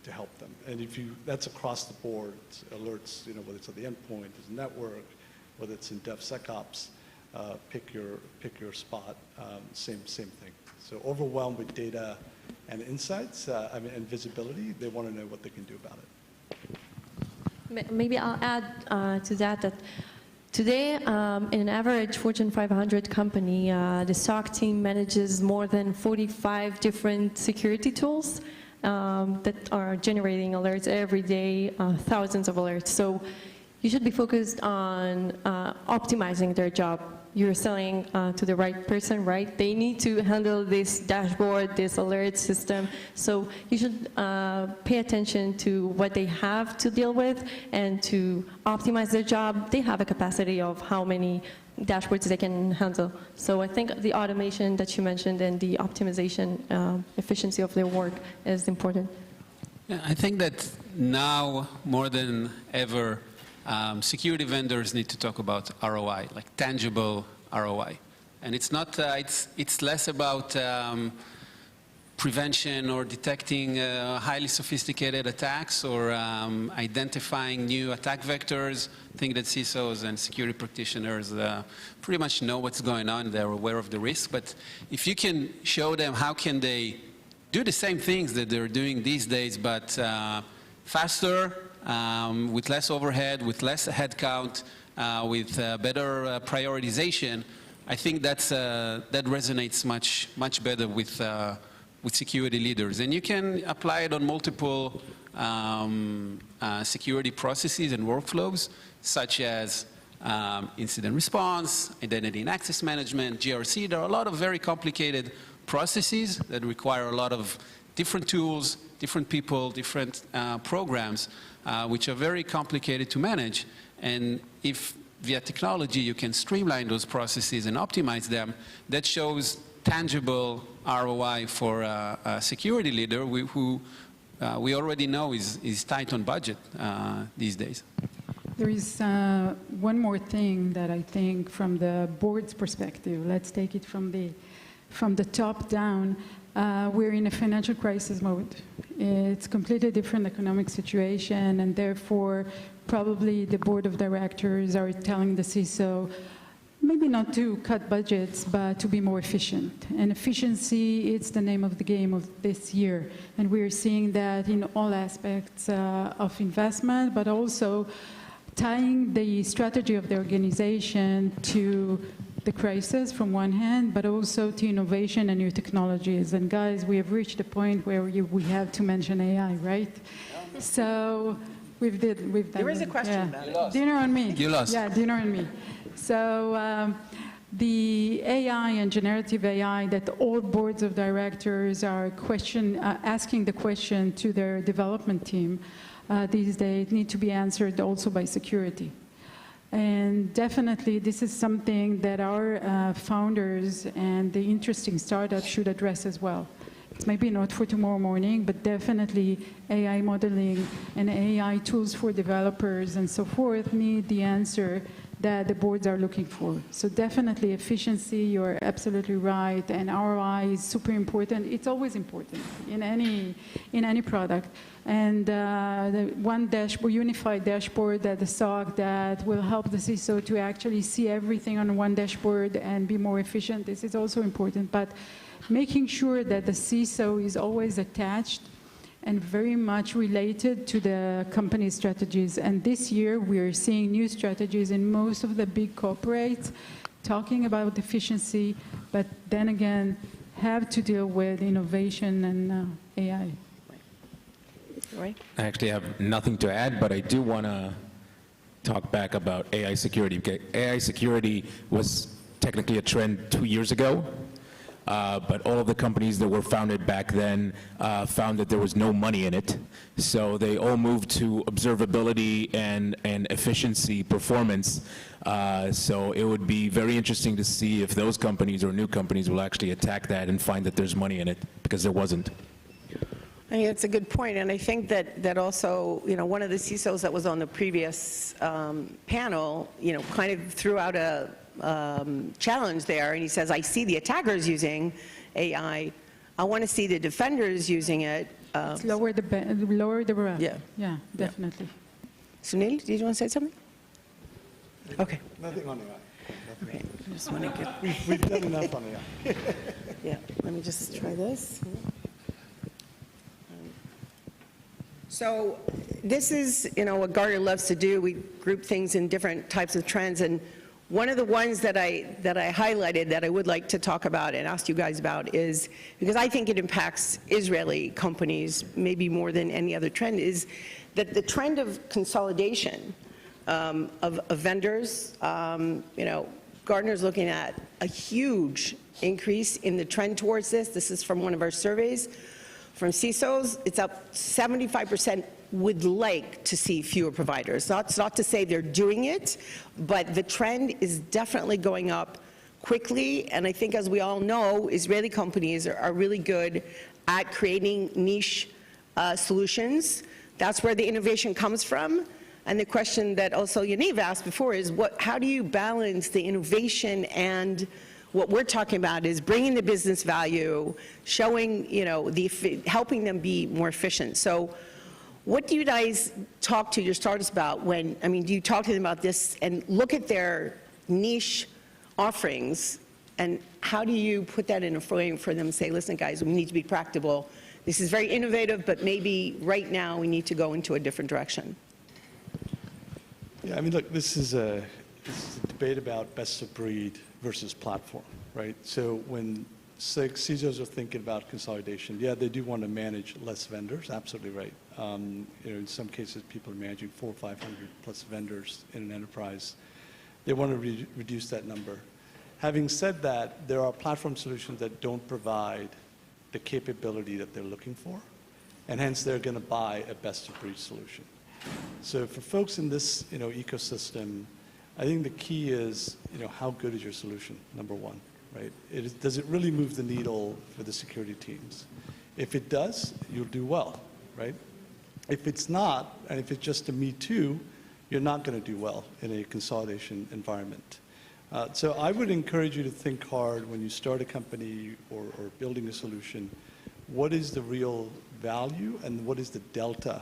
to help them. And if you, that's across the board, alerts, you know, whether it's at the endpoint, there's a network, whether it's in DevSecOps, pick your spot, same thing. So overwhelmed with data and insights, and visibility, they want to know what they can do about it. Maybe I'll add to that today, in an average Fortune 500 company, the SOC team manages more than 45 different security tools that are generating alerts every day, thousands of alerts. So you should be focused on optimizing their job. You're selling to the right person, right? They need to handle this dashboard, this alert system. So you should pay attention to what they have to deal with and to optimize their job. They have a capacity of how many dashboards they can handle. So I think the automation that you mentioned and the optimization efficiency of their work is important. Yeah, I think that now more than ever, security vendors need to talk about ROI, like tangible ROI. And it's not, it's less about prevention or detecting highly sophisticated attacks or identifying new attack vectors. I think that CISOs and security practitioners pretty much know what's going on. They're aware of the risk. But if you can show them how can they do the same things that they're doing these days, but faster, with less overhead, with less headcount, with better prioritization, I think that resonates much better with security leaders. And you can apply it on multiple security processes and workflows, such as incident response, identity and access management, GRC. There are a lot of very complicated processes that require a lot of different tools, different people, different programs, which are very complicated to manage. And if via technology you can streamline those processes and optimize them, that shows tangible ROI for a security leader who we already know is tight on budget these days. There is one more thing that I think from the board's perspective, let's take it from the top down. We're in a financial crisis mode. It's a completely different economic situation, and therefore probably the board of directors are telling the CISO maybe not to cut budgets, but to be more efficient. And efficiency, it's the name of the game of this year. And we're seeing that in all aspects of investment, but also tying the strategy of the organization to the crisis from one hand, but also to innovation and new technologies. And guys, we have reached a point where we have to mention AI, right? So we've done. There is a question about it. Dinner on me. You lost. Yeah, dinner on me. So the AI and generative AI that all boards of directors are asking the question to their development team these days need to be answered also by security. And definitely, this is something that our founders and the interesting startups should address as well. It's maybe not for tomorrow morning, but definitely AI modeling and AI tools for developers and so forth need the answer that the boards are looking for. So definitely efficiency, you're absolutely right, and ROI is super important. It's always important in any product. And the one unified dashboard at the SOC that will help the CISO to actually see everything on one dashboard and be more efficient, this is also important. But making sure that the CISO is always attached and very much related to the company strategies. And this year, we are seeing new strategies in most of the big corporates talking about efficiency, but then again, have to deal with innovation and AI. Right. I actually have nothing to add, but I do want to talk back about AI security. AI security was technically a trend 2 years ago. But all of the companies that were founded back then found that there was no money in it. So they all moved to observability and efficiency performance. So it would be very interesting to see if those companies or new companies will actually attack that and find that there's money in it, because there wasn't. I think it's a good point, and I think that also, one of the CISOs that was on the previous panel, kind of threw out a challenge there, and he says, I see the attackers using AI. I want to see the defenders using it. It's lower the bar. Yeah, definitely. Sunil, did you want to say something? Okay. Nothing on AI. Okay. I just want to get. We've done enough on AI. Yeah. Let me just try this. So this is, what Gartner loves to do. We group things in different types of trends, and one of the ones that I highlighted that I would like to talk about and ask you guys about is, because I think it impacts Israeli companies maybe more than any other trend, is that the trend of consolidation of vendors. Gartner's looking at a huge increase in the trend towards this. This is from one of our surveys. From CISOs, it's up 75% would like to see fewer providers. That's not to say they're doing it, but the trend is definitely going up quickly. And I think, as we all know, Israeli companies are really good at creating niche solutions. That's where the innovation comes from. And the question that also Yaniv asked before is, how do you balance the innovation and what we're talking about is bringing the business value, showing, helping them be more efficient. So what do you guys talk to your startups about do you talk to them about this and look at their niche offerings, and how do you put that in a frame for them and say, listen, guys, we need to be practical. This is very innovative, but maybe right now we need to go into a different direction. Yeah, look, this is a debate about best of breed versus platform, right? So when CISOs are thinking about consolidation, yeah, they do want to manage less vendors, absolutely right. In some cases, people are managing 400 or 500 plus vendors in an enterprise. They want to reduce that number. Having said that, there are platform solutions that don't provide the capability that they're looking for, and hence they're going to buy a best of breed solution. So for folks in this ecosystem, I think the key is, how good is your solution, number one, right? Does it really move the needle for the security teams? If it does, you'll do well, right? If it's not, and if it's just a me too, you're not going to do well in a consolidation environment. So I would encourage you to think hard when you start a company or building a solution, what is the real value and what is the delta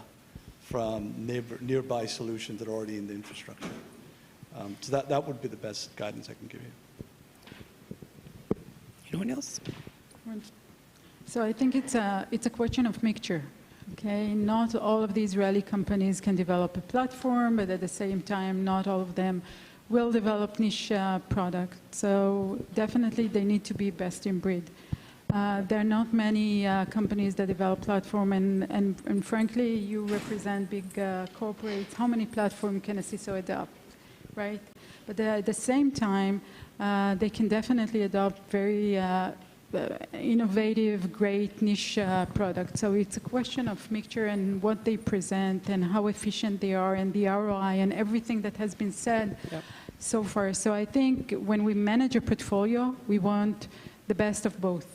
from nearby solutions that are already in the infrastructure? So that would be the best guidance I can give you. Anyone else? So I think it's a question of mixture. Okay, not all of the Israeli companies can develop a platform, but at the same time, not all of them will develop niche products. So definitely they need to be best in breed. There are not many companies that develop platform, and frankly, you represent big corporates. How many platforms can a CISO adopt, right? But at the same time, they can definitely adopt very innovative, great niche product. So it's a question of mixture and what they present and how efficient they are and the ROI and everything that has been said so far. So I think when we manage a portfolio, we want the best of both.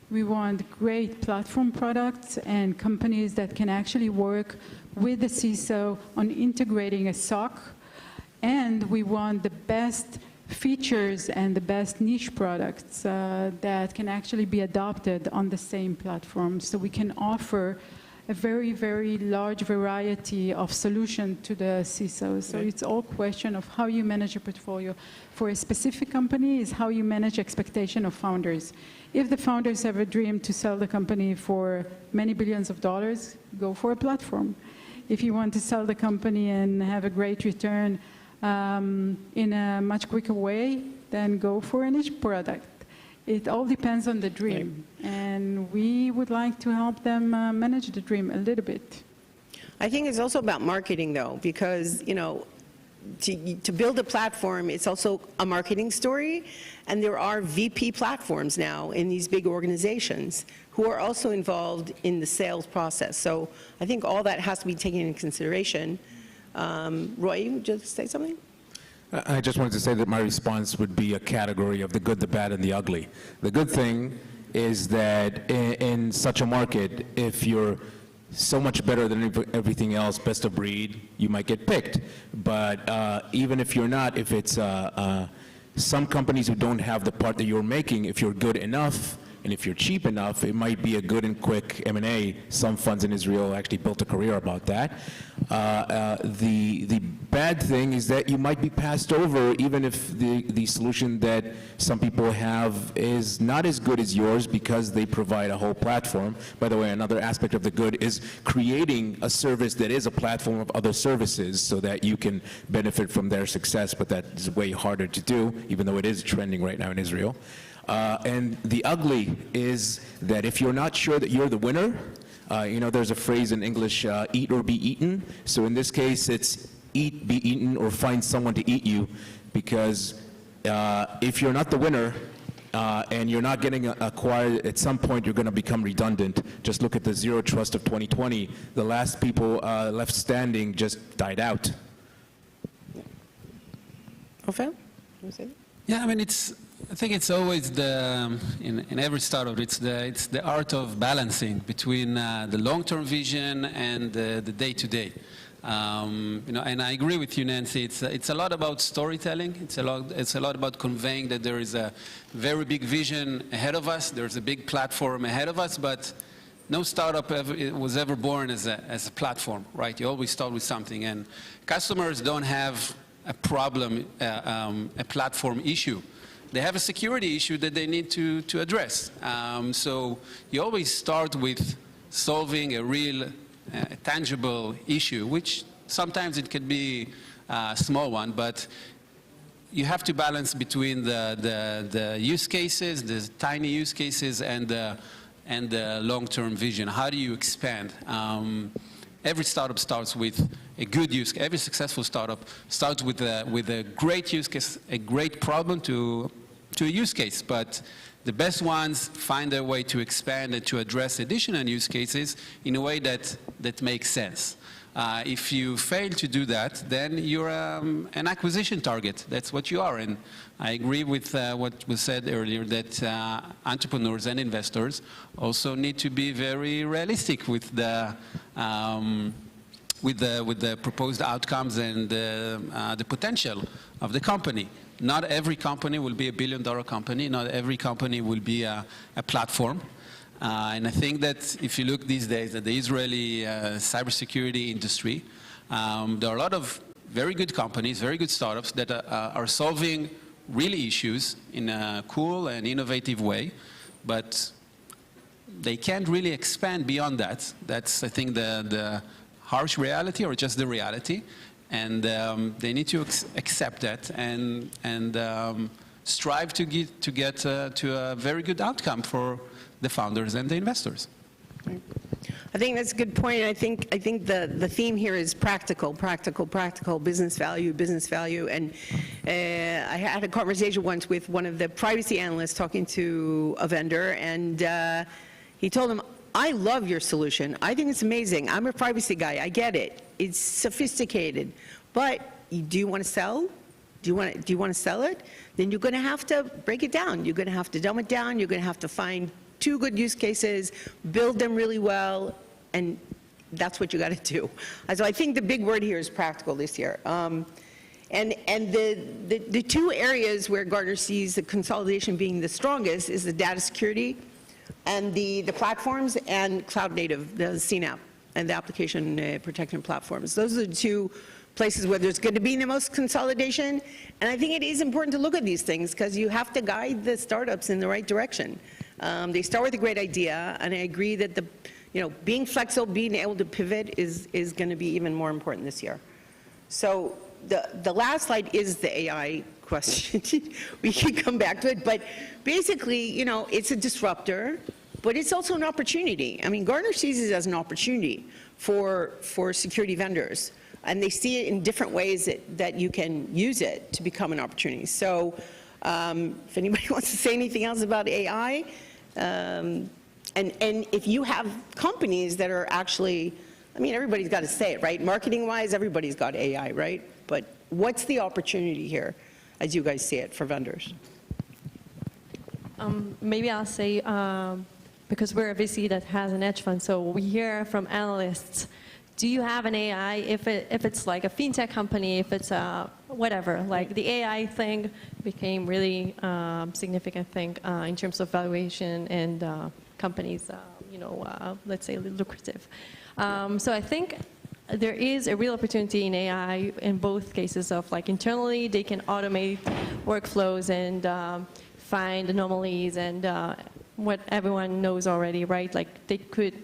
We want great platform products and companies that can actually work with the CISO on integrating a SOC, and we want the best features and the best niche products that can actually be adopted on the same platform. So we can offer a very, very large variety of solutions to the CISOs. So it's all question of how you manage a portfolio. For a specific company is how you manage expectation of founders. If the founders have a dream to sell the company for many billions of dollars, go for a platform. If you want to sell the company and have a great return in a much quicker way, then go for a niche product. It all depends on the dream, and we would like to help them manage the dream a little bit. I think it's also about marketing, though, because, you know, to build a platform, it's also a marketing story, and there are VP platforms now in these big organizations who are also involved in the sales process. So I think all that has to be taken into consideration. Roy, you just say something? I just wanted to say that my response would be a category of the good, the bad, and the ugly. The good thing is that in such a market, if you're so much better than everything else, best of breed, you might get picked. But even if you're not, if it's some companies who don't have the part that you're making, if you're good enough, and if you're cheap enough, it might be a good and quick M&A. Some funds in Israel actually built a career about that. The bad thing is that you might be passed over even if the solution that some people have is not as good as yours because they provide a whole platform. By the way, another aspect of the good is creating a service that is a platform of other services so that you can benefit from their success, but that is way harder to do, even though it is trending right now in Israel. And the ugly is that if you're not sure that you're the winner, you know, there's a phrase in English, eat or be eaten. So in this case, it's eat, be eaten, or find someone to eat you. Because if you're not the winner and you're not getting acquired, at some point you're going to become redundant. Just look at the zero trust of 2020. The last people left standing just died out. Ofer? You say that? Yeah, I mean, I think it's always in every startup, it's the art of balancing between the long-term vision and the day-to-day. You know, and I agree with you, Nancy. It's a lot about storytelling. It's a lot about conveying that there is a very big vision ahead of us. There's a big platform ahead of us, but no startup was ever born as a platform, right? You always start with something, and customers don't have a problem, a platform issue. They have a security issue that they need to address. So you always start with solving a real, tangible issue, which sometimes it can be a small one, but you have to balance between the use cases, the tiny use cases, and the long-term vision. How do you expand? Every startup starts with a good use case. Every successful startup starts with a great use case, a great problem to a use case. But the best ones find their way to expand and to address additional use cases in a way that makes sense. If you fail to do that, then you're an acquisition target. That's what you are. And I agree with what was said earlier, that entrepreneurs and investors also need to be very realistic with the proposed outcomes and the potential of the company. Not every company will be a billion-dollar company. Not every company will be a platform. And I think that if you look these days at the Israeli cybersecurity industry, there are a lot of very good companies, very good startups that are solving real issues in a cool and innovative way, but they can't really expand beyond that. That's, I think, the harsh reality, or just the reality. And they need to accept that and strive to get to a very good outcome for the founders and the investors. I think that's a good point. I think the theme here is practical, business value. And I had a conversation once with one of the privacy analysts talking to a vendor, and he told him, I love your solution. I think it's amazing. I'm a privacy guy. I get it. It's sophisticated. But do you want to sell? Do you want to sell it? Then you're going to have to break it down. You're going to have to dumb it down. You're going to have to find 2 good use cases, build them really well, and that's what you got to do. So I think the big word here is practical this year. And the 2 areas where Gartner sees the consolidation being the strongest is the data security and the platforms and cloud native, the CNAP, and the application protection platforms. Those are the 2 places where there's going to be the most consolidation. And I think it is important to look at these things because you have to guide the startups in the right direction. They start with a great idea, and I agree that being flexible, being able to pivot is going to be even more important this year. So the last slide is the AI question. We can come back to it, but basically, it's a disruptor, but it's also an opportunity. I mean, Gartner sees it as an opportunity for security vendors, and they see it in different ways that you can use it to become an opportunity. So if anybody wants to say anything else about AI, and if you have companies that are actually, I mean, everybody's got to say it, right? Marketing-wise, everybody's got AI, right? But what's the opportunity here, as you guys see it, for vendors? Maybe I'll say, because we're a VC that has an hedge fund, so we hear from analysts, do you have an AI? If it's like a fintech company, if it's whatever, like the AI thing became really significant thing in terms of valuation and companies, let's say lucrative. So I think there is a real opportunity in AI in both cases of like internally they can automate workflows and find anomalies and what everyone knows already, right? Like they could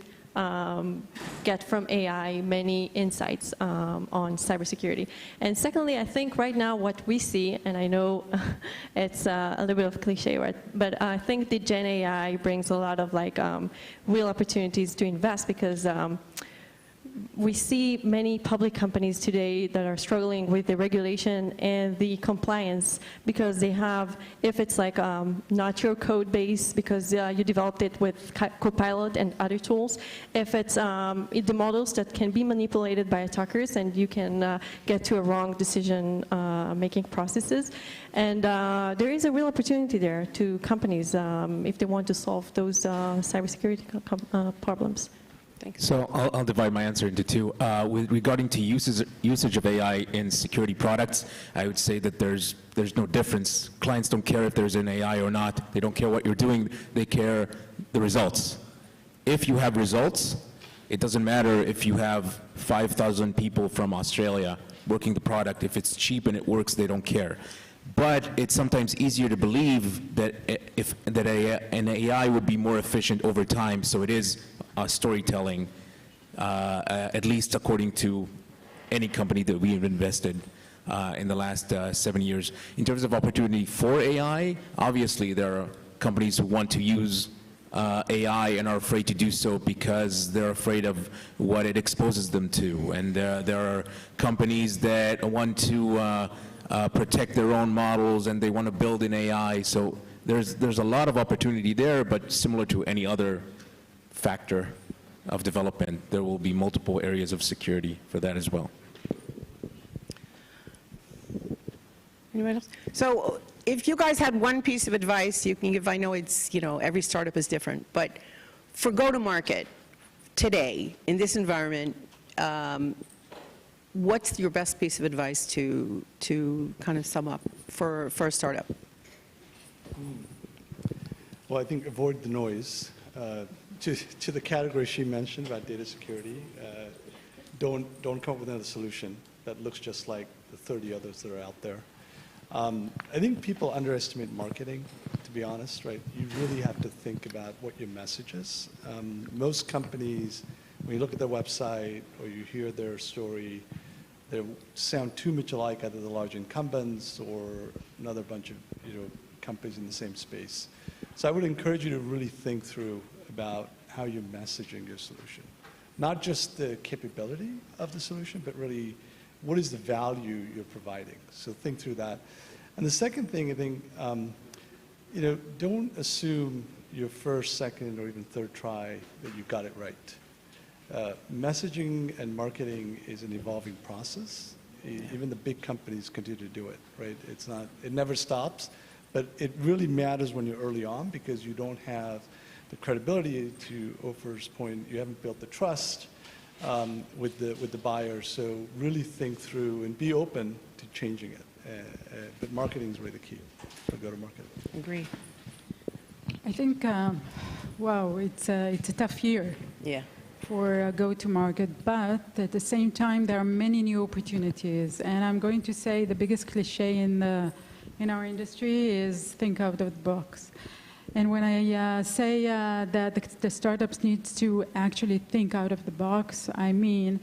get from AI many insights on cybersecurity. And secondly, I think right now what we see, and I know it's a little bit of a cliche, right? But I think the Gen AI brings a lot of like real opportunities to invest because we see many public companies today that are struggling with the regulation and the compliance because they have, if it's like not your code base because you developed it with Copilot and other tools, if it's the models that can be manipulated by attackers and you can get to a wrong decision making processes. And there is a real opportunity there to companies if they want to solve those cybersecurity problems. So I'll divide my answer into 2. Regarding to usage of AI in security products, I would say that there's no difference. Clients don't care if there's an AI or not. They don't care what you're doing. They care the results. If you have results, it doesn't matter if you have 5,000 people from Australia working the product. If it's cheap and it works, they don't care. But it's sometimes easier to believe that an AI would be more efficient over time. So it is storytelling, at least according to any company that we have invested in the last 7 years. In terms of opportunity for AI, obviously there are companies who want to use AI and are afraid to do so because they're afraid of what it exposes them to. And there are companies that want to protect their own models and they want to build in AI. So there's a lot of opportunity there, but similar to any other factor of development, there will be multiple areas of security for that as well. Anyone else? So if you guys had one piece of advice you can give, I know it's, every startup is different, but for go-to-market today in this environment, what's your best piece of advice to kind of sum up for a startup? Well, I think avoid the noise. To the category she mentioned about data security, don't come up with another solution that looks just like the 30 others that are out there. I think people underestimate marketing, to be honest, right? You really have to think about what your message is. Most companies, when you look at their website or you hear their story, they sound too much alike, either the large incumbents or another bunch of companies in the same space. So I would encourage you to really think through about how you're messaging your solution. not just the capability of the solution, but really what is the value you're providing. So think through that. And the second thing, I think, don't assume your first, second, or even third try that you got it right. Messaging and marketing is an evolving process. Even the big companies continue to do it, right? It never stops, but it really matters when you're early on because you don't have the credibility. To Ofer's point, you haven't built the trust with the buyer. So really think through and be open to changing it. But marketing is really the key for go-to-market. Agree. I think, wow, it's a tough year. Yeah. For go-to-market, but at the same time, there are many new opportunities. And I'm going to say the biggest cliche in our industry is think out of the box. And when I say that the startups need to actually think out of the box, I mean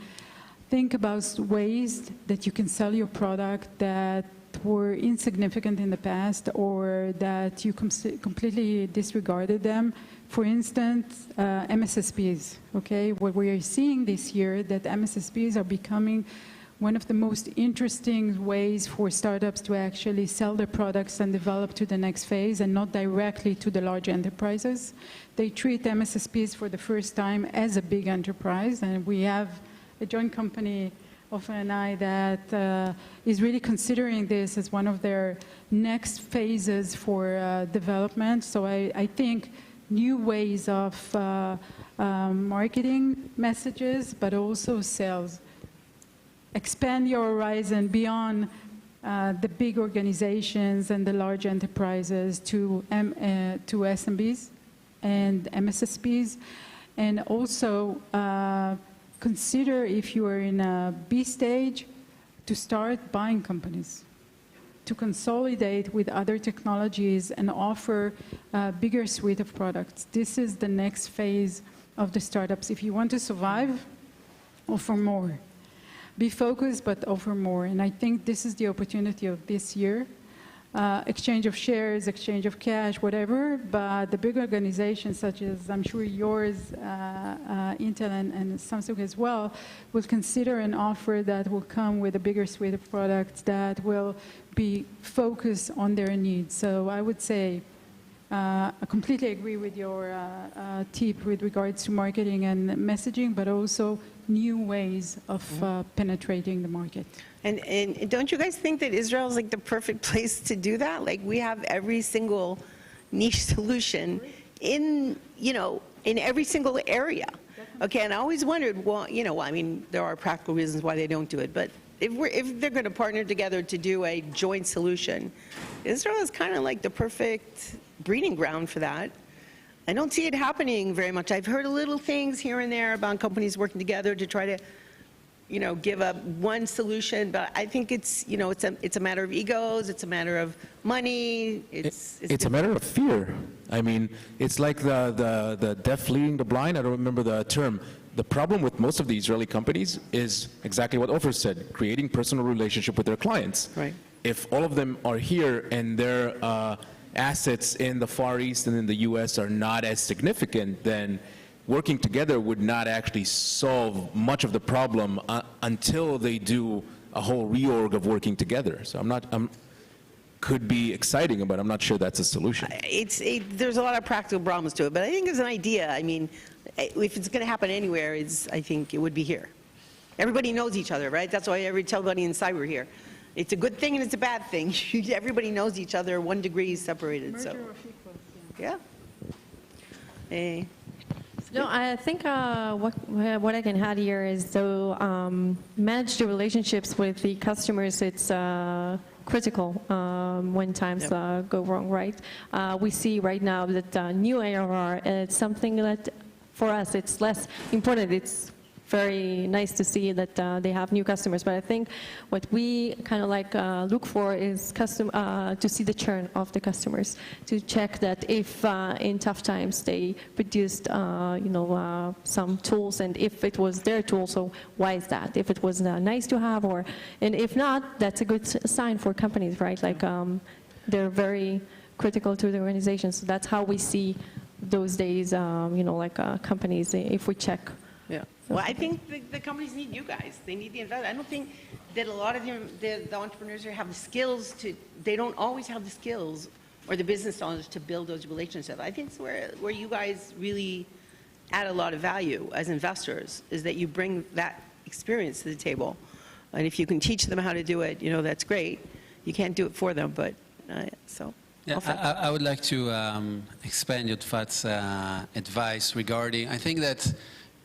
think about ways that you can sell your product that were insignificant in the past or that you completely disregarded them. For instance, MSSPs, okay? What we are seeing this year that MSSPs are becoming one of the most interesting ways for startups to actually sell their products and develop to the next phase and not directly to the large enterprises. They treat MSSPs for the first time as a big enterprise, and we have a joint company, Ofer and I, that is really considering this as one of their next phases for development. So I think new ways of marketing messages, but also sales. Expand your horizon beyond the big organizations and the large enterprises to SMBs and MSSPs, and also consider if you are in a B stage to start buying companies, to consolidate with other technologies and offer a bigger suite of products. This is the next phase of the startups. If you want to survive, offer more. Be focused, but offer more. And I think this is the opportunity of this year. Exchange of shares, exchange of cash, whatever. But the big organizations, such as I'm sure yours, Intel and Samsung as well, will consider an offer that will come with a bigger suite of products that will be focused on their needs. So I would say I completely agree with your tip with regards to marketing and messaging, but also new ways of penetrating the market. And don't you guys think that Israel is like the perfect place to do that? Like we have every single niche solution in every single area. Okay, and I always wondered, well, I mean, there are practical reasons why they don't do it, but if they're going to partner together to do a joint solution, Israel is kind of like the perfect breeding ground for that. I don't see it happening very much. I've heard little things here and there about companies working together to try to, give up one solution. But I think it's a matter of egos. It's a matter of money. It's a matter of fear. I mean, it's like the deaf leading the blind. I don't remember the term. The problem with most of the Israeli companies is exactly what Ofer said: creating personal relationship with their clients. Right. If all of them are here and their assets in the Far East and in the U.S. are not as significant, then working together would not actually solve much of the problem until they do a whole reorg of working together. So could be exciting, but I'm not sure that's a solution. There's a lot of practical problems to it, but I think as an idea, I mean, if it's going to happen anywhere, I think it would be here. Everybody knows each other, right? That's why everybody in cyber here. It's a good thing and it's a bad thing. Everybody knows each other. 1 degree separated. Merger of equals, yeah. Hey. No, I think what I can add here is to manage the relationships with the customers. It's critical when times go wrong, right? We see right now that new ARR, it's something that for us it's less important. It's very nice to see that they have new customers, but I think what we kind of like look for is to see the churn of the customers, to check that if in tough times they produced some tools, and if it was their tool, so why is that? If it was nice to have, and if not, that's a good sign for companies, right? Like they're very critical to the organization, so that's how we see those days, like companies, if we check. Yeah. Well, I think the companies need you guys. They need the investors. I don't think that a lot of the entrepreneurs here have the skills they don't always have the skills or the business knowledge to build those relationships. I think it's where you guys really add a lot of value as investors, is that you bring that experience to the table. And if you can teach them how to do it, that's great. You can't do it for them, but so. Yeah, I would like to expand Yotfat's advice regarding, I think that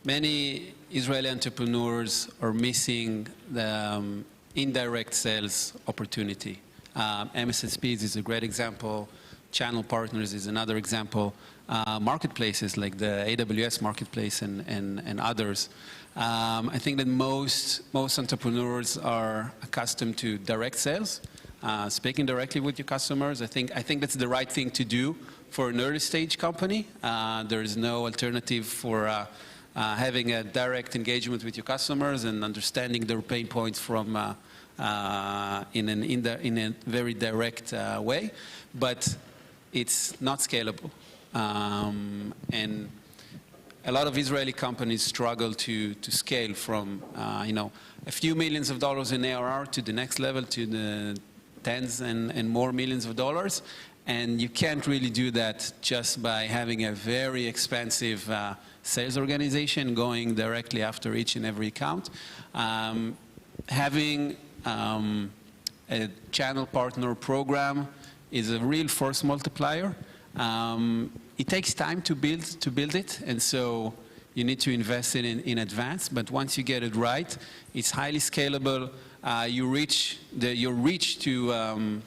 many Israeli entrepreneurs are missing the indirect sales opportunity. MSSPs is a great example. Channel partners is another example. Marketplaces like the AWS marketplace and others. I think that most entrepreneurs are accustomed to direct sales, speaking directly with your customers. I think that's the right thing to do for an early stage company. There is no alternative for having a direct engagement with your customers and understanding their pain points from in a very direct way, but it's not scalable. And a lot of Israeli companies struggle to scale from a few millions of dollars in ARR to the next level, to the tens and more millions of dollars. And you can't really do that just by having a very expensive sales organization going directly after each and every account. Having a channel partner program is a real force multiplier. It takes time to build it, and so you need to invest in advance. But once you get it right, it's highly scalable. Your reach to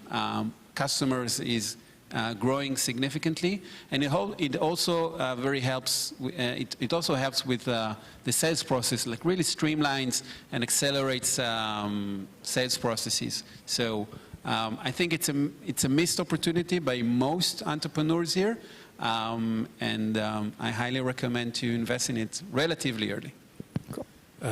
customers is growing significantly, and it also helps. It also helps with the sales process, like really streamlines and accelerates sales processes. So I think it's a missed opportunity by most entrepreneurs here, and I highly recommend to invest in it relatively early. Cool.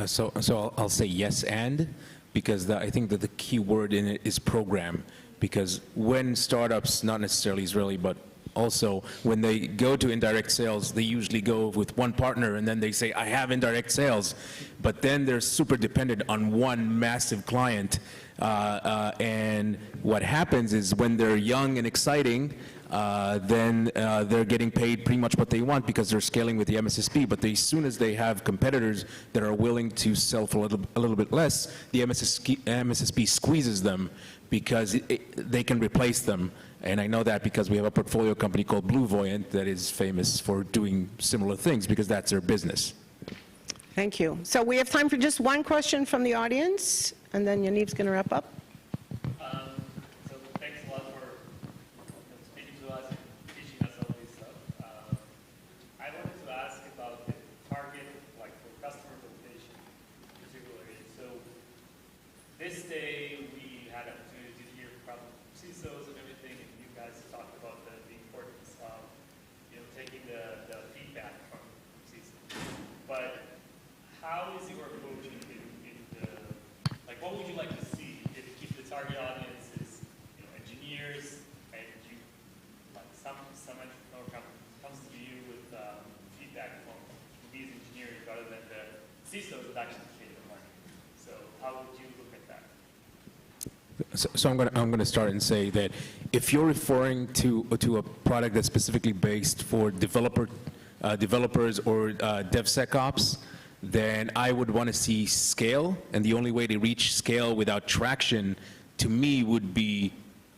So I'll say yes and, because I think that the key word in it is program. Because when startups, not necessarily Israeli, but also when they go to indirect sales, they usually go with one partner and then they say, I have indirect sales. But then they're super dependent on one massive client. And what happens is when they're young and exciting, then they're getting paid pretty much what they want because they're scaling with the MSSP. But as soon as they have competitors that are willing to sell for a little bit less, the MSSP squeezes them because they can replace them. And I know that because we have a portfolio company called Blue Voyant that is famous for doing similar things because that's their business. Thank you. So we have time for just one question from the audience, and then Yaniv's going to wrap up. So thanks a lot for speaking to us and teaching us all this stuff. I wanted to ask about the target, like for customer rotation, particularly. So this day we had an opportunity to hear from CISOs and everything, and you guys talked about the importance of taking the feedback from CISOs. But how is your approach in the, like, what would you like to see if the target audience is engineers, and you, like some entrepreneur company comes to you with feedback from these engineers rather than the CISOs that actually create the market. So how would you look at that? So I'm going to start and say that if you're referring to a product that's specifically based for developers or DevSecOps, then I would want to see scale, and the only way to reach scale without traction, to me, would be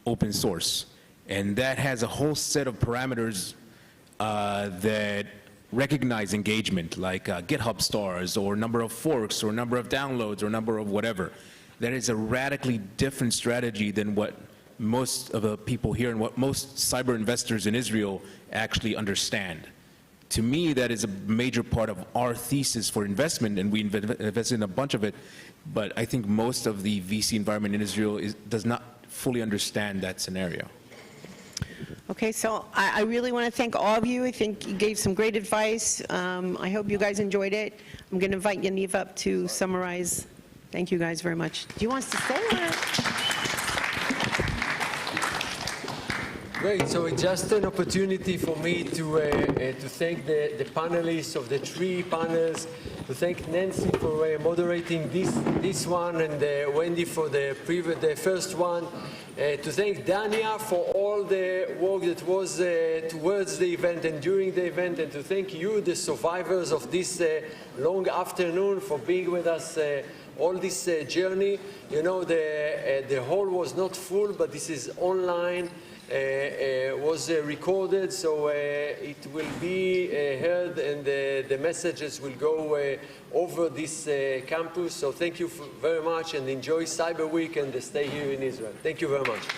open source. And that has a whole set of parameters that recognize engagement, like GitHub stars, or number of forks, or number of downloads, or number of whatever. That is a radically different strategy than what most of the people here and what most cyber investors in Israel actually understand. To me, that is a major part of our thesis for investment, and we invest in a bunch of it, but I think most of the VC environment in Israel does not fully understand that scenario. Okay, so I really want to thank all of you. I think you gave some great advice. I hope you guys enjoyed it. I'm going to invite Yaniv up to summarize. Thank you guys very much. Do you want us to stay? Great. So it's just an opportunity for me to thank the panelists of the three panels to thank Nancy for moderating this one, and Wendy for the first one. To thank Dania for all the work that was towards the event and during the event, and to thank you, the survivors of this long afternoon, for being with us all this journey. You know, the hall was not full, but this is online. Was recorded, so it will be heard, and the messages will go over this campus. So thank you very much, and enjoy Cyber Week, and stay here in Israel. Thank you very much.